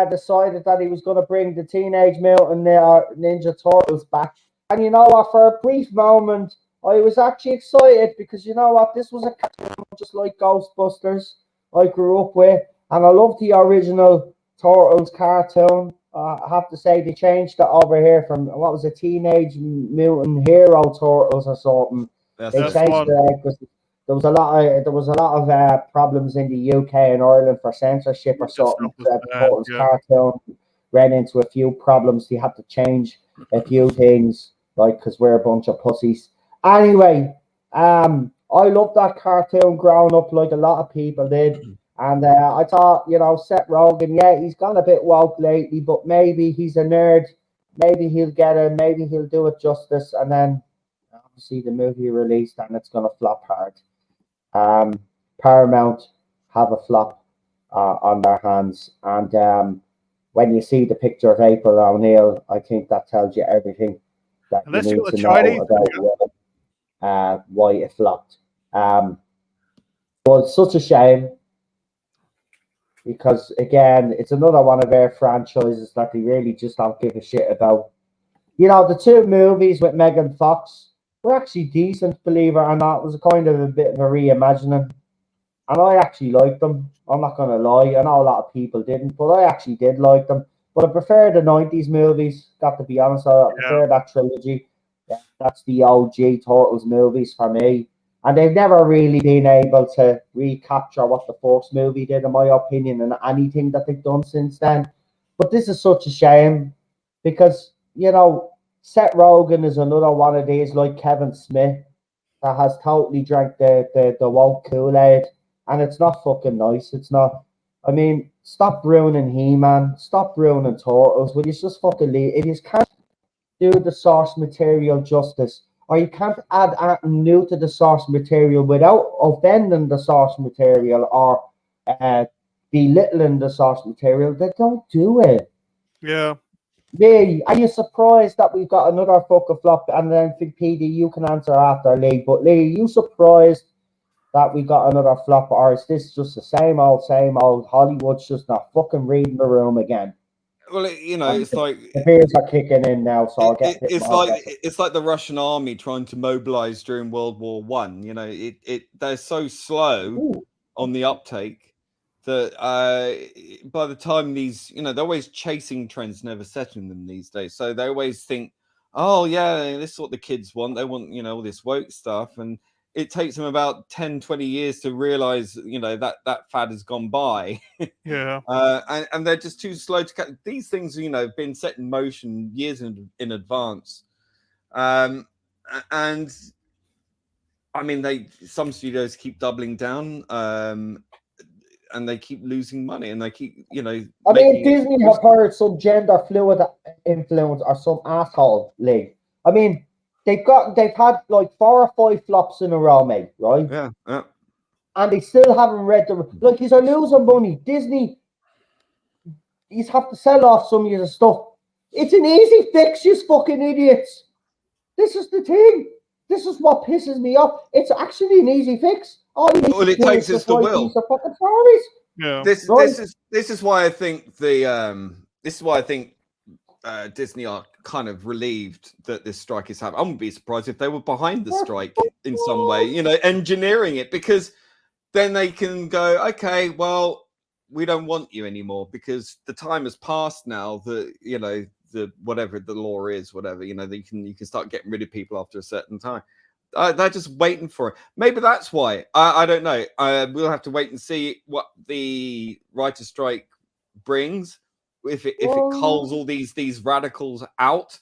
decided that he was going to bring the Teenage Mutant Ninja Turtles back. And you know what? For a brief moment, I was actually excited because you know what? This was a cartoon just like Ghostbusters I grew up with. And I love the original Turtles cartoon. I have to say they changed it over here from, what was it, Teenage Mutant Hero Turtles or something. They changed it because there was a lot of problems in the UK and Ireland for censorship or something. Turtles cartoon ran into a few problems. They had to change a few things, like because we're a bunch of pussies. Anyway, I loved that cartoon growing up, like a lot of people did. And I thought, you know, Seth Rogen, yeah, he's gone a bit woke lately, but maybe he's a nerd. Maybe he'll get it. Maybe he'll do it justice. And then see the movie released, and it's going to flop hard. Paramount have a flop on their hands. And when you see the picture of April O'Neil, I think that tells you everything that you need to know about why it flopped. But it's such a shame because, again, it's another one of their franchises that they really just don't give a shit about. You know, the two movies with Megan Fox were actually decent, believe it or not. It was kind of a bit of a reimagining. And I actually liked them. I'm not going to lie. I know a lot of people didn't, but I actually did like them. But I prefer the 90s movies, got to be honest. I prefer that trilogy. Yeah, that's the OG Turtles movies for me. And they've never really been able to recapture what the first movie did, in my opinion, and anything that they've done since then. But this is such a shame because, you know, Seth Rogen is another one of these, like Kevin Smith, that has totally drank the woke Kool-Aid, and it's not fucking nice. It's not. I mean, stop ruining He-Man, stop ruining Turtles. Will you just fucking leave? If you can't do the source material justice, or you can't add anything new to the source material without offending the source material or belittling the source material, then don't do it. Yeah. Lee, are you surprised that we've got another fucking flop? And then PD, you can answer after Lee. But Lee, are you surprised that we got another flop, or is this just the same old? Hollywood's just not fucking reading the room again. Well, you know, it's like the beers are kicking in now, so I'll get it's like the Russian army trying to mobilize during World War One. You know, they're so slow. Ooh. on the uptake that by the time these, they're always chasing trends, never setting them these days. So they always think, oh yeah, this is what the kids want. They want, all this woke stuff. And it takes them about 10, 20 years to realize, that fad has gone by. Yeah. And they're just too slow to catch. These things, have been set in motion years in advance. And I mean, some studios keep doubling down, and they keep losing money, and they keep, I mean, Disney have hired some gender fluid influence or some asshole league. I mean, they've had like 4 or 5 flops in a row, mate, right? Yeah. And they still haven't read the like. He's losing money. Disney, he's have to sell off some of your stuff. It's an easy fix, you fucking idiots. This is the thing. This is what pisses me off. It's actually an easy fix. All it takes is the will. Fucking stories. Yeah. This is why I think Disney are kind of relieved that this strike is happening. I wouldn't be surprised if they were behind the strike in some way, engineering it, because then they can go, okay, well, we don't want you anymore because the time has passed now that, the whatever the law is, whatever, you can start getting rid of people after a certain time. They're just waiting for it. Maybe that's why. I don't know. We'll have to wait and see what the writer strike brings. If it culls all these radicals out,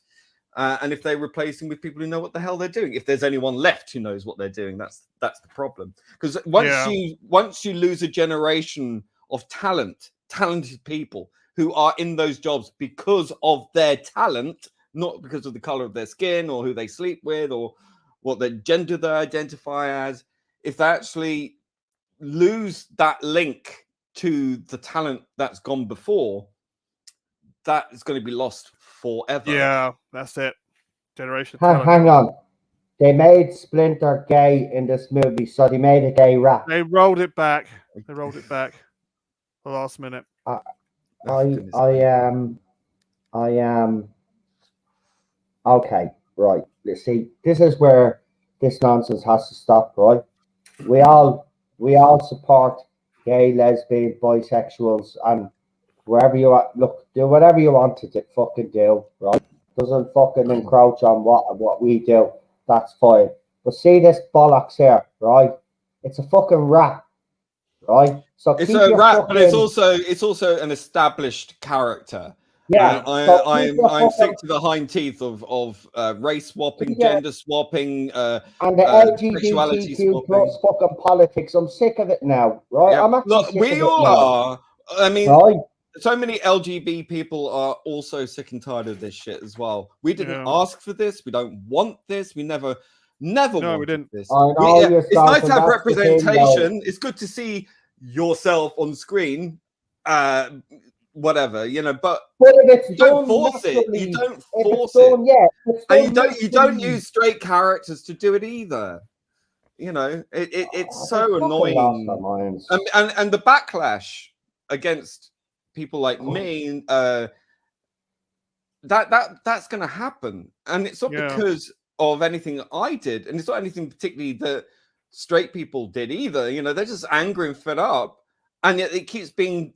and if they replace them with people who know what the hell they're doing. If there's anyone left who knows what they're doing, that's the problem. Because once you lose a generation of talented people who are in those jobs because of their talent, not because of the color of their skin or who they sleep with or what their gender they identify as, if they actually lose that link to the talent that's gone before, that is going to be lost forever. Yeah, that's it. Generation. Hang on. They made Splinter gay in this movie, so they made a gay rap. They rolled it back. The last minute. I am okay, right. Let's see. This is where this nonsense has to stop, right? We all support gay, lesbian, bisexuals, and wherever you are, look, do whatever you want to fucking do, right? Doesn't fucking encroach on what we do. That's fine. But see this bollocks here, right? It's a fucking rap, right? So it's a rap, but it's also an established character. Yeah, I'm sick to the hind teeth of race swapping, gender swapping, and the LGBTQ plus fucking politics. I'm sick of it now, right? Yeah. I'm actually sick we of it all now. are. I mean, right? So many LGBT people are also sick and tired of this shit as well. We didn't ask for this. We don't want this. We never wanted this. It's nice to have representation. It's good to see yourself on screen. Whatever, but if it's don't force it. You don't force it. And you don't use straight characters to do it either. It's so annoying. And the backlash against people like me, that's going to happen, and it's not because of anything I did, and it's not anything particularly that straight people did either. They're just angry and fed up, and yet it keeps being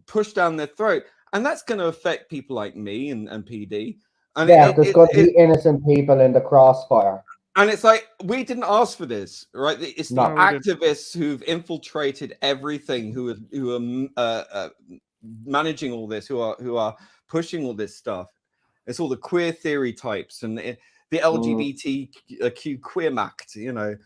pushed down their throat, and that's going to affect people like me and PD. And there's going to be innocent people in the crossfire. And it's like, we didn't ask for this, right? It's the activists who've infiltrated everything, who are managing all this, who are pushing all this stuff. It's all the queer theory types and the LGBTQ queermact, and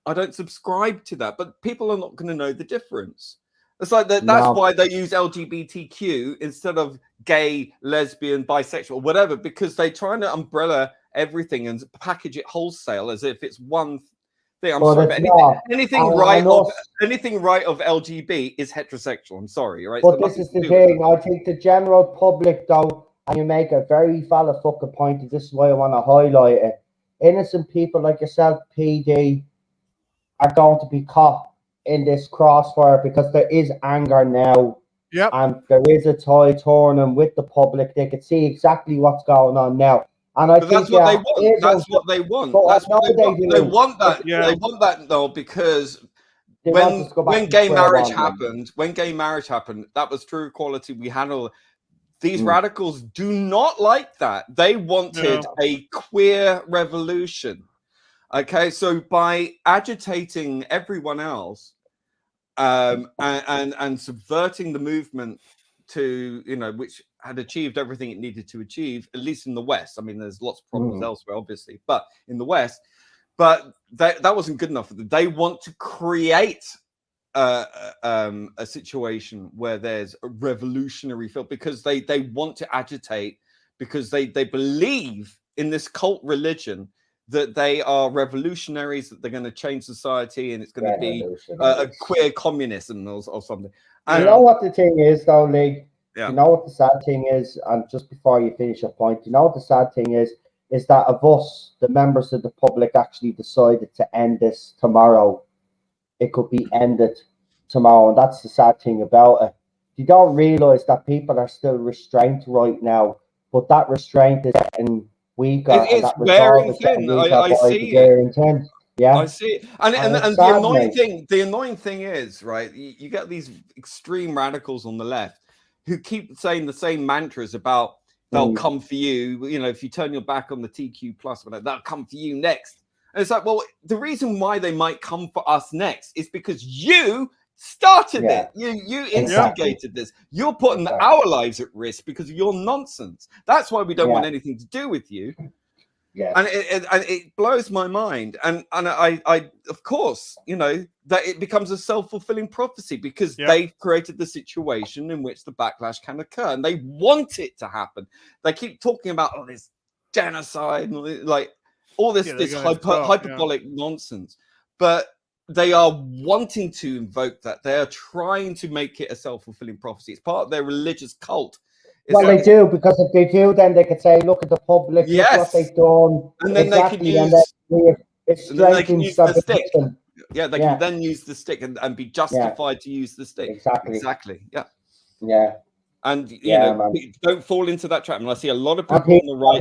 I don't subscribe to that, but people are not going to know the difference. It's like that's why they use LGBTQ instead of gay, lesbian, bisexual, whatever, because they're trying to umbrella everything and package it wholesale as if it's one thing. I'm sorry, but anything right of LGB is heterosexual. I'm sorry, right? But this is the thing. I think the general public, though, and you make a very valid fucking point, and this is why I want to highlight it. Innocent people like yourself, PD, are going to be caught in this crossfire because there is anger now. Yep. And there is a tide turning with the public. They can see exactly what's going on now. And I But think that's what they want. it That's is what they want. but I That's know what they want. They do. want that. Yeah. They want that though, because They want us to go back when to gay square marriage one, man. happened, when gay marriage happened, that was true equality. We had all these Mm. radicals do not like that. They wanted No. a queer revolution. Okay, so by agitating everyone else, and subverting the movement to, you know, which had achieved everything it needed to achieve, at least in the West. I mean, there's lots of problems elsewhere, obviously, but in the West, but that wasn't good enough. They want to create a situation where there's a revolutionary feel, because they want to agitate, because they believe in this cult religion that they are revolutionaries, that they're going to change society, and it's going to be a queer communism or something. And you know what the thing is, though, Lee? Yeah. You know what the sad thing is? And just before you finish your point, you know what the sad thing is that of us, the members of the public, actually decided to end this tomorrow. It could be ended tomorrow, and that's the sad thing about it. You don't realize that people are still restrained right now, but that restraint is getting weaker, and that resolve is getting weaker I by see the year intent. Yeah, I see it. And it's the sad, annoying mate. the annoying thing is, right, you get these extreme radicals on the left who keep saying the same mantras about they'll come for you, you know, if you turn your back on the TQ plus, whatever, they'll come for you next. And it's like, well, the reason why they might come for us next is because you started it. You instigated this. You're putting our lives at risk because of your nonsense. That's why we don't want anything to do with you. Yeah. And it blows my mind. And I of course, you know, that it becomes a self-fulfilling prophecy, because they've created the situation in which the backlash can occur, and they want it to happen. They keep talking about this genocide and like all this hyperbolic nonsense, but they are wanting to invoke that. They are trying to make it a self-fulfilling prophecy. It's part of their religious cult. Well, they do, because if they do, then they could say, "Look at the public, look what they've done." And then they could use, it strengthens the stick. Yeah, they can then use the stick and be justified to use the stick. Exactly. Yeah. And you know, man, don't fall into that trap. And I see a lot of people on the right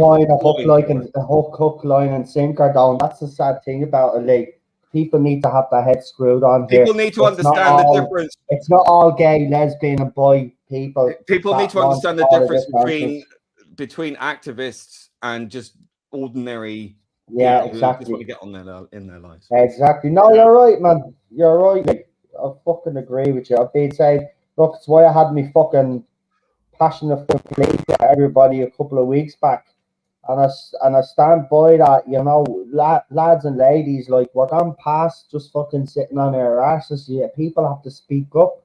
hook, line, and sinker down. That's the sad thing about it, Lee. People need to have their head screwed on here. People need to understand the difference. It's not all gay, lesbian, and boy people. People need to understand the difference between activists and just ordinary. Yeah, exactly. Who just want to get on in their lives. Exactly. No, you're right, man. You're right. Lee. I fucking agree with you. I've been saying, look, it's why I had me fucking passionate plea to everybody a couple of weeks back. And I stand by that, you know, lads and ladies, like, we're gone past just fucking sitting on our asses. Yeah, people have to speak up.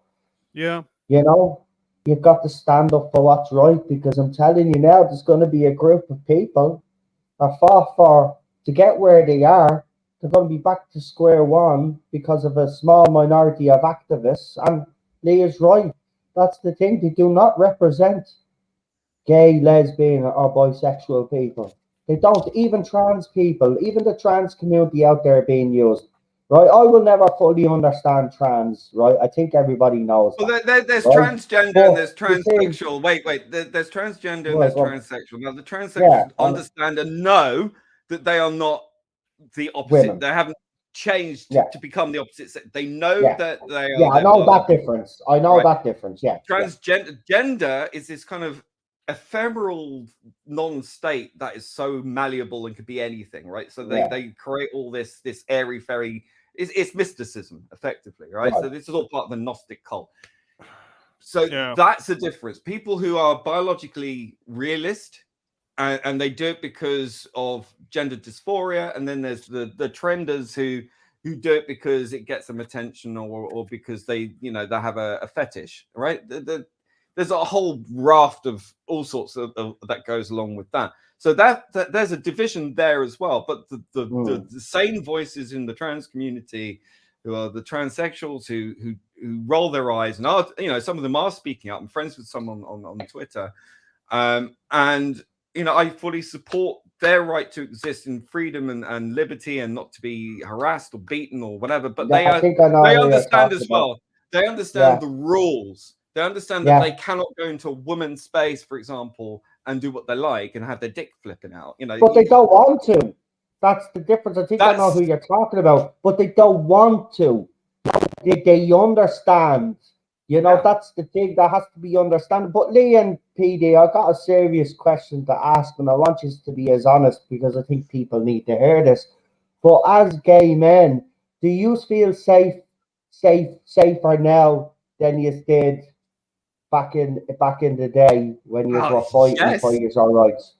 Yeah. You know, you've got to stand up for what's right, because I'm telling you now, there's going to be a group of people that fought for to get where they are. They're going to be back to square one because of a small minority of activists. And Lee is right. That's the thing. They do not represent gay, lesbian, or bisexual people. They don't. Even trans people, even the trans community out there being used. Right? I will never fully understand trans, right? I think everybody knows. Well, there's transgender and there's transsexual. Wait. There's transgender and there's transsexual. Now, the transsexuals understand and know that they are not the opposite. Women. They haven't changed to become the opposite sex. They know that they are. Yeah, I know that difference. I know that difference. Yeah. Gender is this kind of ephemeral non-state that is so malleable and could be anything, right? So they create all this airy fairy. It's mysticism, effectively, right? So this is all part of the Gnostic cult. So that's the difference. People who are biologically realist, and they do it because of gender dysphoria, and then there's the trenders who do it because it gets them attention, or because they have a fetish, right? There's a whole raft of all sorts of that goes along with that. So that there's a division there as well. But the same voices in the trans community, who are the transsexuals who roll their eyes, and are, some of them are speaking up. I'm friends with someone on Twitter, and I fully support their right to exist in freedom and liberty, and not to be harassed or beaten or whatever. But they understand as well. They understand the rules. They understand that they cannot go into a woman's space, for example, and do what they like and have their dick flipping out. You know, But they don't want to. That's the difference. I think I know who you're talking about, but they don't want to. They understand. You know, that's the thing that has to be understood. But Lee and PD, I got a serious question to ask, and I want you to be as honest because I think people need to hear this. But as gay men, do you feel safer now than you did back in the day when you were fighting for your rights?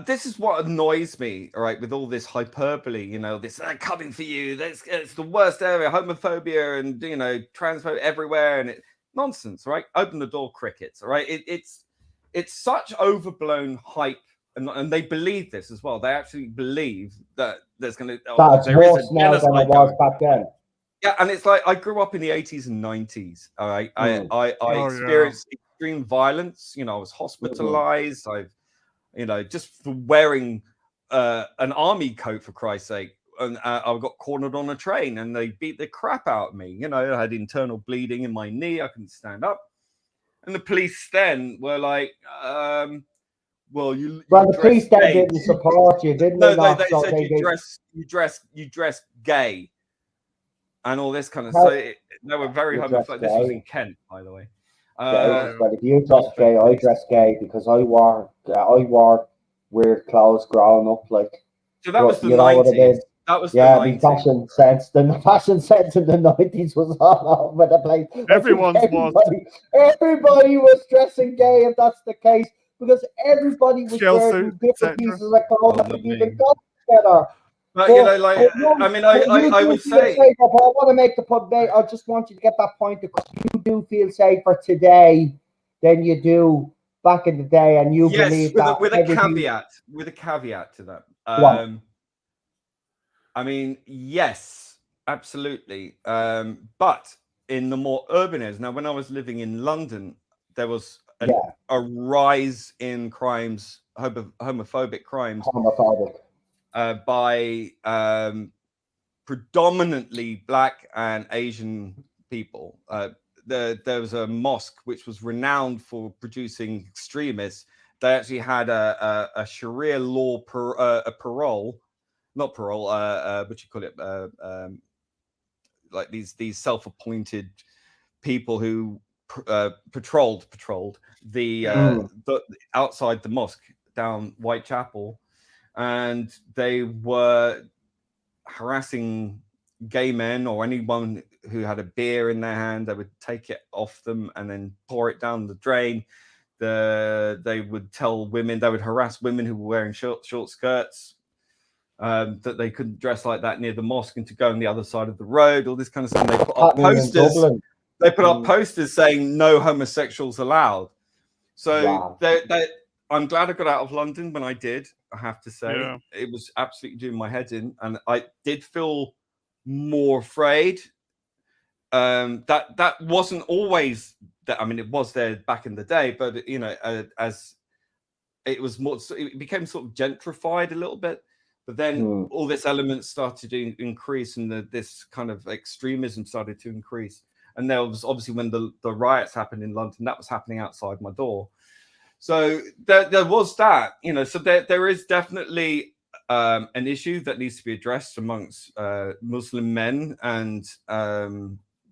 This is what annoys me, all right, with all this hyperbole, you know, this coming for you, it's the worst area, homophobia and, you know, transphobia everywhere, and nonsense, right? Open the door, crickets, all right? It's such overblown hype, and they believe this as well. They actually believe that there's going to... That's worse now than it was back then. Yeah, and it's like, I grew up in the 80s and 90s, all right? I experienced extreme violence, you know, I was hospitalized, you know, just for wearing an army coat, for Christ's sake. And I got cornered on a train and they beat the crap out of me. You know, I had internal bleeding in my knee. I couldn't stand up. And the police then were like, the police then didn't support you, didn't they? No, they said you dress gay and all this kind of stuff. So they were very homophobic. This was in Kent, by the way. But if you dress gay, I dress gay because I wore weird clothes growing up. Like, so that was the 90s. That was the 90s. Fashion sense in the 90s was all over the place. Everybody was dressing gay, if that's the case, because everybody was wearing different pieces of clothes that even go together. But you know, like, I mean, I would say, I want to make the point. I just want you to get that point because you do feel safer today than you do back in the day, and you believe that. With a caveat to that. I mean, yes, absolutely. But in the more urban areas, now, when I was living in London, there was a rise in crimes, homophobic crimes. By predominantly Black and Asian people. There was a mosque which was renowned for producing extremists. They actually had a Sharia law like these self-appointed people who patrolled the outside the mosque down Whitechapel. And they were harassing gay men or anyone who had a beer in their hand. They would take it off them and then pour it down the drain. They would tell women, they would harass women who were wearing short skirts, that they couldn't dress like that near the mosque and to go on the other side of the road, all this kind of stuff. And they put up posters. They put up posters saying no homosexuals allowed. So I'm glad I got out of London when I did. I have to say, it was absolutely doing my head in, and I did feel more afraid. That wasn't always that. I mean, it was there back in the day, but you know, as it was more, it became sort of gentrified a little bit. But then all this elements started to increase, and this kind of extremism started to increase. And there was obviously when the riots happened in London, that was happening outside my door. So there was that, you know, so there is definitely an issue that needs to be addressed amongst Muslim men and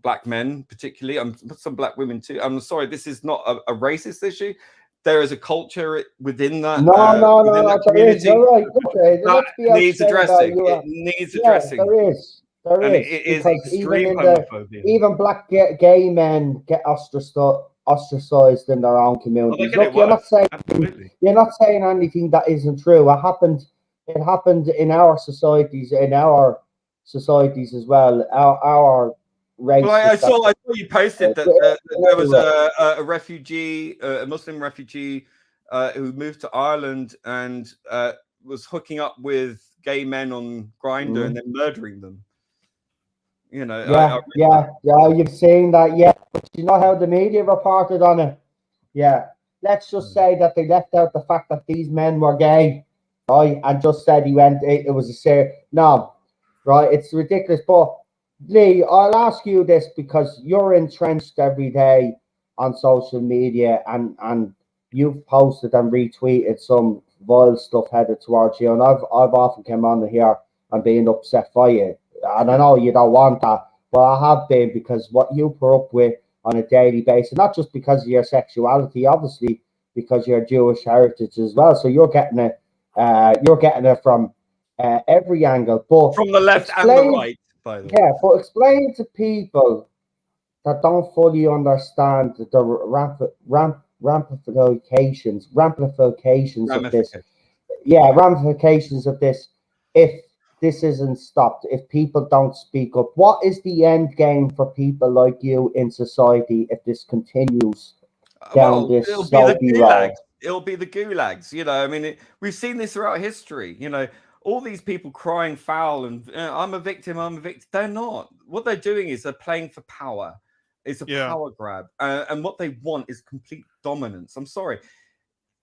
Black men, particularly, some Black women too. I'm sorry, this is not a racist issue. There is a culture within that. No, community. You're right. Okay, that needs addressing. It needs addressing. There is. It is extreme homophobia. Even Black gay men get ostracized in their own communities. Look, you're not saying anything that isn't true. It happened in our societies as well. Our race. Well, I saw you posted that there was a refugee, a Muslim refugee, who moved to Ireland and was hooking up with gay men on Grindr and then murdering them. You know, you've seen that, but you know how the media reported on it. Let's just say that they left out the fact that these men were gay, right, and just said it was a serious right. It's ridiculous. But Lee, I'll ask you this because you're entrenched every day on social media, and you've posted and retweeted some vile stuff headed towards you, and I've often come on here and been upset by you, and I know you don't want that, but I have been, because what you put up with on a daily basis, not just because of your sexuality, obviously, because you're Jewish heritage as well. So you're getting it from every angle. But From the left and the right, by the way. Yeah, but explain to people that don't fully understand the ramifications of this. Yeah, ramifications of this. If this isn't stopped, if people don't speak up, what is the end game for people like you in society if this continues down this soapy road? It'll be the gulags. You know, I mean, we've seen this throughout history. You know, all these people crying foul and I'm a victim. They're not. What they're doing is they're playing for power. It's a power grab, and what they want is complete dominance. I'm sorry.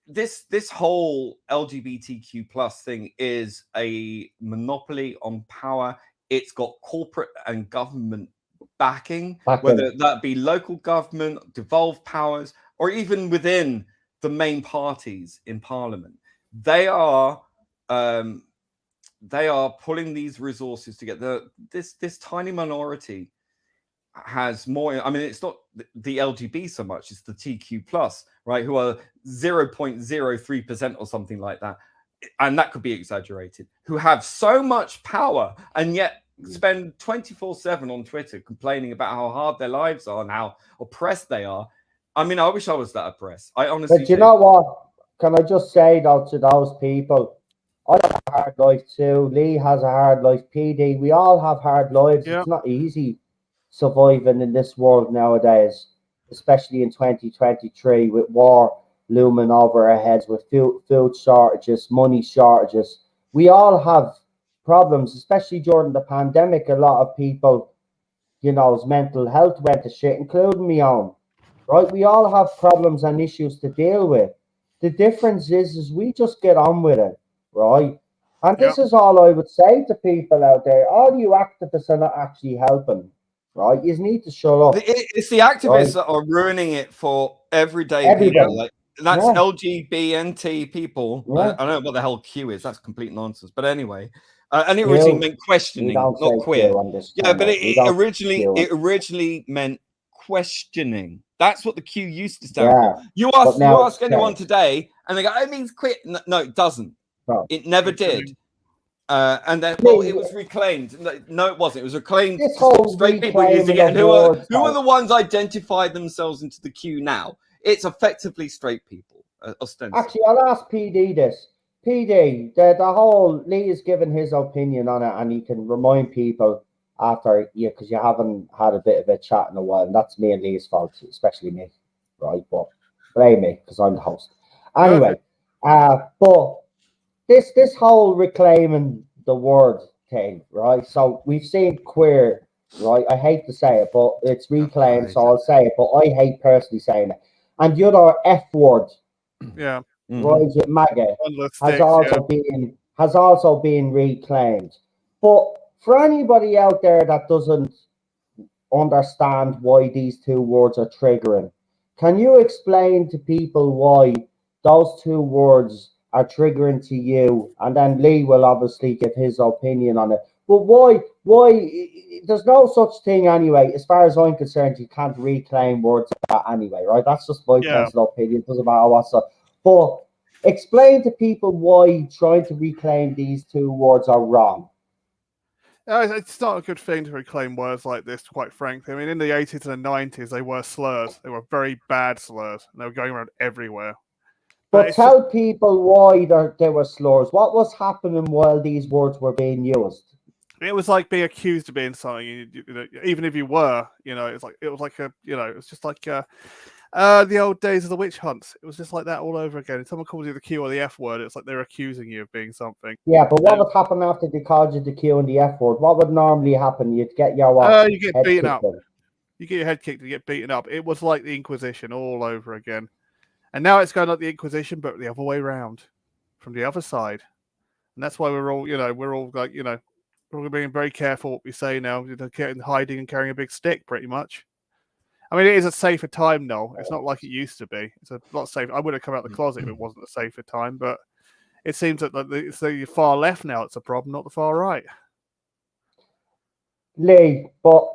This whole LGBTQ plus thing is a monopoly on power. It's got corporate and government backing, whether that be local government, devolved powers, or even within the main parties in parliament. They are pulling these resources together. This tiny minority has more. I mean, it's not the LGB so much, it's the TQ plus, right, who are 0.03% or something like that, and that could be exaggerated, who have so much power and yet spend 24/7 on Twitter complaining about how hard their lives are and how oppressed they are. I mean, I wish I was that oppressed. I honestly But you know what? Can I just say though to those people, I have a hard life too. Lee has a hard life. PD, we all have hard lives. It's not easy surviving in this world nowadays, especially in 2023 with war looming over our heads, with food shortages, money shortages. We all have problems, especially during the pandemic. A lot of people, mental health went to shit, including my own. Right? We all have problems and issues to deal with. The difference is we just get on with it, right? And this is all I would say to people out there. All you activists are not actually helping, right? You need to shut up. It's the activists that are ruining it for everyday people. Like, that's LGBT people. I don't know what the hell Q is. That's complete nonsense. But anyway, and it originally meant questioning, not queer. Yeah, but it originally meant questioning. That's what the Q used to stand for. You ask anyone today, and they go, "It means quit." No, it doesn't. No. It never did. And then, it was reclaimed. No, it wasn't. It was reclaimed. Straight people using it. And who are the ones identified themselves into the queue now? It's effectively straight people, ostensibly. Actually, I'll ask PD this. PD, the whole Lee has given his opinion on it, and he can remind people after because you haven't had a bit of a chat in a while, and that's me and Lee's fault, especially me, right? But blame me because I'm the host. Anyway, but this whole reclaiming the word thing, right? So we've seen queer, right? I hate to say it, but it's reclaimed, so I'll say it. But I hate personally saying it. And the other F word, right, with MAGA, has also been reclaimed. But for anybody out there that doesn't understand why these two words are triggering, can you explain to people why those two words are triggering to you? And then Lee will obviously give his opinion on it. But why there's no such thing anyway, as far as I'm concerned. You can't reclaim words like that anyway, right? That's just my personal opinion. It doesn't matter what's up. But explain to people why trying to reclaim these two words are wrong. It's not a good thing to reclaim words like this, quite frankly. I mean, in the 80s and the 90s, they were slurs. They were very bad slurs. And they were going around everywhere. But tell people why they were slurs. What was happening while these words were being used? It was like being accused of being something. Even if you were, it's just like the old days of the witch hunts. It was just like that all over again. If someone calls you the Q or the F word, it's like they're accusing you of being something. Yeah, but what would happen after they called you the Q and the F word? What would normally happen? You'd get your you get beaten up. You get your head kicked and you get beaten up. It was like the Inquisition all over again. And now it's going like the Inquisition, but the other way around, from the other side. And that's why we're all being very careful what we say now, hiding and carrying a big stick, pretty much. I mean, it is a safer time now. It's not like it used to be. It's a lot safer. I would have come out of the closet if it wasn't a safer time, but it seems that it's the far left now. It's a problem, not the far right. Lee, but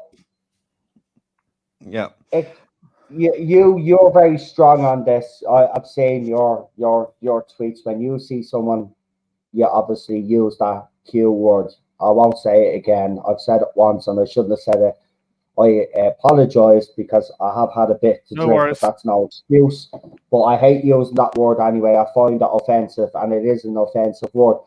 Yeah. You're very strong on this. I've seen your tweets. When you see someone, you obviously use that Q word. I won't say it again. I've said it once and I shouldn't have said it. I apologize because I have had a bit to No drink, worries. but that's no excuse. But I hate using that word anyway. I find that offensive, and it is an offensive word.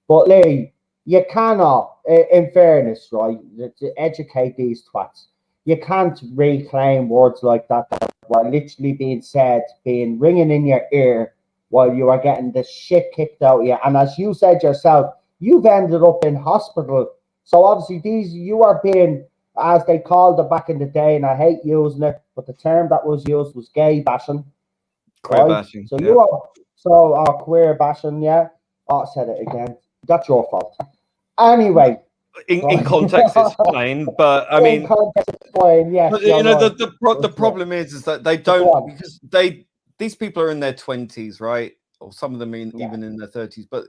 But Lee, you cannot, in fairness, right, to educate these twats, you can't reclaim words like that were literally being said, being ringing in your ear while you are getting the shit kicked out of you. And as you said yourself, you've ended up in hospital. So obviously you are being, as they called it back in the day, and I hate using it, but the term that was used was gay bashing. Queer Right? bashing. So you are queer bashing, yeah. Oh, I said it again. That's your fault. Anyway. In context, it's fine, but I mean, in context, it's fine. Yes, but, you're right. the problem is that they don't, because these people are in their 20s, right? Or some of them even in their 30s, but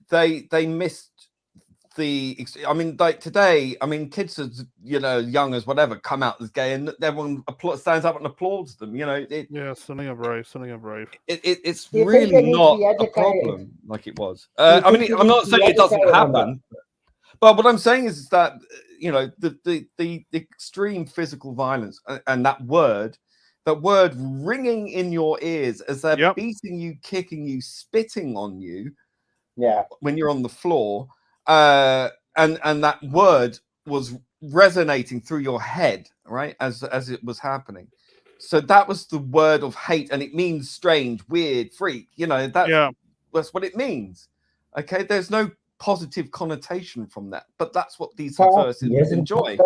they missed I mean, like today, I mean, kids as young as whatever come out as gay, and everyone stands up and applauds them. Something of brave. It's Do you think really they need to not be a educated? problem like it was. Do you I think mean, they I'm need not to saying be it doesn't educated on that? happen, but what I'm saying is that the extreme physical violence and that word ringing in your ears as they're beating you, kicking you, spitting on you, when you're on the floor, and that word was resonating through your head, right, as it was happening. So that was the word of hate, and it means strange, weird, freak. That's what it means. Okay, there's no positive connotation from that, but that's what these subversives enjoy.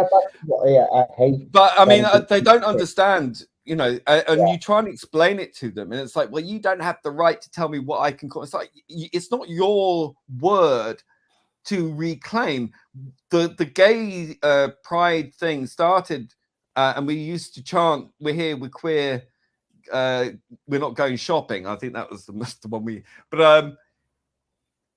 I hate. But I mean, they don't understand, and you try and explain it to them, and it's like, well, you don't have the right to tell me what I can call. It's like, it's not your word to reclaim. The gay pride thing started, and we used to chant, "We're here, we're queer, we're not going shopping." I think that was the one but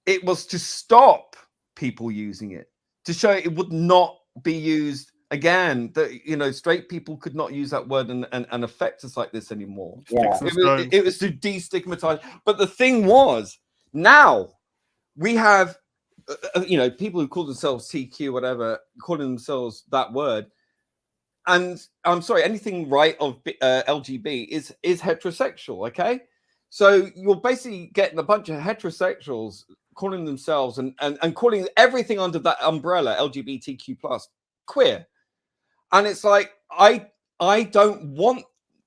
it was to stop people using it, to show it would not be used again, that straight people could not use that word and affect us like this anymore. It was to destigmatize. But the thing was, now we have people who call themselves TQ, whatever, calling themselves that word. And I'm sorry, anything right of LGB is heterosexual. Okay, so you're basically getting a bunch of heterosexuals calling themselves and calling everything under that umbrella LGBTQ plus queer. And it's like, I don't want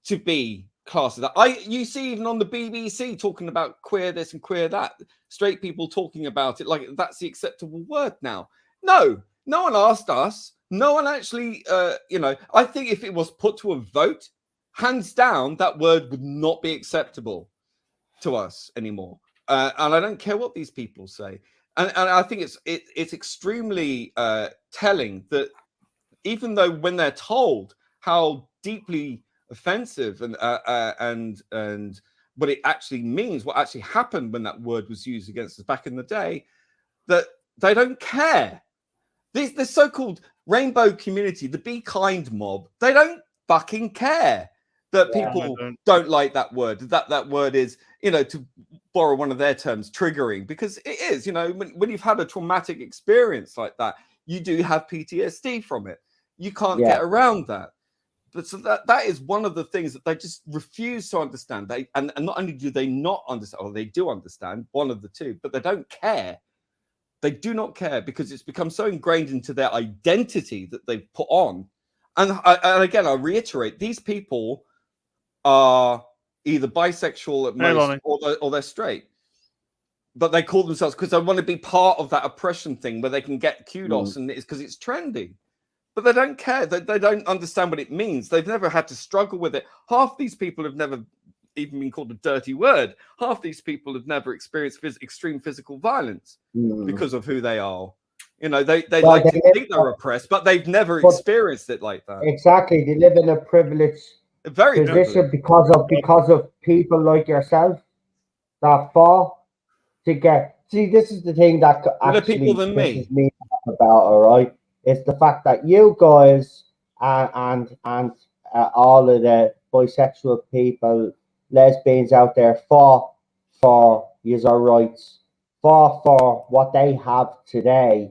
to be classed as that. You see even on the BBC talking about queer this and queer that, straight people talking about it like that's the acceptable word now. No one asked us. No one actually, I think if it was put to a vote, hands down, that word would not be acceptable to us anymore. And I don't care what these people say. And I think it's extremely telling that even though when they're told how deeply offensive and what it actually means, what actually happened when that word was used against us back in the day, that they don't care. This so-called rainbow community, the Be Kind mob, they don't fucking care that people don't like that word. That word is, to borrow one of their terms, triggering, because it is, when you've had a traumatic experience like that, you do have PTSD from it. You can't get around that. But so that is one of the things that they just refuse to understand. And not only do they not understand, or they do understand, one of the two, but they don't care. They do not care because it's become so ingrained into their identity that they've put on. And again, I reiterate, these people are either bisexual at most, or they're straight. But they call themselves, because they want to be part of that oppression thing where they can get kudos, and it's because it's trendy. But they don't care. They don't understand what it means. They've never had to struggle with it. Half these people have never even been called a dirty word. Half these people have never experienced extreme physical violence because of who they are. You know, they Well, like they to live- think they're oppressed, but they've never But- experienced it like that. Exactly, they live in a privileged Very position privileged. because of people like yourself that fought to get. See, this is the thing that Better actually people than me. pisses me off about. All right, it's the fact that you guys and all of the bisexual people, lesbians out there fought for user rights, fought for what they have today,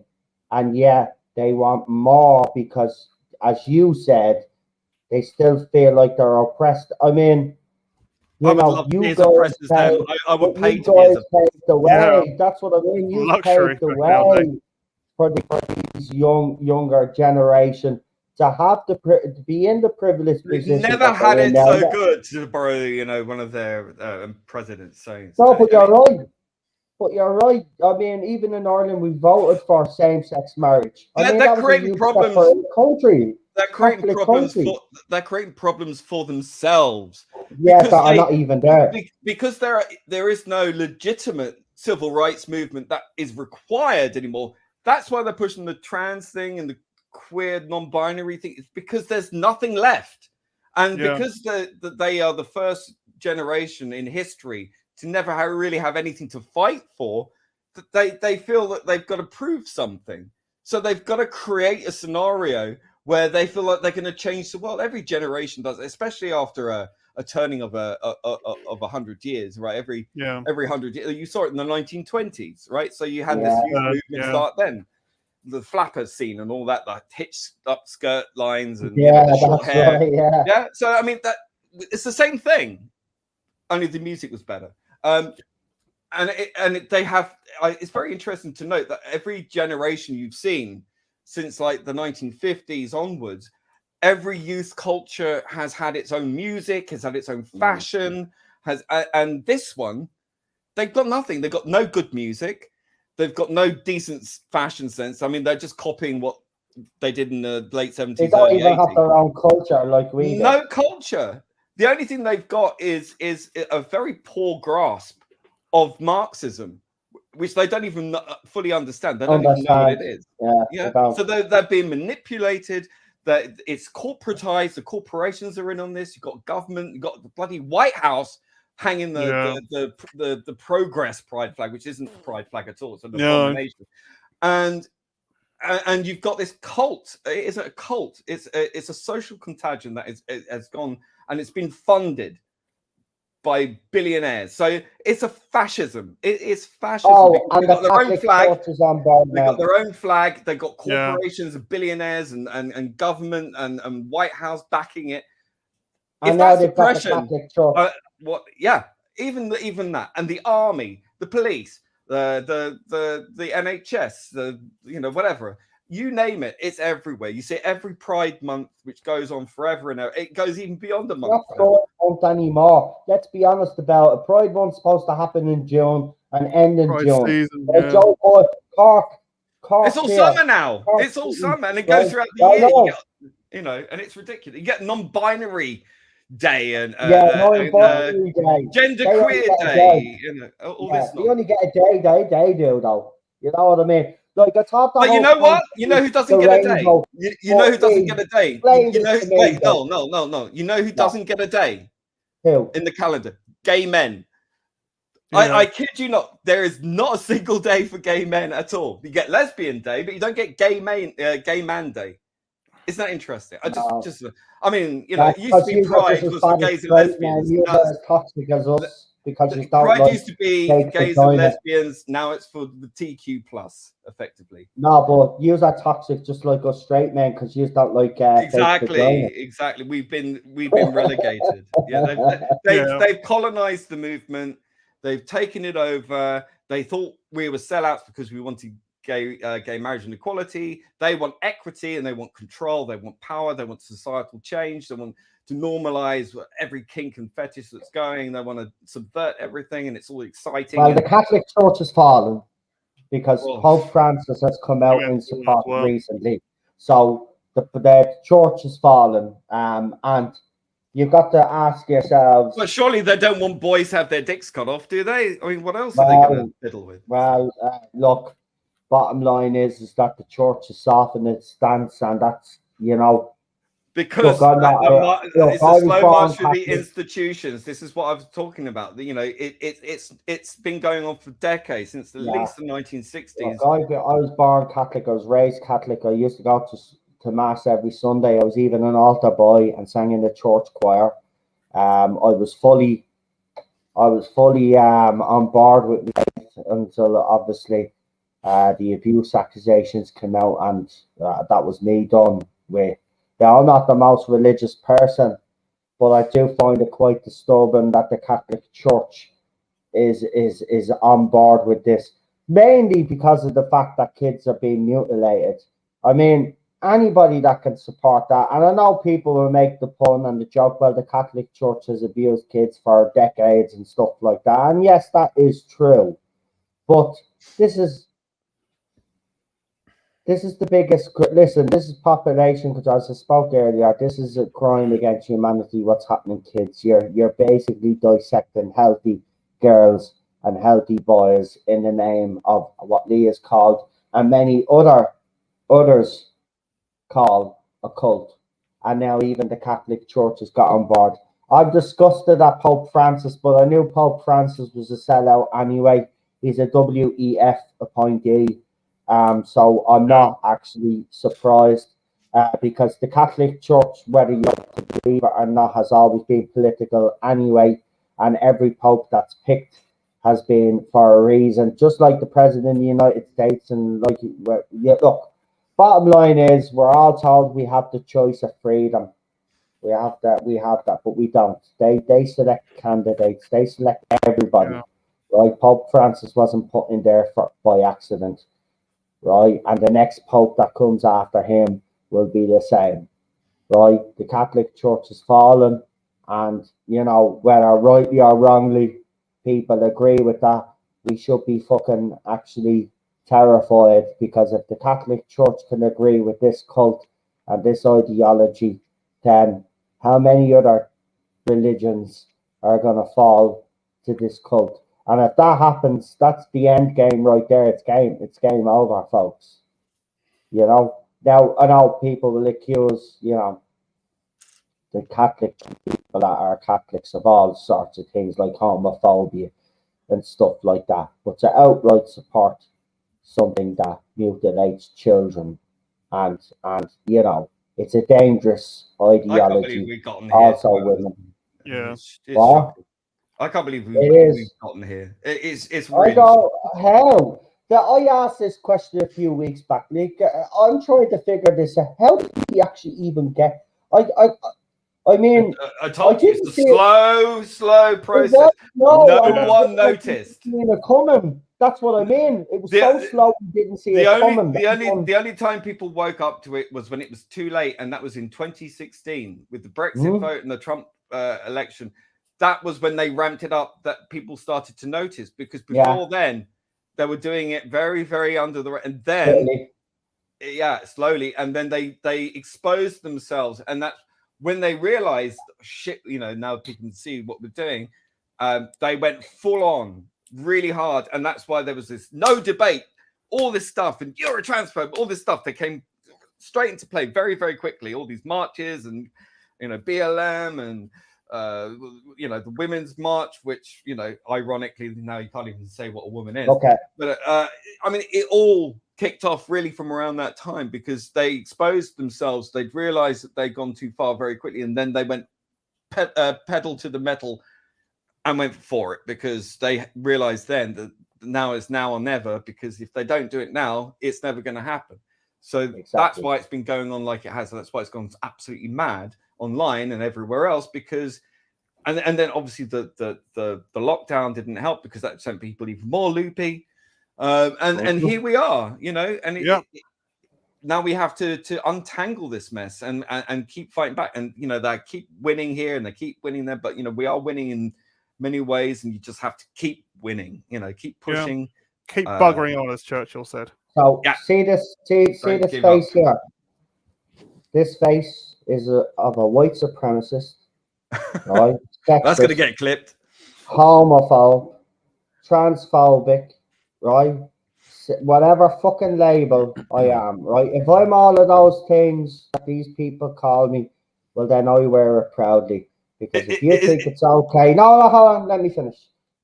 and yet they want more because, as you said, they still feel like they're oppressed. I mean, I you would know, love to be you as guys oppressed as them. I would but pay you to be as guys paved the way. Yeah. That's what I mean. You Luxury paved the back nowadays. way for these younger generation to have to be in the privileged They've position. never that had they're in it now. so good, to borrow, you know, one of their presidents saying. No, but you're right. But you're right. I mean, even in Ireland, we voted for same-sex marriage. I mean, They're that was a creating huge problems. step for the country. They're creating Catholic problems country. for themselves. Yeah, because that are they- not even there. Because there is no legitimate civil rights movement that is required anymore. That's why they're pushing the trans thing and the queer non-binary thing. It's because there's nothing left, and Yeah. because they are the first generation in history to never really have anything to fight for. That they feel that they've got to prove something, so they've got to create a scenario where they feel like they're going to change the world. Every generation does, especially after a turning of 100 years, right? Every 100 years, you saw it in the 1920s, right? So you had this youth movement start then, the flappers scene and all that, the hitched up skirt lines and the short hair. Right, Yeah. So I mean, that it's the same thing, only the music was better. They have. It's very interesting to note that every generation you've seen since like the 1950s onwards, every youth culture has had its own music, has had its own fashion, and this one, they've got nothing. They've got no good music. They've got no decent fashion sense. I mean, they're just copying what they did in the late 70s. They don't early even 80s. have their own culture like we do. No culture. The only thing they've got is a very poor grasp of Marxism, which they don't even fully understand. They don't even know what it is. Yeah. So they're being manipulated. That it's corporatized. The corporations are in on this. You've got government. You've got the bloody White House hanging the progress pride flag, which isn't a pride flag at all. It's an abomination. And you've got this cult. It isn't a cult. It's a social contagion that has gone, and it's been funded by billionaires. So it's a fascism. It is fascism. Oh, and they've got their own flag. On board they've now. got their own flag. They've got corporations and billionaires and government and White House backing it. And now they've got the Catholic Church. Even that, and the army, the police, the NHS, whatever. You name it, it's everywhere. You see every Pride Month, which goes on forever and ever. It goes even beyond a month. Not Pride Month anymore. Let's be honest about it. Pride Month's supposed to happen in June and end in June. Season, Joe Boy, Cork. It's all summer now. It's all summer, and it goes throughout the year. And it's ridiculous. You get non-binary day and non-binary day, genderqueer day. All this. You only get a day. They do though. You know what I mean? Like I thought. But you know what? You know who doesn't get a day? You know who doesn't get a day? No. You know who doesn't get a day? Who? In the calendar? Gay men. Yeah. I kid you not. There is not a single day for gay men at all. You get lesbian day, but you don't get gay man day. Isn't that interesting? I mean, it used to be Pride was for gays and lesbians. As toxic as us. Because Pride used to be gays and lesbians. Now it's for the TQ plus, effectively. No, but you are toxic just like us straight men because you don't like. Exactly. We've been relegated. They've colonized the movement. They've taken it over. They thought we were sellouts because we wanted gay marriage and equality. They want equity and they want control. They want power. They want societal change. They want to normalize every kink and fetish that's going. They want to subvert everything, and it's all exciting. Well, the Catholic Church has fallen because Pope Francis has come out in support recently. So the church has fallen, and you've got to ask yourselves. But surely they don't want boys to have their dicks cut off, do they? I mean, what else are they going to fiddle with? Well, look, bottom line is that the church has softened its stance, and that's, you know, because look, I'm not, it's I a was slow born march through the Catholic. institutions. This is what I was talking about. You know, it's been going on for decades, since at least the 1960s. Look, I was born Catholic. I was raised Catholic. I used to go to mass every Sunday. I was even an altar boy and sang in the church choir. I was fully on board with it until obviously the abuse accusations came out, and that was me done with. Now, I'm not the most religious person, but I do find it quite disturbing that the Catholic Church is on board with this, mainly because of the fact that kids are being mutilated. I mean, anybody that can support that, and I know people will make the pun and the joke, well, the Catholic Church has abused kids for decades and stuff like that, and yes, that is true, but this is the biggest. Listen, this is population control. As I spoke earlier, this is a crime against humanity. What's happening, kids? You're basically dissecting healthy girls and healthy boys in the name of what Lee is called, and many others call a cult. And now even the Catholic Church has got on board. I'm disgusted at Pope Francis, but I knew Pope Francis was a sellout anyway. He's a WEF appointee. So I'm not actually surprised because the Catholic Church, whether you believe it or not, has always been political anyway, and every pope that's picked has been for a reason, just like the President of the United States. And like, look, bottom line is we're all told we have the choice of freedom. We have that, but we don't. They select candidates, they select everybody. Right? Pope Francis wasn't put in there by accident. Right, and the next pope that comes after him will be the same. Right, the Catholic Church has fallen, and you know, whether rightly or wrongly, people agree with that. We should be fucking actually terrified, because if the Catholic Church can agree with this cult and this ideology, then how many other religions are gonna fall to this cult? And if that happens, that's the end game right there. It's game over, folks. You know, now I know people will accuse, you know, the Catholic people that are Catholics of all sorts of things like homophobia and stuff like that. But to outright support something that mutilates children, and you know, it's a dangerous ideology. I can't believe we've gotten here. Also, women. Yeah. I can't believe we've gotten here. It's really. I go, how? I asked this question a few weeks back, Nick. I'm trying to figure this out. How did he actually even get? I mean, I told you it's a slow process. No one noticed. It coming. That's what I mean. It was so slow, we didn't see it coming. The only time people woke up to it was when it was too late, and that was in 2016 with the Brexit vote and the Trump election. That was when they ramped it up, that people started to notice, because before then they were doing it very, very under the, and then slowly, and then they exposed themselves, and that's when they realized, shit, you know, now people can see what we're doing. They went full on really hard, and that's why there was this no debate, all this stuff, and you're a transphobe, all this stuff. They came straight into play very, very quickly. All these marches, and you know, BLM, and you know, the Women's March, which, you know, ironically now you can't even say what a woman is. Okay. But I mean, it all kicked off really from around that time, because they exposed themselves. They'd realized that they'd gone too far very quickly, and then they went pedal to the metal and went for it, because they realized then that now is now or never, because if they don't do it now, it's never going to happen. So that's why it's been going on like it has. And that's why it's gone absolutely mad online and everywhere else, because and then obviously the lockdown didn't help, because that sent people even more loopy. And here we are, you know, and now we have to untangle this mess and keep fighting back. And you know, they keep winning here and they keep winning there, but you know, we are winning in many ways, and you just have to keep winning, you know, keep pushing, keep buggering on, as Churchill said. So see this face here. This face is of a white supremacist, right? That's going to get clipped. Homophobe, transphobic, right? whatever fucking label I am, right? If I'm all of those things that these people call me, well, then I wear it proudly. Because if you think it's okay, no, hold on, let me finish.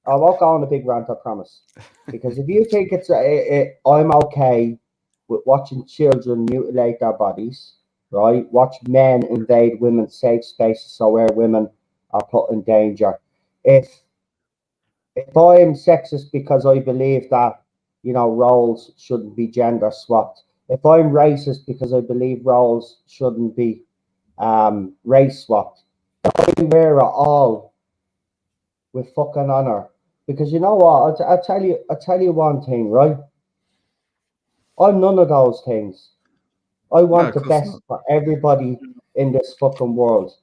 I won't go on a big rant, I promise. Because if you think I'm okay with watching children mutilate their bodies, right? Watch men invade women's safe spaces, so where women are put in danger. If I'm sexist because I believe that, roles shouldn't be gender swapped. If I'm racist because I believe roles shouldn't be race swapped, I wear it all with fucking honor. Because you know what? I'll tell you one thing, right? I'm none of those things. I want the best for everybody in this fucking world.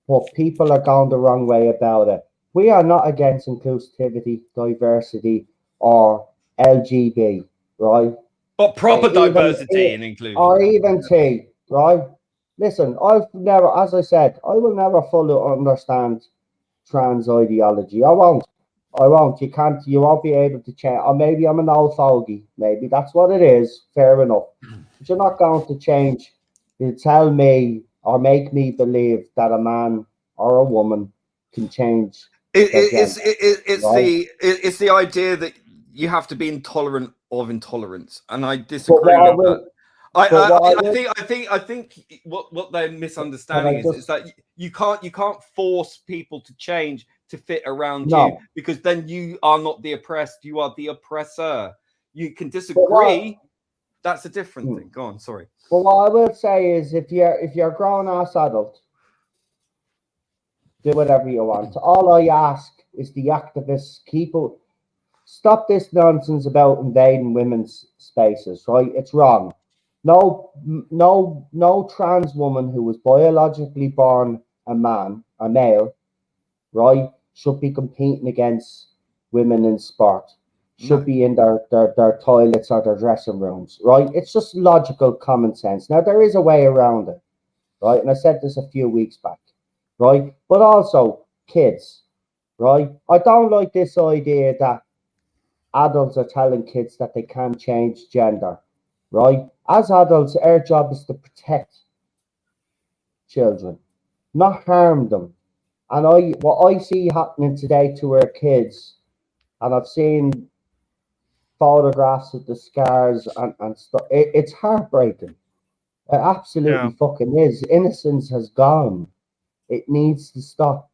But people are going the wrong way about it. We are not against inclusivity, diversity, or LGB, right? But proper diversity and inclusion. Or even T, right? Listen, as I said, I will never fully understand trans ideology. I won't. You won't be able to change. Or maybe I'm an old fogey. Maybe that's what it is. Fair enough. But you're not going to change to tell me or make me believe that a man or a woman can change. It's the idea that you have to be intolerant of intolerance, and I disagree with that. I think what they're misunderstanding is that you can't force people to change to fit around you, because then you are not the oppressed, you are the oppressor. You can disagree. That's a different thing. Go on, sorry. But what I would say is, if you're a grown ass adult, do whatever you want. All I ask is the activists stop this nonsense about invading women's spaces, right? It's wrong. No trans woman who was biologically born a male, right, should be competing against women in sport. Should be in their toilets or their dressing rooms, right? It's just logical common sense. Now, there is a way around it, right? And I said this a few weeks back, right? But also, kids, right? I don't like this idea that adults are telling kids that they can't change gender, right? As adults, our job is to protect children, not harm them. And what I see happening today to our kids, and I've seen photographs of the scars and stuff, it's heartbreaking. It absolutely fucking is. Innocence has gone. It needs to stop.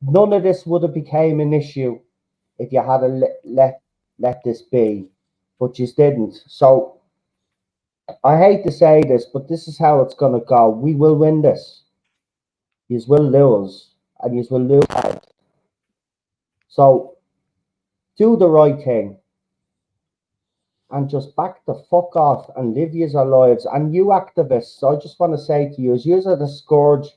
None of this would have became an issue if you had let this be, but you didn't. So I hate to say this, but this is how it's gonna go. We will win this. You will lose, and you will lose hard. So do the right thing and just back the fuck off and live your lives. And you activists, I just want to say to you, you are the scourge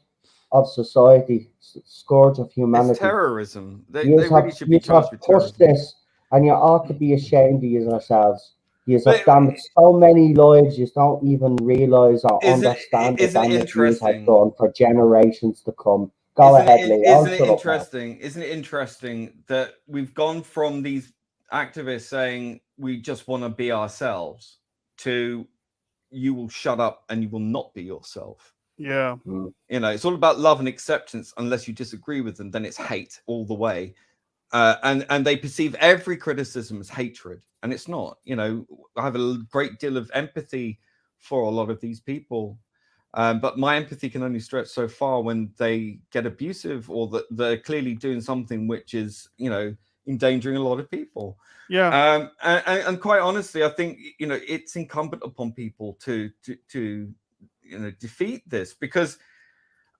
of society, scourge of humanity. It's terrorism. They really should be charged with terrorism. This, and you ought to be ashamed of yourselves. You have damaged so many lives you don't even realise or understand the damage you have done for generations to come. Go ahead, Lee. Isn't it interesting that we've gone from these activists saying we just want to be ourselves to you will shut up and you will not be yourself? Yeah. It's all about love and acceptance. Unless you disagree with them, then it's hate all the way. And they perceive every criticism as hatred, and it's not. I have a great deal of empathy for a lot of these people, but my empathy can only stretch so far when they get abusive or that they're clearly doing something which is, endangering a lot of people. Yeah. And quite honestly, I think it's incumbent upon people to defeat this, because.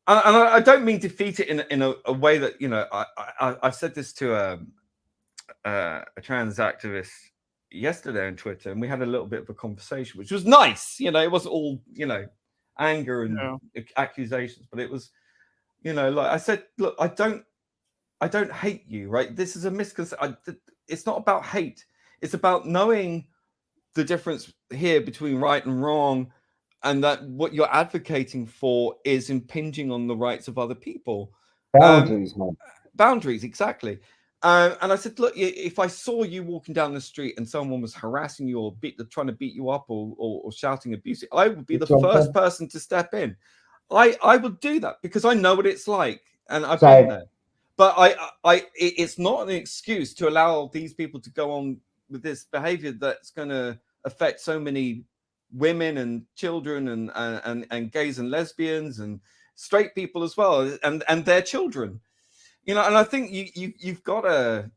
And I don't mean defeat it in a way that I've said this to a trans activist yesterday on Twitter, and we had a little bit of a conversation, which was nice. It wasn't all anger and accusations, but it was like I said, look, I don't hate you, right? This is a misconception. It's not about hate. It's about knowing the difference here between right and wrong. And that what you're advocating for is impinging on the rights of other people. Boundaries, man. Boundaries, exactly. And I said, look, if I saw you walking down the street and someone was harassing you or trying to beat you up or shouting abuse, I would be the first person to step in. I would do that because I know what it's like, and I've been there. But it's not an excuse to allow these people to go on with this behavior that's going to affect so many women and children and gays and lesbians and straight people as well, and their children. You know, and I think you've got to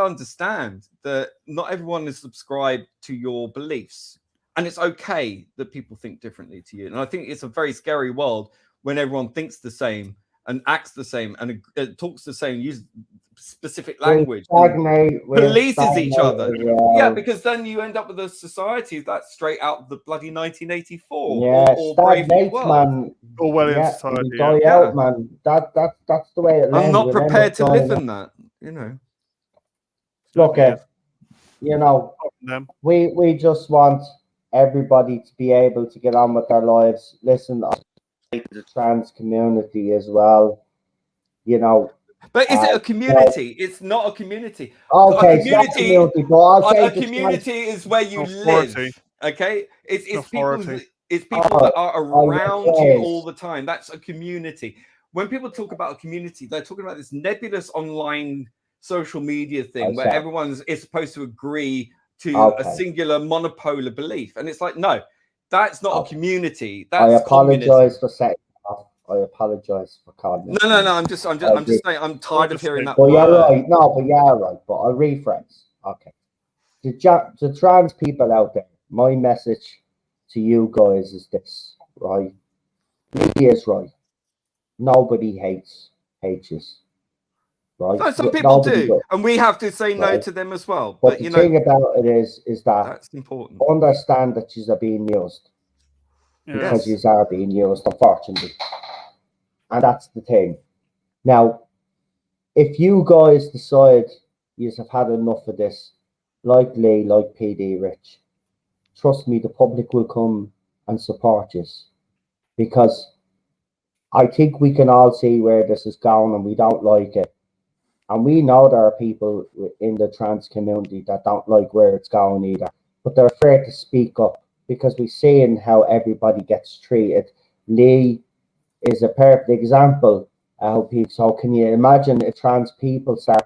understand that not everyone is subscribed to your beliefs, and it's okay that people think differently to you. And I think it's a very scary world when everyone thinks the same and acts the same and talks the same, uses specific language, polices each other. Yeah, because then you end up with a society that's straight out of the bloody 1984 or Brave New World. Man. Orwellian society. Out, man. That's the way it lands. I'm not prepared to live in that, you know. Look at, you know, we just want everybody to be able to get on with their lives. Listen, the trans community as well, you know. But is it a community? It's not a community. Okay, a community is where you live. Okay, it's people that are around you all the time. That's a community. When people talk about a community, they're talking about this nebulous online social media thing where everyone is supposed to agree to a singular monopolar belief, and it's like, no, that's not a community. That's I apologize for saying. I apologize for calling. No. I'm just saying. I'm tired of hearing that. But you're right. No, but you're right. But I'll rephrase. Okay. The trans people out there, my message to you guys is this, right? He is right. Nobody hates you, right? No, some people do, and we have to say no to them as well. But the thing about it is that that's important. Understand that you are being used because you are being used, unfortunately. And that's the thing. Now, if you guys decide you have had enough of this, like Lee, like PD Rich, trust me, the public will come and support you. Because I think we can all see where this is going and we don't like it. And we know there are people in the trans community that don't like where it's going either. But they're afraid to speak up because we're seeing how everybody gets treated. Lee is a perfect example of how people. So can you imagine if trans people start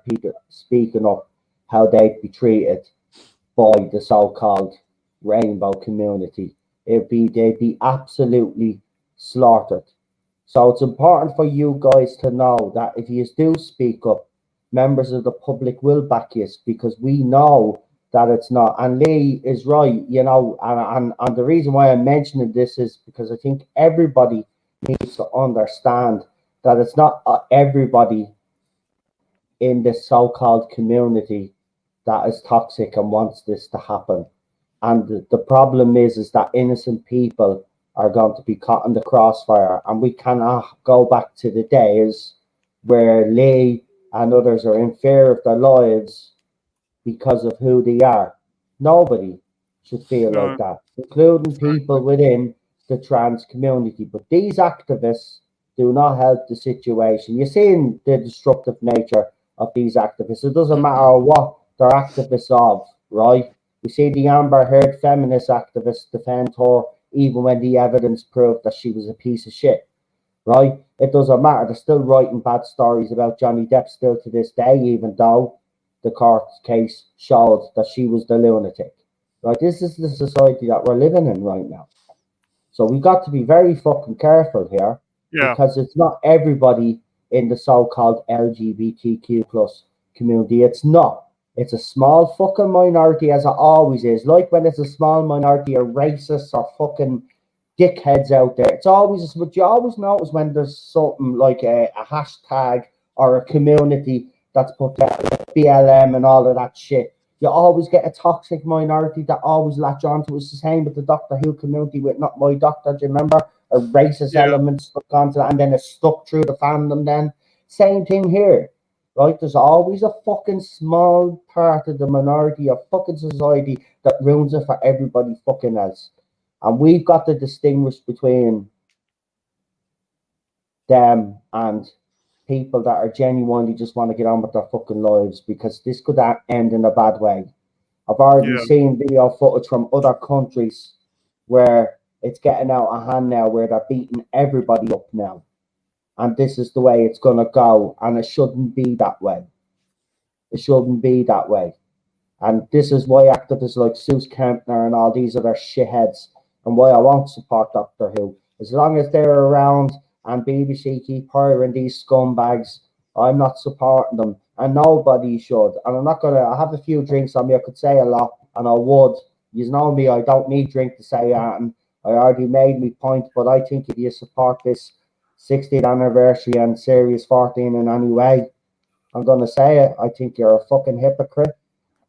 speaking up, how they'd be treated by the so-called rainbow community? They'd be absolutely slaughtered. So it's important for you guys to know that if you do speak up, members of the public will back you because we know that it's not. And Lee is right, you know, and the reason why I'm mentioning this is because I think everybody needs to understand that it's not everybody in this so-called community that is toxic and wants this to happen. And the problem is that innocent people are going to be caught in the crossfire, and we cannot go back to the days where Lee and others are in fear of their lives because of who they are. Nobody should feel like that, including people within the trans community. But these activists do not help the situation. You're seeing the destructive nature of these activists. It doesn't matter what they're activists of, right? We see the Amber Heard feminist activists defend her even when the evidence proved that she was a piece of shit, right? It doesn't matter. They're still writing bad stories about Johnny Depp still to this day, even though the court case showed that she was the lunatic, right? This is the society that we're living in right now. So we've got to be very fucking careful here because it's not everybody in the so-called LGBTQ plus community. It's not. It's a small fucking minority, as it always is. Like when it's a small minority of racists or fucking dickheads out there. It's always, what you always notice when there's something like a hashtag or a community that's put there, BLM and all of that shit. You always get a toxic minority that always latch onto it. It's the same with the Doctor Who community with Not My Doctor. Do you remember? A racist element stuck onto that, and then it stuck through the fandom then. Same thing here. Right, there's always a fucking small part of the minority of fucking society that ruins it for everybody fucking else. And we've got to distinguish between them and people that are genuinely just want to get on with their fucking lives, because this could end in a bad way. I've already seen video footage from other countries where it's getting out of hand now, where they're beating everybody up now. And this is the way it's going to go. And it shouldn't be that way. It shouldn't be that way. And this is why activists like Seuss Kempner and all these other shitheads, and why I won't support Doctor Who. As long as they're around and BBC keep hiring these scumbags, I'm not supporting them. And nobody should. And I'm not going to, I have a few drinks on me. I could say a lot, and I would. You know me, I don't need drink to say that. And I already made my point, but I think if you support this 60th anniversary and Series 14 in any way, I'm going to say it, I think you're a fucking hypocrite,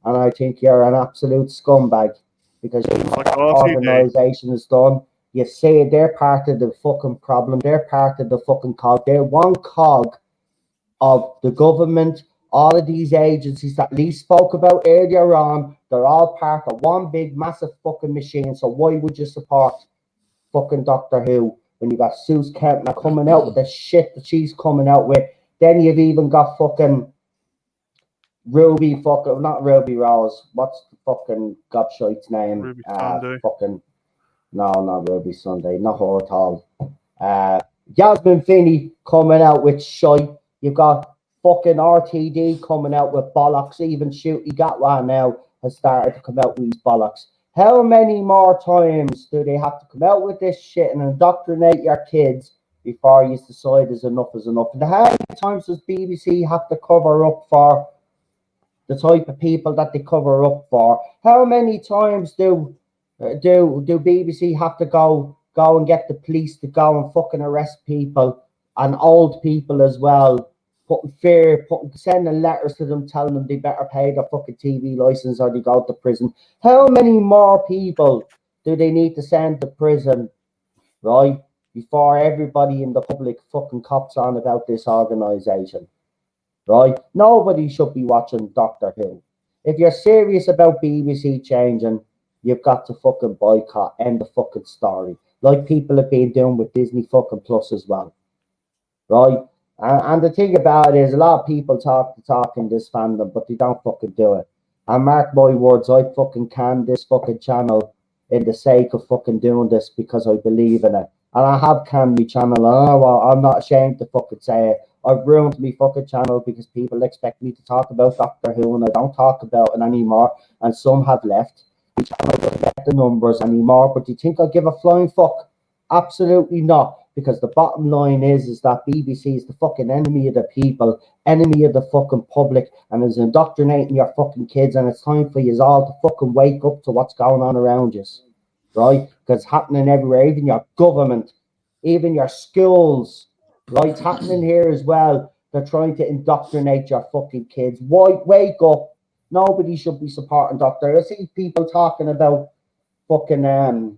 and I think you're an absolute scumbag, because you know what that organisation has done. You say they're part of the fucking problem, they're part of the fucking cog, they're one cog of the government. All of these agencies that Lee spoke about earlier on, they're all part of one big massive fucking machine. So why would you support fucking Doctor Who when you got Seuss Kempner coming out with the shit that she's coming out with? Then you've even got fucking Ruby fucking, not Ruby Rose, what's the fucking gobshite's name? Ruby Sunday. Fucking, no, not Ruby Sunday, not her at all. Yasmin Finney coming out with shite. You've got fucking RTD coming out with bollocks. Even Shooty Gatwa now has started to come out with these bollocks. How many more times do they have to come out with this shit and indoctrinate your kids before you decide is enough is enough? And how many times does BBC have to cover up for the type of people that they cover up for? How many times do BBC have to go and get the police to go and fucking arrest people, and old people as well, putting fear, sending letters to them telling them they better pay their fucking TV license or they go to prison? How many more people do they need to send to prison, right, before everybody in the public fucking cops on about this organisation, right? Nobody should be watching Doctor Who. If you're serious about BBC changing, you've got to fucking boycott, end the fucking story, like people have been doing with Disney fucking Plus as well, right? And the thing about it is, a lot of people talk in this fandom, but they don't fucking do it. And mark my words, I fucking can this fucking channel in the sake of fucking doing this, because I believe in it. And I have canned my channel, and I'm not ashamed to fucking say it. I've ruined my fucking channel because people expect me to talk about Doctor Who, and I don't talk about it anymore. And some have left. My channel doesn't get the numbers anymore. But do you think I'll give a flying fuck? Absolutely not. Because the bottom line is that BBC is the fucking enemy of the people, enemy of the fucking public, and is indoctrinating your fucking kids. And it's time for you all to fucking wake up to what's going on around you, right? Because it's happening everywhere, even your government, even your schools, right? It's happening here as well. They're trying to indoctrinate your fucking kids. Wake up. Nobody should be supporting Doctor. I see people talking about fucking,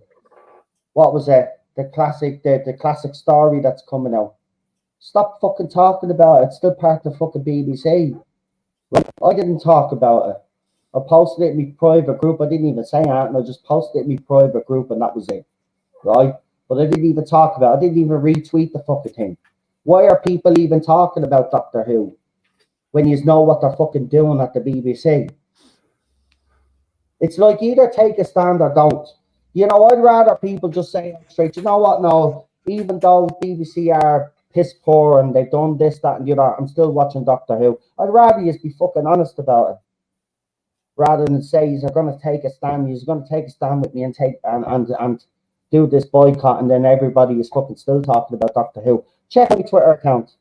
what was it? The classic story that's coming out. Stop fucking talking about it. It's still part of the fucking BBC. Right? I didn't talk about it. I posted it in my private group. I didn't even say that, and I just posted it in my private group, and that was it. Right? But I didn't even talk about it. I didn't even retweet the fucking thing. Why are people even talking about Doctor Who when you know what they're fucking doing at the BBC? It's like, either take a stand or don't. You know, I'd rather people just say straight, you know what, no, even though BBC are piss poor and they've done this, that, and the other, I'm still watching Doctor Who. I'd rather you be fucking honest about it, rather than say you're going to take a stand, you're going to take a stand with me and take and do this boycott, and then everybody is fucking still talking about Doctor Who. Check my Twitter account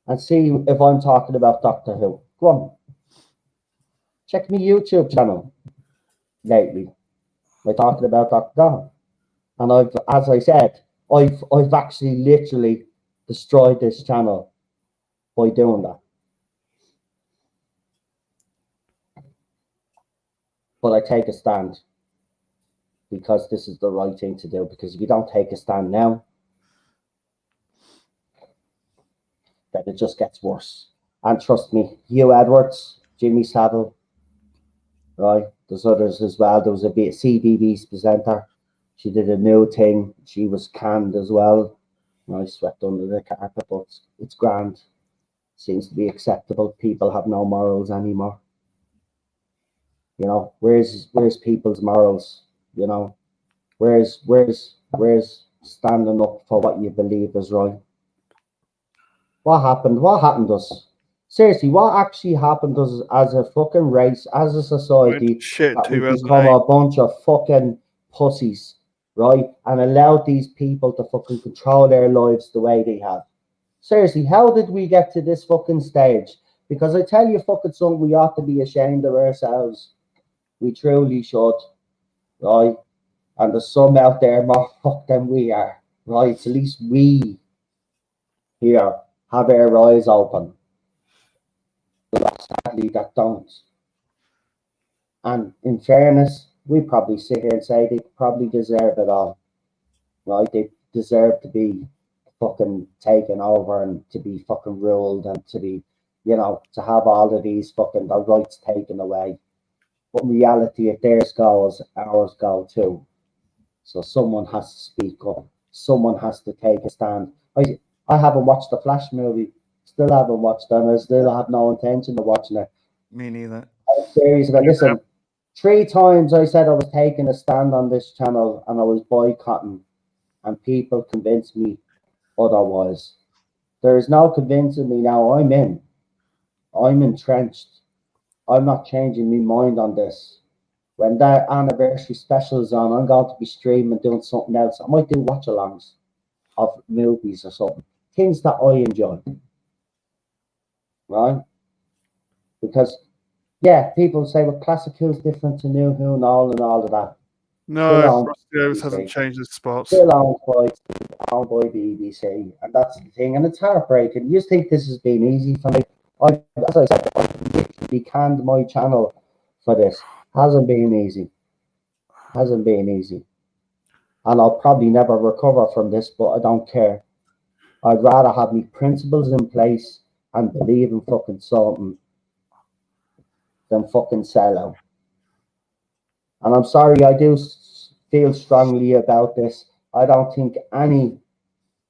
and see if I'm talking about Doctor Who. Go on. Check my YouTube channel. Lately, we're talking about Dr. Don, and I've, as I said, I've actually literally destroyed this channel by doing that. But I take a stand because this is the right thing to do. Because if you don't take a stand now, then it just gets worse. And trust me, Hugh Edwards, Jimmy Savile, right? There's others as well. There was a CBBS presenter. She did a new thing. She was canned as well. Nice swept under the carpet, but it's grand. Seems to be acceptable. People have no morals anymore. You know, where's people's morals? You know, where's standing up for what you believe is right? What happened? What happened to us? Seriously, what actually happened to us as a fucking race, as a society, Shit, that we become 2008. a bunch of fucking pussies, right? And allowed these people to fucking control their lives the way they have. Seriously, how did we get to this fucking stage? Because I tell you fucking something, we ought to be ashamed of ourselves. We truly should, right? And there's some out there more fucked than we are, right? So at least we here have our eyes open. But sadly, that don't. And in fairness, we probably sit here and say they probably deserve it all, right? They deserve to be fucking taken over and to be fucking ruled and to be, you know, to have all of these fucking their rights taken away. But in reality, if theirs goes, ours go too. So someone has to speak up. Someone has to take a stand. I haven't watched the Flash movie. Still haven't watched it, and I still have no intention of watching it. Me neither. I'm serious about listen. 3 times I said I was taking a stand on this channel and I was boycotting, and people convinced me otherwise. There is no convincing me now. I'm in. I'm entrenched. I'm not changing my mind on this. When that anniversary special is on, I'm going to be streaming, doing something else. I might do watch-alongs of movies or something. Things that I enjoy. Right? Because, yeah, people say, well, classic Who's different to new Who and all of that. No, Rusty Oaks hasn't changed his spots. Still owned by the BBC, and that's the thing. And it's heartbreaking. You just think this has been easy for me. As I said, I literally canned my channel for this. Hasn't been easy. Hasn't been easy. And I'll probably never recover from this, but I don't care. I'd rather have my principles in place and believe in fucking something than fucking sell out. And I'm sorry, I do feel strongly about this. I don't think any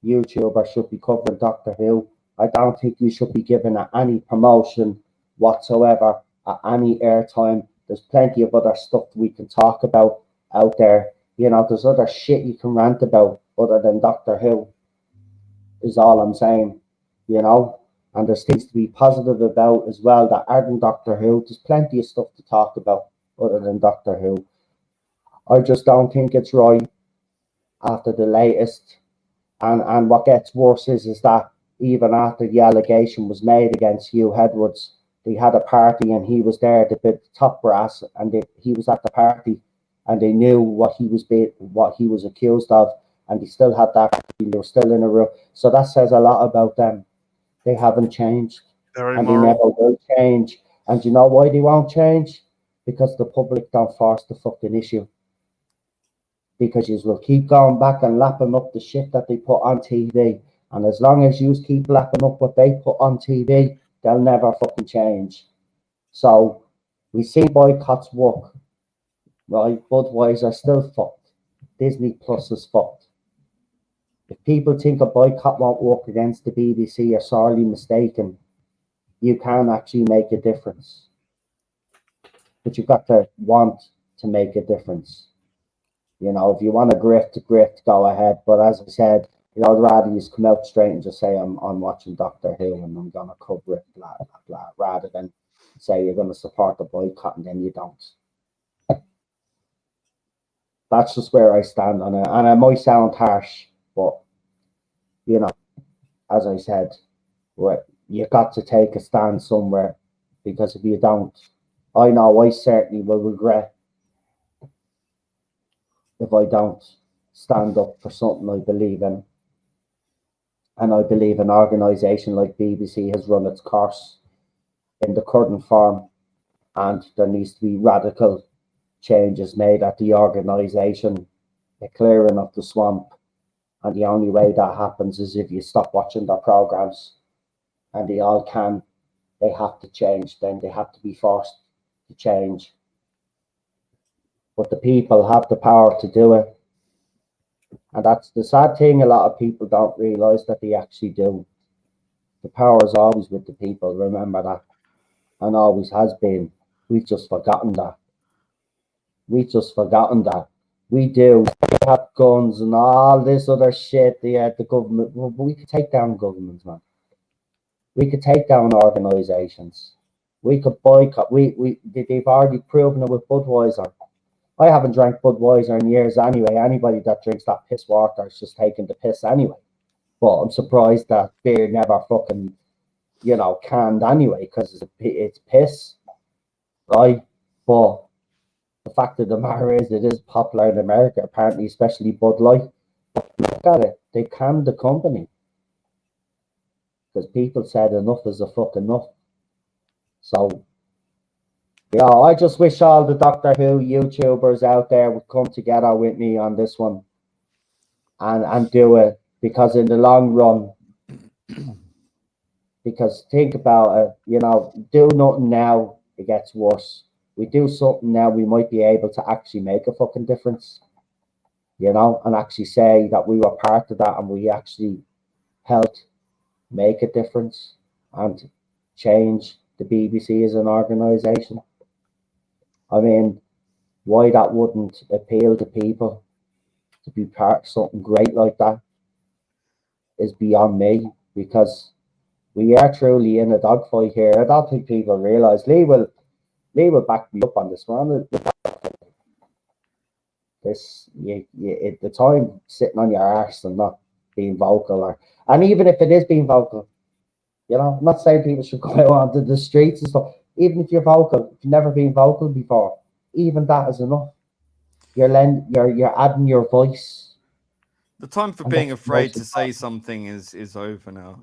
YouTuber should be covering Doctor Who. I don't think you should be given any promotion whatsoever at any airtime. There's plenty of other stuff we can talk about out there. You know, there's other shit you can rant about other than Doctor Who, is all I'm saying, you know. And there's things to be positive about as well that aren't Doctor Who. There's plenty of stuff to talk about other than Doctor Who. I just don't think it's right after the latest. And what gets worse is that even after the allegation was made against Hugh Edwards, they had a party and he was there, the top brass, and he was at the party, and they knew what he was accused of, and they still had that. They were still in a room. So that says a lot about them. They haven't changed, and they never will change. And you know why they won't change? Because the public don't force the fucking issue. Because you will keep going back and lapping up the shit that they put on TV. And as long as you keep lapping up what they put on TV, they'll never fucking change. So we see boycotts work, right? Budweiser's still fucked. Disney Plus is fucked. If people think a boycott won't work against the BBC, you're sorely mistaken. You can actually make a difference. But you've got to want to make a difference. You know, if you want to grift, go ahead. But as I said, you know, I'd rather you come out straight and just say I'm watching Doctor Who and I'm gonna cover it, blah blah blah, rather than say you're gonna support the boycott and then you don't. That's just where I stand on it, and it might sound harsh, but you know, as I said, you got to take a stand somewhere, because if you don't, I know I certainly will regret if I don't stand up for something I believe in. And I believe an organisation like BBC has run its course in the current form, and there needs to be radical changes made at the organisation, a clearing of the swamp. And the only way that happens is if you stop watching their programmes, and they have to change, then they have to be forced to change. But the people have the power to do it. And that's the sad thing. A lot of people don't realise that they actually do. The power is always with the people. Remember that, and always has been. We've just forgotten that. We do. We have guns and all this other shit. The government. Well, we could take down governments, man. We could take down organisations. We could boycott. They've already proven it with Budweiser. I haven't drank Budweiser in years anyway. Anybody that drinks that piss water is just taking the piss anyway. But I'm surprised that beer never fucking, canned anyway, because it's piss, right? But the fact of the matter is, it is popular in America, apparently, especially Bud Light. Look at it. They canned the company. Because people said enough is a fucking enough. So, yeah, I just wish all the Doctor Who YouTubers out there would come together with me on this one and do it, because in the long run, because think about it, do nothing now, it gets worse. We do something now, we might be able to actually make a fucking difference, and actually say that we were part of that and we actually helped make a difference and change the BBC as an organisation. I mean, why that wouldn't appeal to people to be part of something great like that is beyond me, because we are truly in a dogfight here. I don't think people realise. Lee will back me up on this one. The time sitting on your arse and not being vocal, and even if it is being vocal, I'm not saying people should go out onto the streets and stuff. Even if you're vocal, if you've never been vocal before, even that is enough. You're adding your voice. The time for being afraid to say something is over now.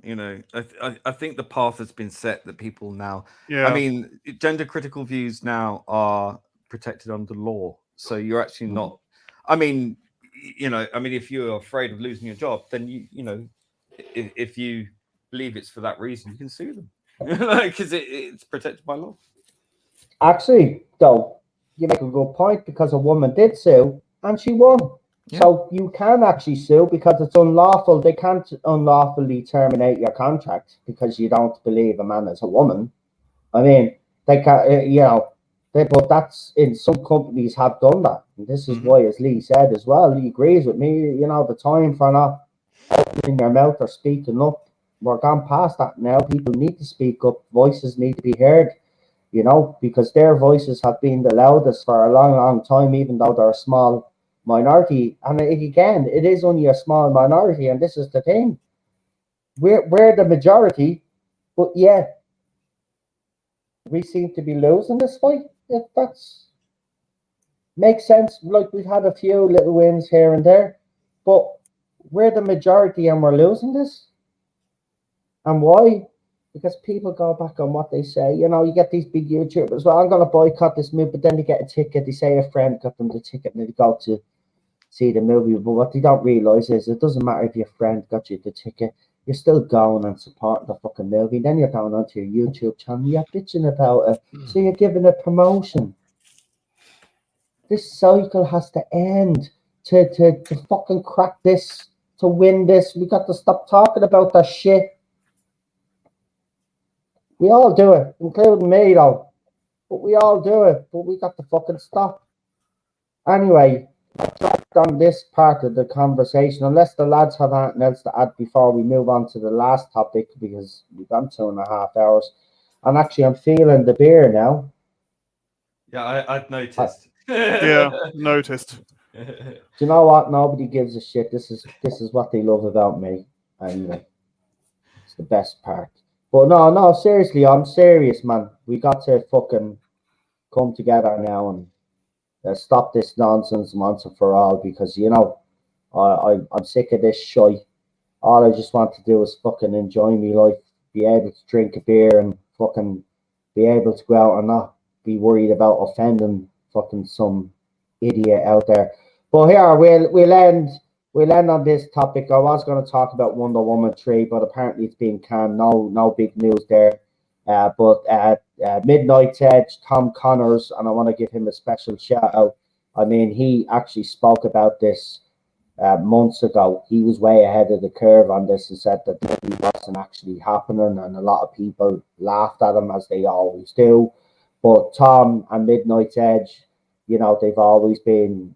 I think the path has been set that people now. Yeah. I mean, gender critical views now are protected under law, so you're actually not. I mean, if you're afraid of losing your job, then if you believe it's for that reason, you can sue them because it's protected by law. Actually, though, you make a good point, because a woman did sue and she won. Yeah. So you can actually sue because it's unlawful. They can't unlawfully terminate your contract because you don't believe a man is a woman. I mean, they can, but that's in some companies have done that. And this is why, as Lee said as well, he agrees with me. The time for not opening your mouth or speaking up, we're gone past that now. People need to speak up. Voices need to be heard, because their voices have been the loudest for a long, long time, even though they're a small minority. And again, it is only a small minority, and this is the thing. We're the majority, but yeah, we seem to be losing this fight. If that's makes sense. Like, we've had a few little wins here and there, but we're the majority and we're losing this. And why? Because people go back on what they say. You get these big YouTubers, well, I'm going to boycott this movie, but then they get a ticket. They say a friend got them the ticket and they go to see the movie. But what they don't realise is it doesn't matter if your friend got you the ticket. You're still going and supporting the fucking movie. Then you're going onto your YouTube channel. You're bitching about it. So you're giving it promotion. This cycle has to end. To fucking crack this, to win this, we got to stop talking about that shit. We all do it, including me, though. But we all do it. But we got to fucking stop. Anyway, on this part of the conversation, unless the lads have anything else to add before we move on to the last topic, because we've gone 2.5 hours. And actually, I'm feeling the beer now. Yeah, I've noticed. Yeah, noticed. Do you know what? Nobody gives a shit. This is what they love about me. Anyway, it's the best part. But no, seriously, I'm serious, man. We got to fucking come together now and stop this nonsense once and for all, because, I'm sick of this shite. All I just want to do is fucking enjoy my life, be able to drink a beer and fucking be able to go out and not be worried about offending fucking some idiot out there. But here, we'll end on this topic. I was going to talk about Wonder Woman 3, but apparently it's been canned. No big news there. But Midnight's Edge, Tom Connors, and I want to give him a special shout out. I mean, he actually spoke about this months ago. He was way ahead of the curve on this and said that it wasn't actually happening, and a lot of people laughed at him, as they always do. But Tom and Midnight's Edge, they've always been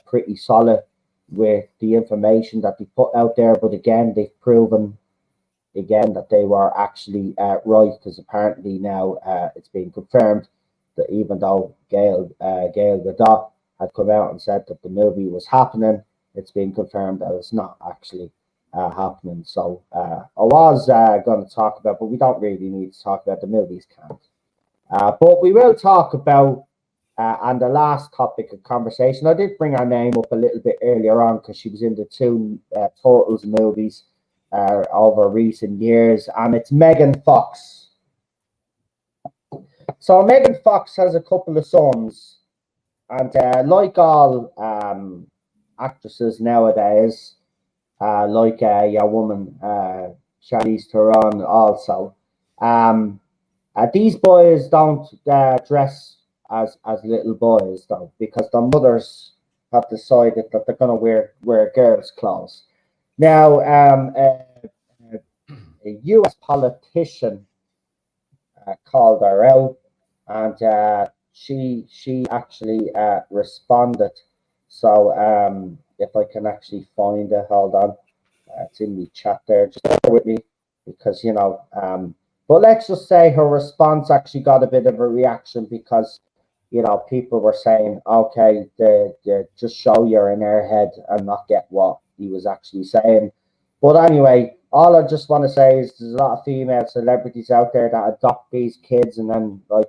pretty solid with the information that they put out there. But again, they've proven again that they were actually right, because apparently now it's been confirmed that even though Gail Gadot had come out and said that the movie was happening, it's been confirmed that it's not actually happening. So I was going to talk about, but we don't really need to talk about the movies, can't. But we will talk about, and the last topic of conversation, I did bring her name up a little bit earlier on because she was in the two Turtles movies over recent years, and it's Megan Fox. So Megan Fox has a couple of sons, and like all actresses nowadays, like your woman Charlize Theron also, these boys don't dress as little boys though, because their mothers have decided that they're going to wear girls' clothes. Now, a U.S. politician called her out, and she actually responded. So if I can actually find it, hold on, it's in the chat there. Just bear with me, because but let's just say her response actually got a bit of a reaction, because people were saying, okay, they just show you're in her head and not get what he was actually saying. But anyway, all I just want to say is there's a lot of female celebrities out there that adopt these kids, and then I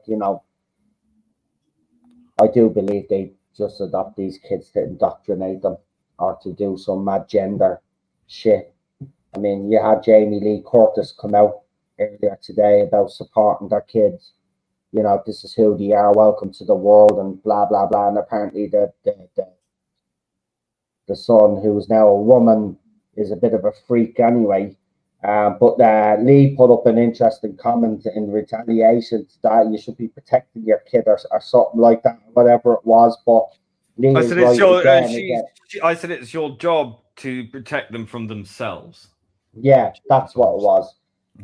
do believe they just adopt these kids to indoctrinate them or to do some mad gender shit. I mean, you had Jamie Lee Curtis come out earlier today about supporting their kids. This is who they are, welcome to the world, and blah blah blah. And apparently the son, who is now a woman, is a bit of a freak anyway. But Lee put up an interesting comment in retaliation that you should be protecting your kid or something like that, whatever it was. But Lee I said is it's right your. I said it's your job to protect them from themselves. Yeah, that's what it was.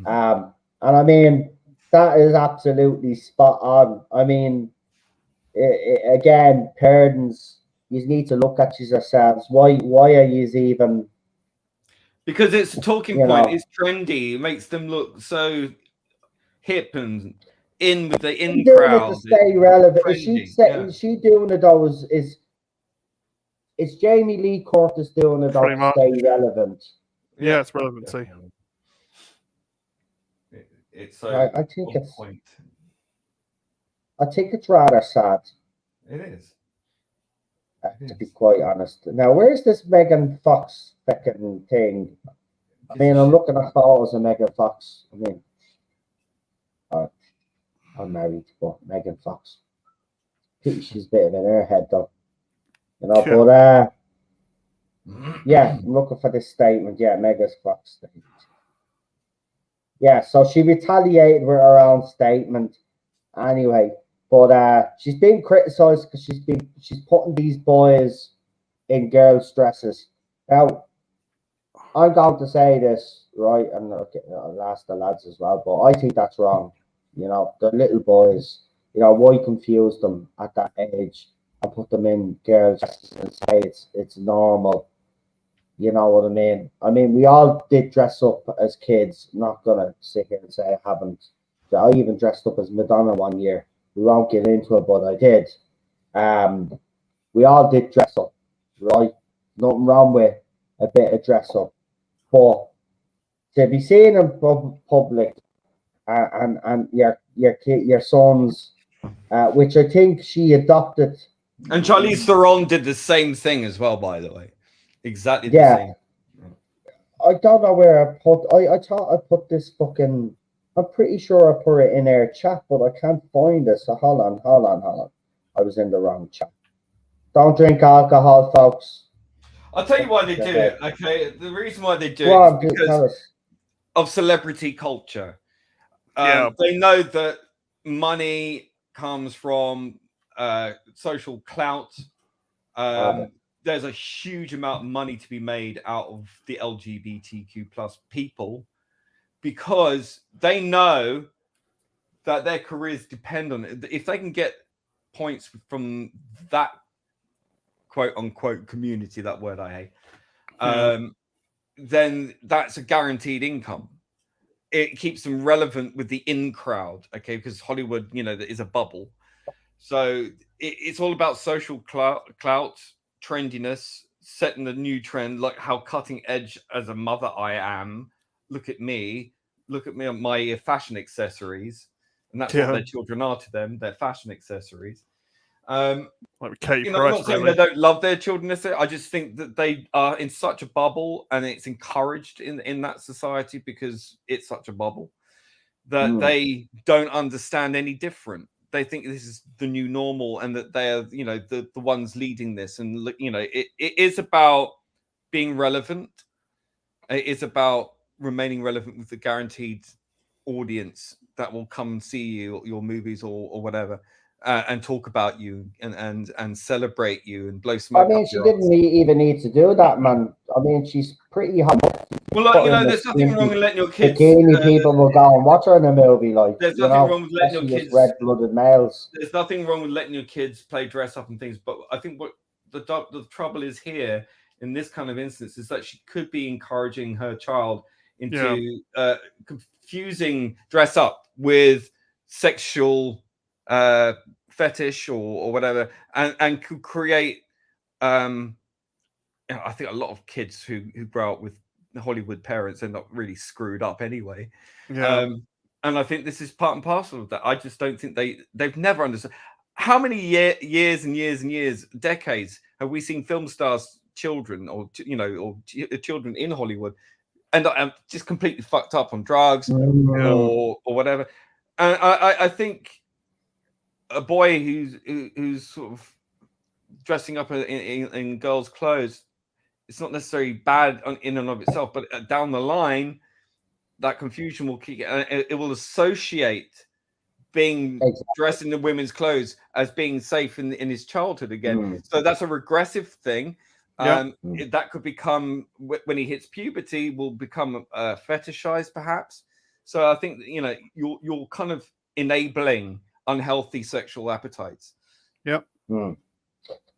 And I mean, that is absolutely spot on. I mean, again, parents, you need to look at yourselves. Why are you even? Because it's a talking point. It's trendy. It makes them look so hip and in with the in crowd. To stay relevant. Is she doing it though? Is Jamie Lee Curtis doing it though to stay relevant? Yeah, it's relevancy. It's so. I think it's. Point. I think it's rather sad. It is. To be quite honest. Now, where's this Megan Fox fucking thing? I mean, I'm looking at photos of Megan Fox. I mean, I'm married, but Megan Fox. She's a bit of an airhead, though. But yeah, I'm looking for this statement. Yeah, Megan Fox statement. Yeah, so she retaliated with her own statement. Anyway, but she's being criticised because she's putting these boys in girls' dresses. Now, I'm going to say this, right, and I'll ask the lads as well, but I think that's wrong. The little boys, why confuse them at that age and put them in girls' dresses and say it's normal? You know what I mean? I mean, we all did dress up as kids. I'm not going to sit here and say I haven't. I even dressed up as Madonna one year. We won't get into it, but I did. We all did dress up, right? Nothing wrong with a bit of dress up. But to be seen in public and your sons, which I think she adopted. And Charlize Theron did the same thing as well, by the way. Exactly the same. I don't know where I put. I thought I put this fucking. I'm pretty sure I put it in our chat, but I can't find it. So hold on. I was in the wrong chat. Don't drink alcohol, folks. I'll tell you why they do it. Okay, the reason why they do it is because of celebrity culture. They know that money comes from social clout. there's a huge amount of money to be made out of the LGBTQ plus people because they know that their careers depend on it. If they can get points from that quote unquote community, that word I hate, then that's a guaranteed income. It keeps them relevant with the in crowd, okay? Because Hollywood, is a bubble. So it's all about social clout, trendiness, setting a new trend, like how cutting edge as a mother I am. Look at me on my fashion accessories. And that's what their children are to them, their fashion accessories. Like Katie I'm Price, not saying really. they don't love their children necessarily. I just think that they are in such a bubble, and it's encouraged in that society because it's such a bubble that they don't understand any different. They think this is the new normal, and that they are, the ones leading this. And it is about being relevant. It is about remaining relevant with the guaranteed audience that will come and see your movies or whatever. And talk about you and celebrate you and blow smoke. I mean, she didn't even need to do that, man. I mean, she's pretty hot. Well, there's nothing wrong with letting your kids. Bikini people will go and watch her in a movie, like there's nothing wrong with letting your kids. Red-blooded males. There's nothing wrong with letting your kids play dress up and things, but I think what the trouble is here in this kind of instance is that she could be encouraging her child into confusing dress up with sexual fetish or whatever, and could create I think a lot of kids who grow up with Hollywood parents end up really screwed up anyway. And I think this is part and parcel of that. I just don't think they've never understood how many years and years and years, decades have we seen film stars children or children in Hollywood end up just completely fucked up on drugs or whatever. And I think a boy who's sort of dressing up in girls' clothes, it's not necessarily bad in and of itself, but down the line, that confusion will keep. It will associate being dressed in the women's clothes as being safe in his childhood again. So that's a regressive thing. That could become, when he hits puberty, will become fetishized, perhaps. So I think you're kind of enabling unhealthy sexual appetites. Yep.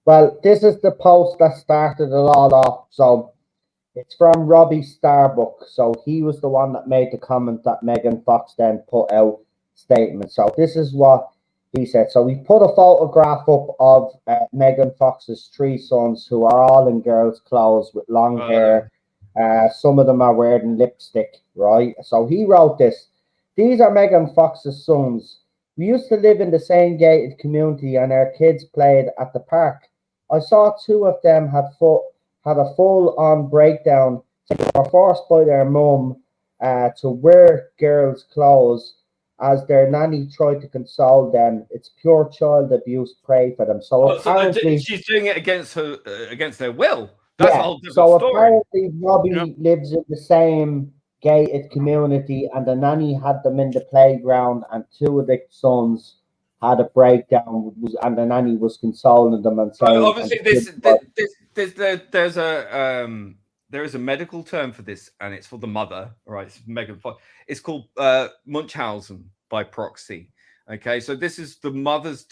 Well, this is the post that started it all off. So it's from Robbie Starbuck. So he was the one that made the comment that Megan Fox then put out statement. So this is what he said. So we put a photograph up of Megan Fox's 3 sons who are all in girls' clothes with long hair. Some of them are wearing lipstick, right? So he wrote this. These are Megan Fox's sons. We used to live in the same gated community and our kids played at the park. I saw 2 of them had a full-on breakdown. They were forced by their mum to wear girls' clothes as their nanny tried to console them. It's pure child abuse. Pray for them. So apparently she's doing it against their will. That's a whole different story. Apparently Robbie lives in the same gated community, and the nanny had them in the playground, and 2 of the sons had a breakdown, and the nanny was consoling them and saying. Obviously, there is a medical term for this, and it's for the mother. Right, it's Megan Fox. It's called Munchausen by proxy. Okay, so this is the mother's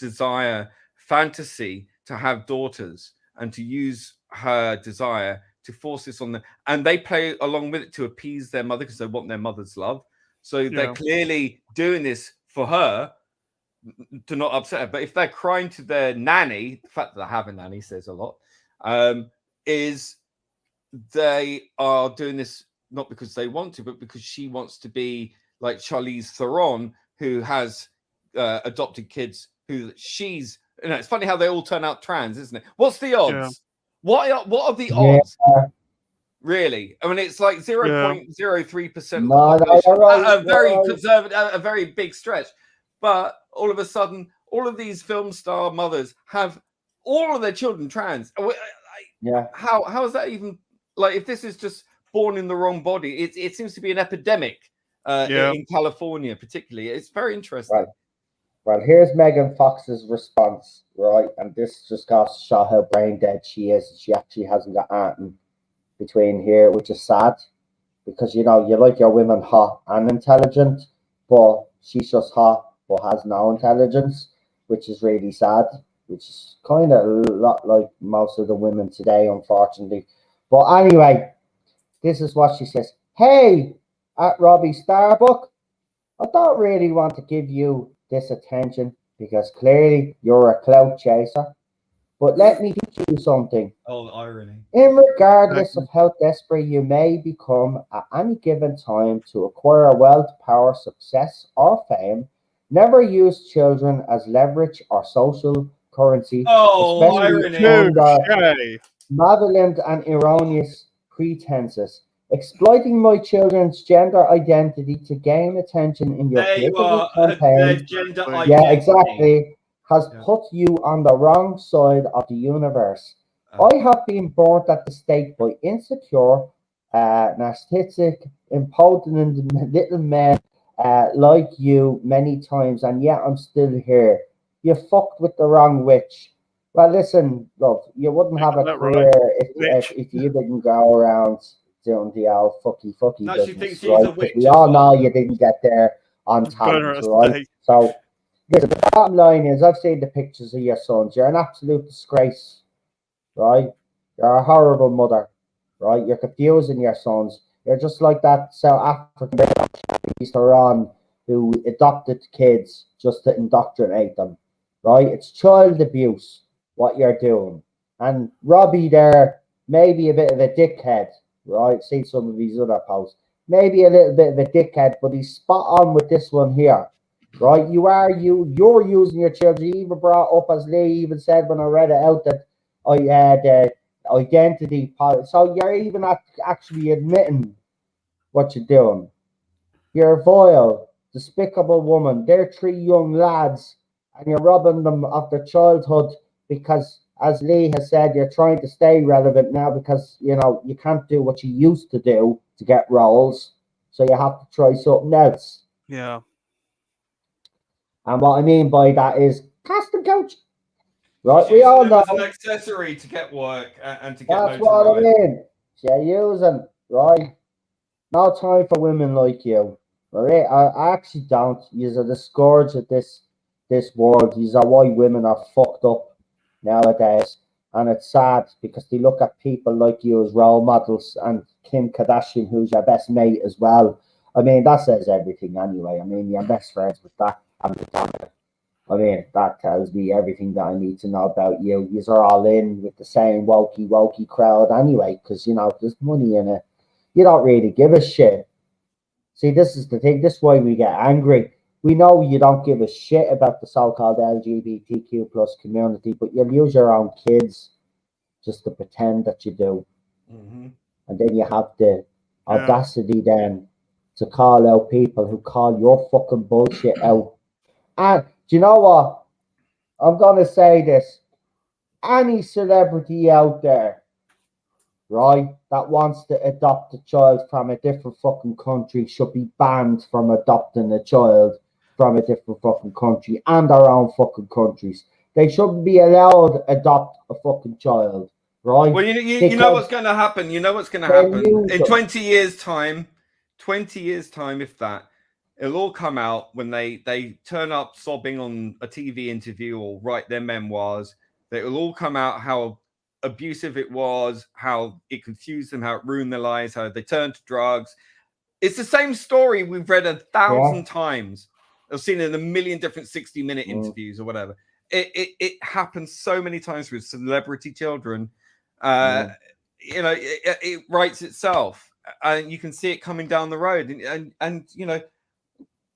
fantasy to have daughters and to use her desire to force this on them, and they play along with it to appease their mother because they want their mother's love. So they're clearly doing this for her to not upset her. But if they're crying to their nanny, the fact that they have a nanny says a lot, is they are doing this not because they want to, but because she wants to be like Charlize Theron, who has adopted kids who she's. It's funny how they all turn out trans, isn't it? What's the odds? Yeah. What are the odds? Really? I mean, it's like 0.03%. A very big stretch. But all of a sudden, all of these film star mothers have all of their children trans. How is that even like? If this is just born in the wrong body, it seems to be an epidemic in California, particularly. It's very interesting. Right. Well, here's Megan Fox's response, right? And this just goes to show how brain dead she is. She actually hasn't got anything between here, which is sad because you know you like your women hot and intelligent, but she's just hot but has no intelligence, which is really sad. Which is kind of a lot like most of the women today, unfortunately. But anyway, this is what she says. Hey, at Robbie Starbuck, I don't really want to give you this attention because clearly you're a clout chaser. But let me teach you something. Oh, the irony. In regardless of how desperate you may become at any given time to acquire wealth, power, success, or fame, never use children as leverage or social currency, Oh, especially irony. under Touche. malevolent and erroneous pretenses. Exploiting my children's gender identity to gain attention in your There you political are. Their campaign, gender Yeah, identity. yeah, exactly, has Yeah. put you on the wrong side of the universe. Oh. I have been burnt at the stake by insecure, narcissistic, impotent little men like you many times, and yet I'm still here. You fucked with the wrong witch. Well, listen, love, you wouldn't have a That career right. if Witch. you didn't go around doing the old fucky No, she business, thinks she's right? a witch Because we as all well. know you didn't get there on Burn her talent, at right? stake. So, listen, the bottom line is, I've seen the pictures of your sons. You're an absolute disgrace, right? You're a horrible mother, right? You're confusing your sons. You're just like that South African Mr. Ron who adopted kids just to indoctrinate them, right? It's child abuse what you're doing. And Robbie there, maybe a bit of a dickhead, right? See some of his other posts. Maybe a little bit of a dickhead, but he's spot on with this one here, right? You're using your children. You even brought up, as Lee even said when I read it out, that I had identity. So you're even actually admitting what you're doing. You're a vile, despicable woman. They're three young lads, and you're robbing them of their childhood because, as Lee has said, you're trying to stay relevant now because you know you can't do what you used to do to get roles, so you have to try something else. Yeah. And what I mean by that is casting coach, right? She's We using all them know as an accessory to get work and to get that's what I notoriety. mean. You're using, right? No time for women like you. All right, I actually don't. You're the scourge of this world. These are why women are fucked up nowadays, and it's sad because they look at people like you as role models, and Kim Kardashian, who's your best mate as well. I mean, that says everything anyway. I mean, you're best friends with that. I mean, that tells me everything that I need to know about you. You're all in with the same wokey crowd anyway, because you know there's money in it. You don't really give a shit. See, this is the thing. This is why we get angry. We know you don't give a shit about the so-called LGBTQ plus community, but you'll use your own kids just to pretend that you do. Mm-hmm. And then you have the Yeah. audacity then to call out people who call your fucking bullshit out. And do you know what? I'm going to say this. Any celebrity out there, right, that wants to adopt a child from a different fucking country should be banned from adopting a child from a different fucking country and their own fucking countries. They shouldn't be allowed to adopt a fucking child, right? Well, you know Because what's going to happen. You know what's going to they happen use in them. 20 years' time. 20 years' time, if that, it'll all come out when they turn up sobbing on a TV interview or write their memoirs. It will all come out how abusive it was, how it confused them, how it ruined their lives, how they turned to drugs. It's the same story we've read 1,000 times. I've seen it in a million different 60-minute interviews or whatever. It happens so many times with celebrity children. You know, it writes itself, and you can see it coming down the road. And you know,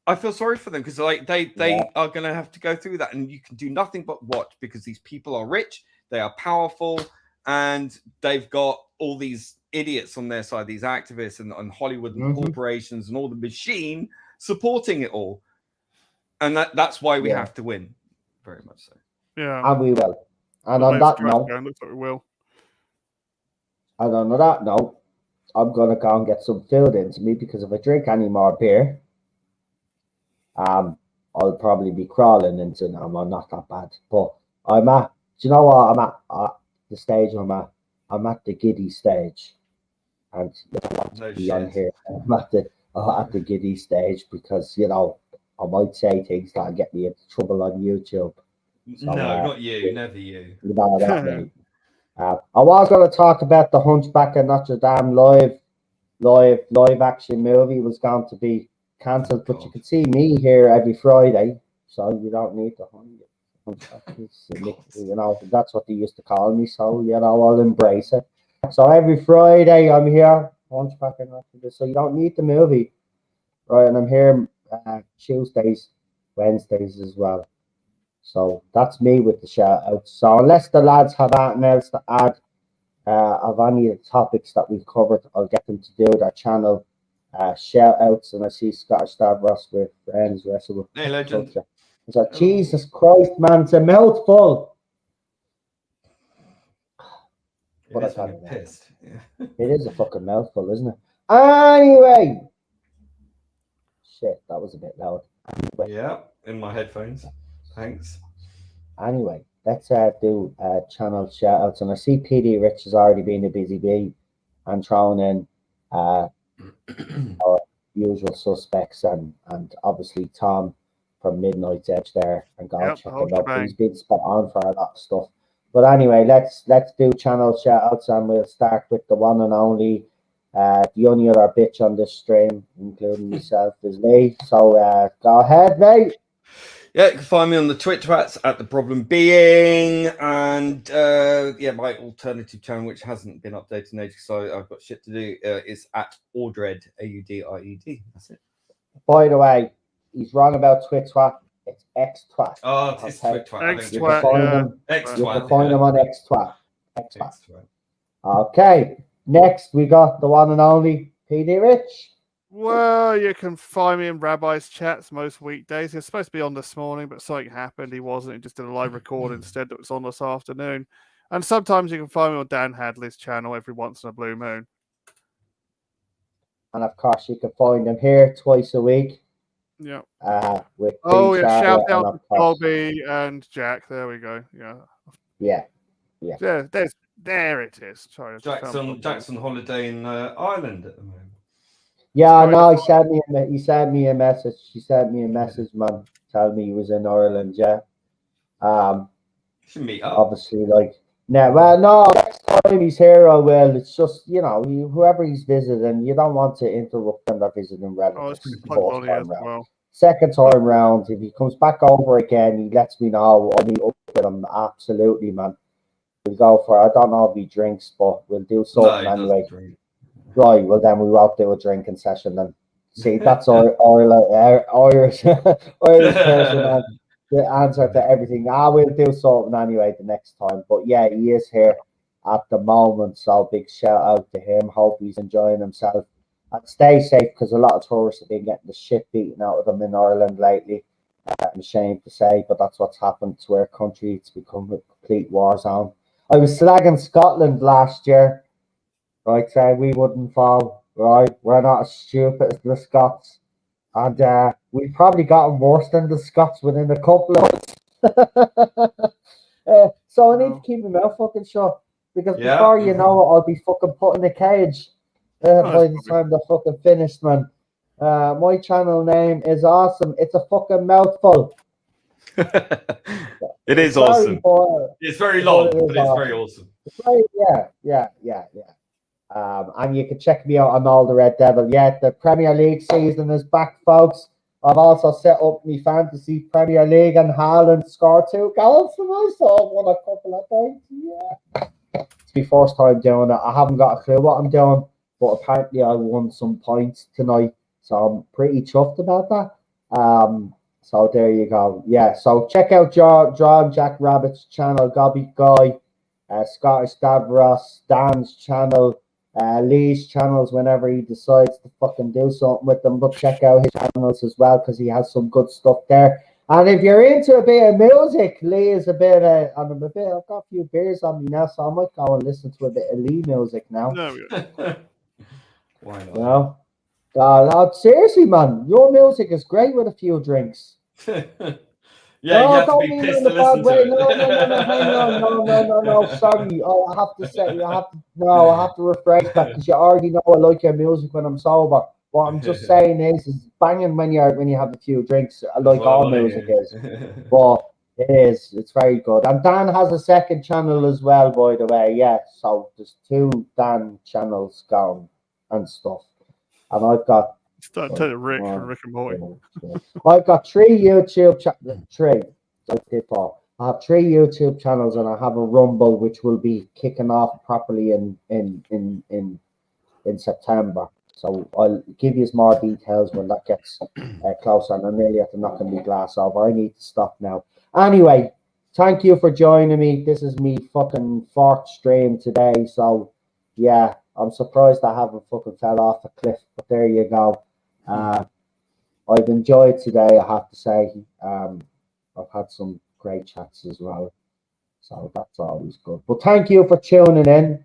I feel sorry for them because like they are going to have to go through that, and you can do nothing but watch because these people are rich, they are powerful, and they've got all these idiots on their side, these activists and Hollywood and corporations and all the machine supporting it all. And that's why we have to win. Very much so. Yeah. And we will. And Well, on that going, note, looks like we will. and on that note, I'm gonna go and get some food into me because if I drink any more beer, I'll probably be crawling into them. I'm not that bad. But I'm at, do you know what? I'm at the stage I'm at. I'm at the giddy stage. And No be on shit. here. I'm at the giddy stage because, you know, I might say things that get me into trouble on YouTube. So, No, not you. Never you. You know what I mean? I was going to talk about the Hunchback of Notre Dame live action movie was going to be cancelled, but you can see me here every Friday, so you don't need the Hunchback. You know, that's what they used to call me, so you know, I'll embrace it. So every Friday I'm here, Hunchback of Notre Dame. So you don't need the movie, right? And I'm here Tuesdays, Wednesdays as well. So that's me with the shout outs. So unless the lads have anything else to add of any of the topics that we've covered, I'll get them to do their channel shout outs. And I see Scottish Stavros with friends wrestle with. Hey, legend. It's like, Jesus Christ, man, it's a mouthful. It is when you're pissed. Yeah. It is a fucking mouthful, isn't it? Anyway. Shit, that was a bit loud. Anyway. Yeah, in my headphones. Thanks. Anyway, let's do channel shout outs. And I see PD Rich has already been a busy bee and thrown in our usual suspects and obviously Tom from Midnight's Edge there and go check him out. He's been spot on for a lot of stuff. But anyway, let's do channel shout outs and we'll start with the one and only the only other bitch on this stream, including myself, is Lee. So go ahead, mate. Yeah, you can find me on the Twitch chats at The Problem Being, and yeah, my alternative channel, which hasn't been updated in ages, so I've got shit to do, is at Audred, AUDIED. That's it. By the way, he's wrong about Twitch twat. It's X twat. Oh, it's Twitch twat. You can find him on X twat. X twat. Okay, next we got the one and only PD Rich. Well, you can find me in Rabbi's chats most weekdays. He was supposed to be on this morning, but something happened. He wasn't. He just did a live record instead that was on this afternoon. And sometimes you can find me on Dan Hadley's channel every once in a blue moon. And of course, you can find him here twice a week. Yeah. With shout out to Bobby and Jack. There we go. Yeah. There it is. Sorry, Jackson holiday in Ireland at the moment. Yeah, no, he sent me a message. He sent me a message, man, telling me he was in Ireland. Yeah. Should meet up. Obviously, like no, next time he's here, I will. It's just whoever he's visiting, you don't want to interrupt them. They're visiting relatives. Second time round, if he comes back over again, he lets me know. I'll meet up with him. Absolutely, man. We'll go for. I don't know if he drinks, but we'll do something anyway. Right, well then we won't do a drinking session then. See, that's our Irish person the answer to everything. We'll do something anyway the next time. But yeah, he is here at the moment, so big shout out to him. Hope he's enjoying himself. And stay safe because a lot of tourists have been getting the shit beaten out of them in Ireland lately. I'm ashamed to say, but that's what's happened to our country. It's become a complete war zone. I was slagging Scotland last year. Right, say we wouldn't fall, right? We're not as stupid as the Scots. And we've probably gotten worse than the Scots within a couple of months. So I need to keep my mouth fucking shut. Because before you know it, I'll be fucking put in a cage by the time they're fucking finished, man. My channel name is awesome. It's a fucking mouthful. It is awesome. It's very long, but it's very awesome. Yeah. And you can check me out on All the Red Devil. Yeah, the Premier League season is back, folks. I've also set up my fantasy Premier League and Haaland scored 2 goals for me, so I've won a couple of points. Yeah. It's my first time doing it. I haven't got a clue what I'm doing, but apparently I won some points tonight, so I'm pretty chuffed about that. So there you go. Yeah, so check out John Jack Rabbit's channel, Gobby Guy, Scottish Stavros, Dan's channel, Lee's channels whenever he decides to fucking do something with them. But check out his channels as well because he has some good stuff there. And if you're into a bit of music, Lee is I've got a few beers on me now, so I might go and listen to a bit of Lee music now. Why not? You know? Seriously, man, your music is great with a few drinks. Yeah, No, you have to don't be mean it pissed in to a bad listen way. to it. No, hang on. No. Sorry. Oh, I have to say, I have to rephrase that because you already know I like your music when I'm sober. What I'm just saying is banging when you have a few drinks, like all music is. But it's very good. And Dan has a second channel as well, by the way. Yeah, so there's 2 Dan channels going and stuff. And I've got Start telling Rick from Rick and Morty. I've got 3 YouTube channels. 3. I have 3 YouTube channels and I have a Rumble which will be kicking off properly in September. So I'll give you more details when that gets closer. And I'm nearly at the knocking me glass over. I need to stop now. Anyway, thank you for joining me. This is me fucking 4th stream today. So yeah, I'm surprised I haven't fucking fell off a cliff. But there you go. I've enjoyed today, I have to say. I've had some great chats as well. So that's always good. But thank you for tuning in.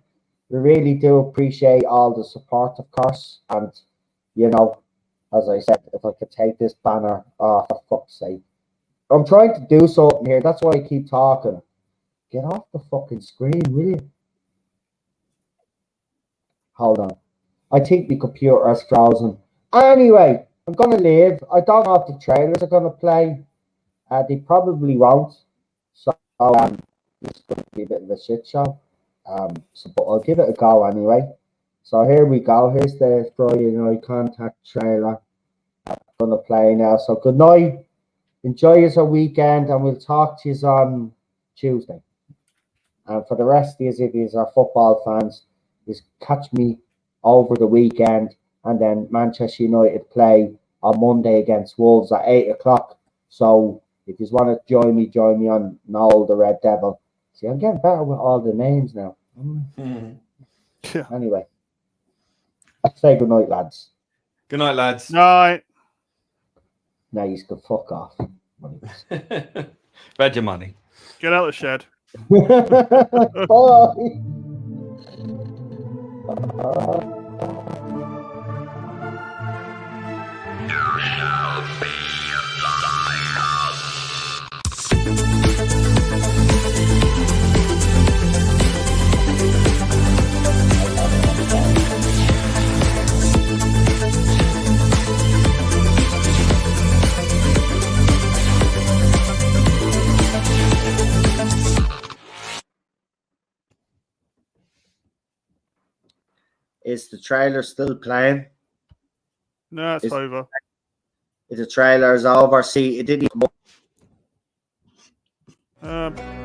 We really do appreciate all the support, of course. And, you know, as I said, if I could take this banner off, for fuck's sake. I'm trying to do something here. That's why I keep talking. Get off the fucking screen, will you? Hold on. I think the computer has frozen. Anyway, I'm going to leave. I don't know if the trailers are going to play. They probably won't. So, it's going to be a bit of a shit show. But I'll give it a go anyway. So here we go. Here's the Friday Night Contact trailer. I'm going to play now. So good night. Enjoy your weekend, and we'll talk to you on Tuesday. And for the rest of you, if you are football fans, just catch me over the weekend, and then Manchester United play on Monday against Wolves at 8 o'clock. So if you want to join me on Noel the Red Devil. See, I'm getting better with all the names now. Yeah. Anyway, say good night, lads. Good night, lads. Night. Now you can fuck off. Bet your money. Get out of the shed. Bye. Is the trailer still playing? No, it's over. The trailer is over. See, it didn't even...